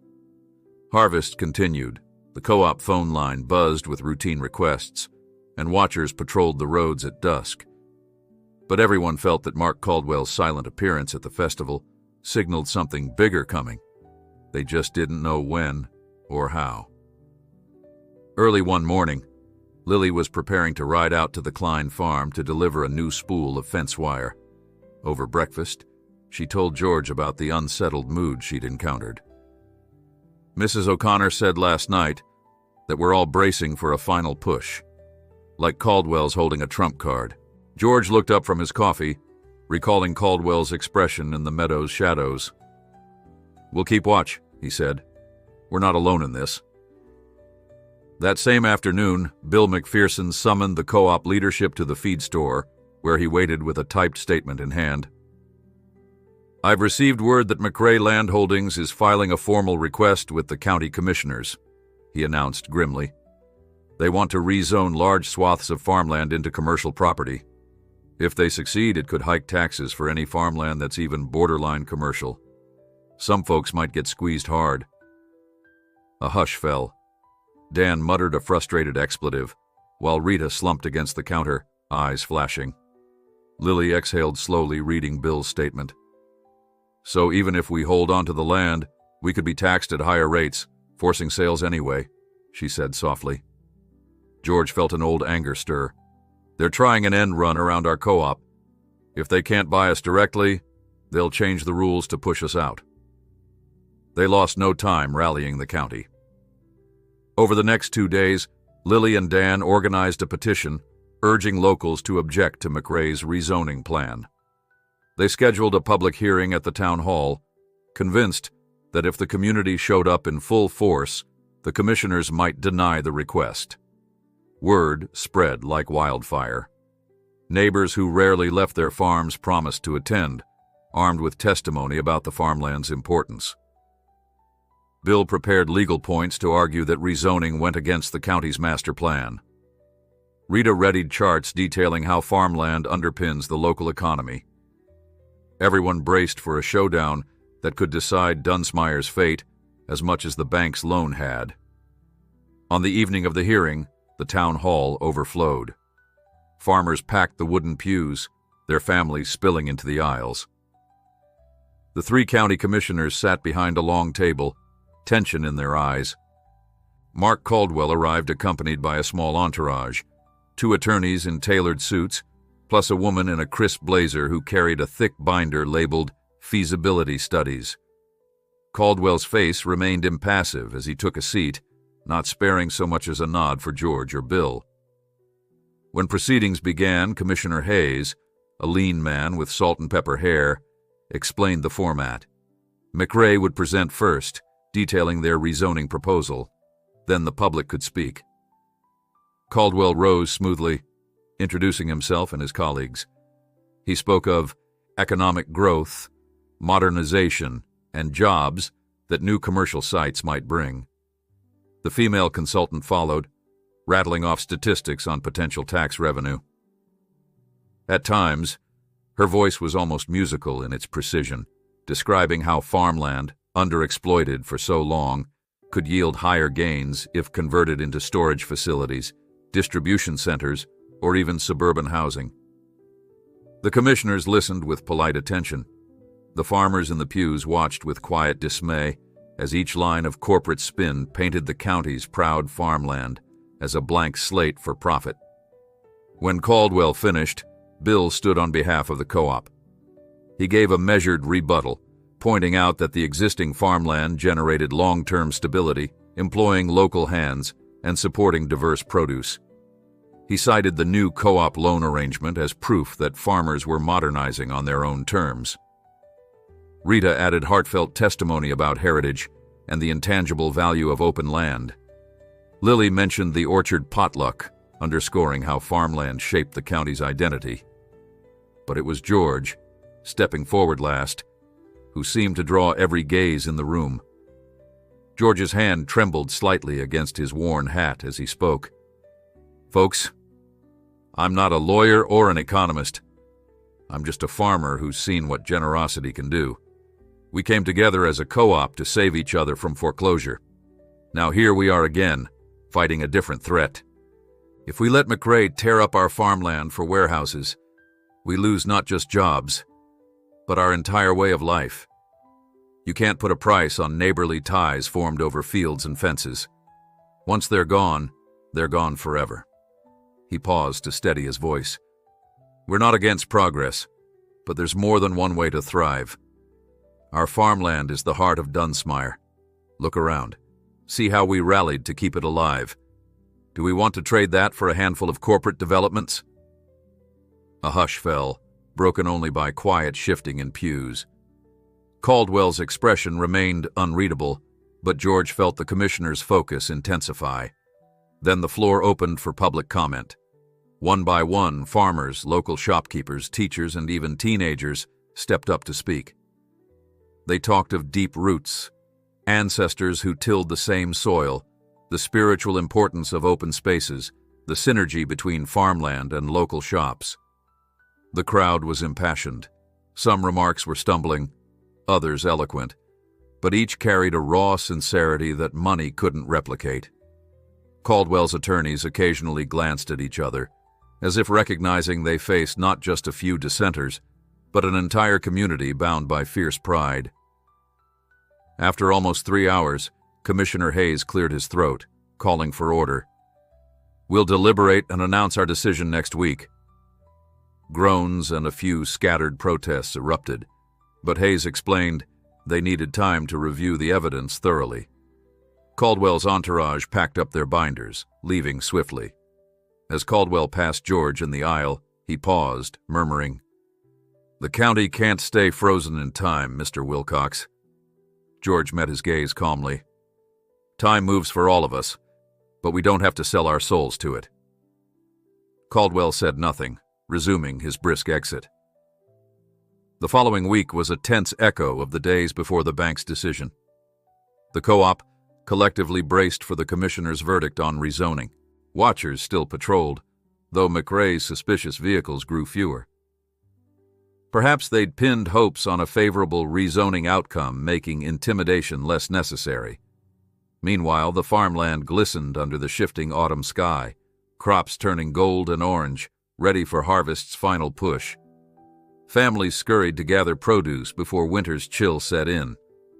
Harvest continued. The co-op phone line buzzed with routine requests, and watchers patrolled the roads at dusk. But everyone felt that Mark Caldwell's silent appearance at the festival signaled something bigger coming. They just didn't know when or how. Early one morning, Lily was preparing to ride out to the Klein farm to deliver a new spool of fence wire. Over breakfast, she told George about the unsettled mood she'd encountered. "Mrs. O'Connor said last night that we're all bracing for a final push, like Caldwell's holding a trump card." George looked up from his coffee, recalling Caldwell's expression in the meadow's shadows. "We'll keep watch," he said. "We're not alone in this." That same afternoon, Bill McPherson summoned the co-op leadership to the feed store, where he waited with a typed statement in hand. "I've received word that McRae Land Holdings is filing a formal request with the county commissioners," he announced grimly. "They want to rezone large swaths of farmland into commercial property. If they succeed, it could hike taxes for any farmland that's even borderline commercial. Some folks might get squeezed hard." A hush fell. Dan muttered a frustrated expletive, while Rita slumped against the counter, eyes flashing. Lily exhaled slowly, reading Bill's statement. "So even if we hold on to the land, we could be taxed at higher rates, forcing sales anyway," she said softly. George felt an old anger stir. "They're trying an end run around our co-op. If they can't buy us directly, they'll change the rules to push us out." They lost no time rallying the county. Over the next 2 days, Lily and Dan organized a petition urging locals to object to McRae's rezoning plan. They scheduled a public hearing at the town hall, convinced that if the community showed up in full force, the commissioners might deny the request. Word spread like wildfire. Neighbors who rarely left their farms promised to attend, armed with testimony about the farmland's importance. Bill prepared legal points to argue that rezoning went against the county's master plan. Rita readied charts detailing how farmland underpins the local economy. Everyone braced for a showdown that could decide Dunsmire's fate as much as the bank's loan had. On the evening of the hearing, the town hall overflowed. Farmers packed the wooden pews, their families spilling into the aisles. The 3 county commissioners sat behind a long table, tension in their eyes. Mark Caldwell arrived accompanied by a small entourage, 2 attorneys in tailored suits, plus a woman in a crisp blazer who carried a thick binder labeled Feasibility Studies. Caldwell's face remained impassive as he took a seat, not sparing so much as a nod for George or Bill. When proceedings began, Commissioner Hayes, a lean man with salt and pepper hair, explained the format. McRae would present first, detailing their rezoning proposal. Then the public could speak. Caldwell rose smoothly, introducing himself and his colleagues. He spoke of economic growth, modernization, and jobs that new commercial sites might bring. The female consultant followed, rattling off statistics on potential tax revenue. At times, her voice was almost musical in its precision, describing how farmland, underexploited for so long, could yield higher gains if converted into storage facilities, distribution centers, or even suburban housing. The commissioners listened with polite attention. The farmers in the pews watched with quiet dismay as each line of corporate spin painted the county's proud farmland as a blank slate for profit. When Caldwell finished, Bill stood on behalf of the co-op. He gave a measured rebuttal, pointing out that the existing farmland generated long-term stability, employing local hands and supporting diverse produce. He cited the new co-op loan arrangement as proof that farmers were modernizing on their own terms. Rita added heartfelt testimony about heritage and the intangible value of open land. Lily mentioned the orchard potluck, underscoring how farmland shaped the county's identity. But it was George, stepping forward last, who seemed to draw every gaze in the room. George's hand trembled slightly against his worn hat as he spoke. "Folks, I'm not a lawyer or an economist. I'm just a farmer who's seen what generosity can do. We came together as a co-op to save each other from foreclosure. Now here we are again, fighting a different threat. If we let McRae tear up our farmland for warehouses, we lose not just jobs, but our entire way of life. You can't put a price on neighborly ties formed over fields and fences. Once they're gone forever." He paused to steady his voice. "We're not against progress, but there's more than one way to thrive. Our farmland is the heart of Dunsmire. Look around. See how we rallied to keep it alive. Do we want to trade that for a handful of corporate developments?" A hush fell, broken only by quiet shifting in pews. Caldwell's expression remained unreadable, but George felt the commissioner's focus intensify. Then the floor opened for public comment. One by one, farmers, local shopkeepers, teachers, and even teenagers stepped up to speak. They talked of deep roots, ancestors who tilled the same soil, the spiritual importance of open spaces, the synergy between farmland and local shops. The crowd was impassioned. Some remarks were stumbling, others eloquent, but each carried a raw sincerity that money couldn't replicate. Caldwell's attorneys occasionally glanced at each other, as if recognizing they faced not just a few dissenters, but an entire community bound by fierce pride. After almost 3 hours, Commissioner Hayes cleared his throat, calling for order. "We'll deliberate and announce our decision next week." Groans and a few scattered protests erupted, but Hayes explained they needed time to review the evidence thoroughly. Caldwell's entourage packed up their binders, leaving swiftly. As Caldwell passed George in the aisle, he paused, murmuring, "The county can't stay frozen in time, Mr. Wilcox." George met his gaze calmly. "Time moves for all of us, but we don't have to sell our souls to it." Caldwell said nothing, resuming his brisk exit. The following week was a tense echo of the days before the bank's decision. The co-op collectively braced for the commissioner's verdict on rezoning. Watchers still patrolled, though McRae's suspicious vehicles grew fewer. Perhaps they'd pinned hopes on a favorable rezoning outcome, making intimidation less necessary. Meanwhile, the farmland glistened under the shifting autumn sky, crops turning gold and orange, ready for harvest's final push. Families scurried to gather produce before winter's chill set in.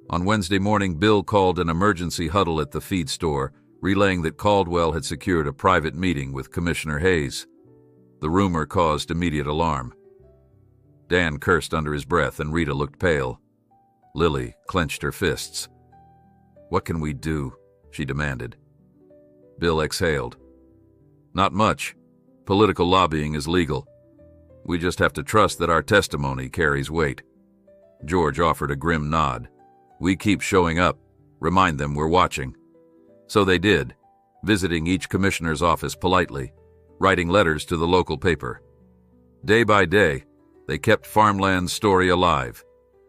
On Wednesday morning, Bill called an emergency huddle at the feed store, relaying that Caldwell had secured a private meeting with Commissioner Hayes. The rumor caused immediate alarm. Dan cursed under his breath and Rita looked pale. Lily clenched her fists. "What can we do?" she demanded. Bill exhaled. "Not much. Political lobbying is legal. We just have to trust that our testimony carries weight." George offered a grim nod. "We keep showing up. Remind them we're watching." So they did, visiting each commissioner's office politely, writing letters to the local paper. Day by day, they kept farmland's story alive,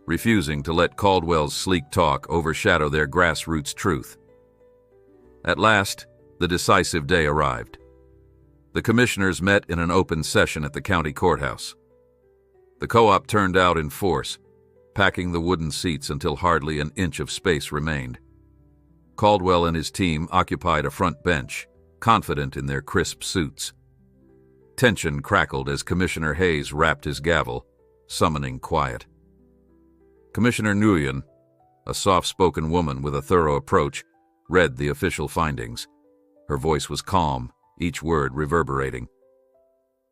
refusing to let Caldwell's sleek talk overshadow their grassroots truth. At last, the decisive day arrived. The commissioners met in an open session at the county courthouse. The co-op turned out in force, packing the wooden seats until hardly an inch of space remained. Caldwell and his team occupied a front bench, confident in their crisp suits. Tension crackled as Commissioner Hayes rapped his gavel, summoning quiet. Commissioner Nguyen, a soft-spoken woman with a thorough approach, read the official findings. Her voice was calm, each word reverberating.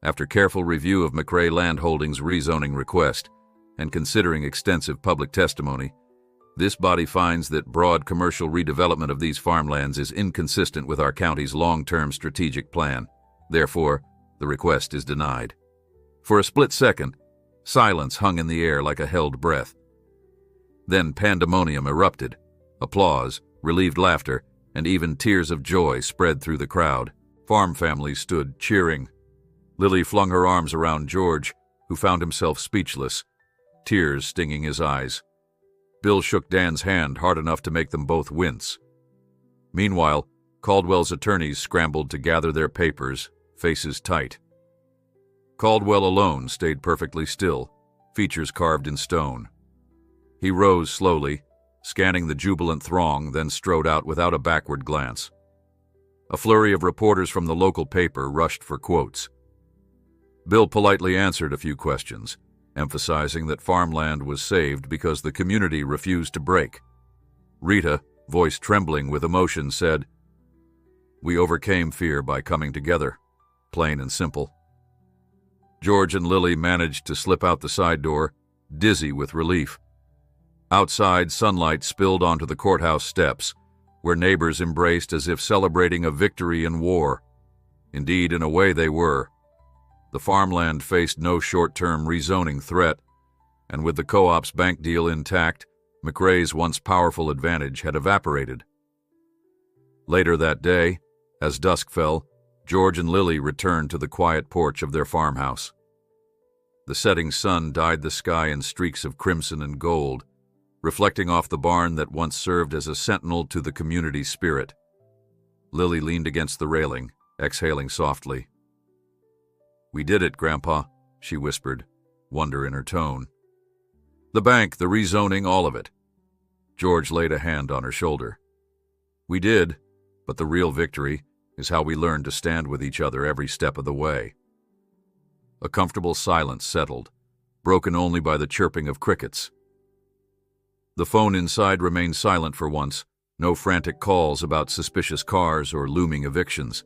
After careful review of McRae Land Holdings' rezoning request and considering extensive public testimony, this body finds that broad commercial redevelopment of these farmlands is inconsistent with our county's long-term strategic plan. Therefore, the request is denied. For a split second, silence hung in the air like a held breath. Then pandemonium erupted. Applause, relieved laughter, and even tears of joy spread through the crowd. Farm families stood cheering. Lily flung her arms around George, who found himself speechless, tears stinging his eyes. Bill shook Dan's hand hard enough to make them both wince. Meanwhile, Caldwell's attorneys scrambled to gather their papers, faces tight. Caldwell alone stayed perfectly still, features carved in stone. He rose slowly, scanning the jubilant throng, then strode out without a backward glance. A flurry of reporters from the local paper rushed for quotes. Bill politely answered a few questions, emphasizing that farmland was saved because the community refused to break. Rita, voice trembling with emotion, said, "We overcame fear by coming together, plain and simple." George and Lily managed to slip out the side door, dizzy with relief. Outside, sunlight spilled onto the courthouse steps, where neighbors embraced as if celebrating a victory in war. Indeed, in a way they were. The farmland faced no short-term rezoning threat, and with the co-op's bank deal intact, McRae's once powerful advantage had evaporated. Later that day, as dusk fell, George and Lily returned to the quiet porch of their farmhouse. The setting sun dyed the sky in streaks of crimson and gold, reflecting off the barn that once served as a sentinel to the community spirit. Lily leaned against the railing, exhaling softly. "We did it, Grandpa," she whispered, wonder in her tone. "The bank, the rezoning, all of it." George laid a hand on her shoulder. "We did, but the real victory is how we learned to stand with each other every step of the way." A comfortable silence settled, broken only by the chirping of crickets. The phone inside remained silent for once, no frantic calls about suspicious cars or looming evictions.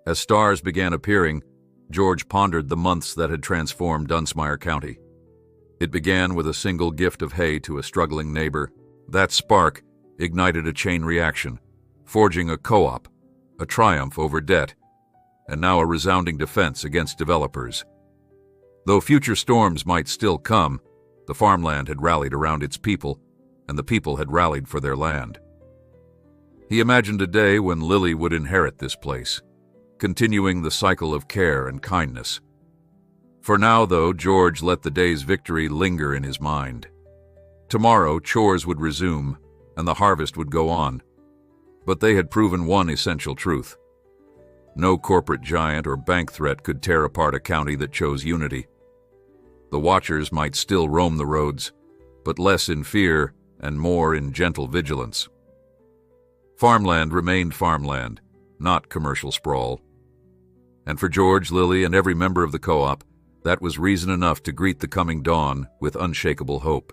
As stars began appearing, George pondered the months that had transformed Dunsmire County. It began with a single gift of hay to a struggling neighbor. That spark ignited a chain reaction, forging a co-op, a triumph over debt, and now a resounding defense against developers. Though future storms might still come, the farmland had rallied around its people, and the people had rallied for their land. He imagined a day when Lily would inherit this place, continuing the cycle of care and kindness. For now, though, George let the day's victory linger in his mind. Tomorrow, chores would resume, and the harvest would go on. But they had proven one essential truth. No corporate giant or bank threat could tear apart a county that chose unity. The watchers might still roam the roads, but less in fear and more in gentle vigilance. Farmland remained farmland, not commercial sprawl. And for George, Lily, and every member of the co-op, that was reason enough to greet the coming dawn with unshakable hope.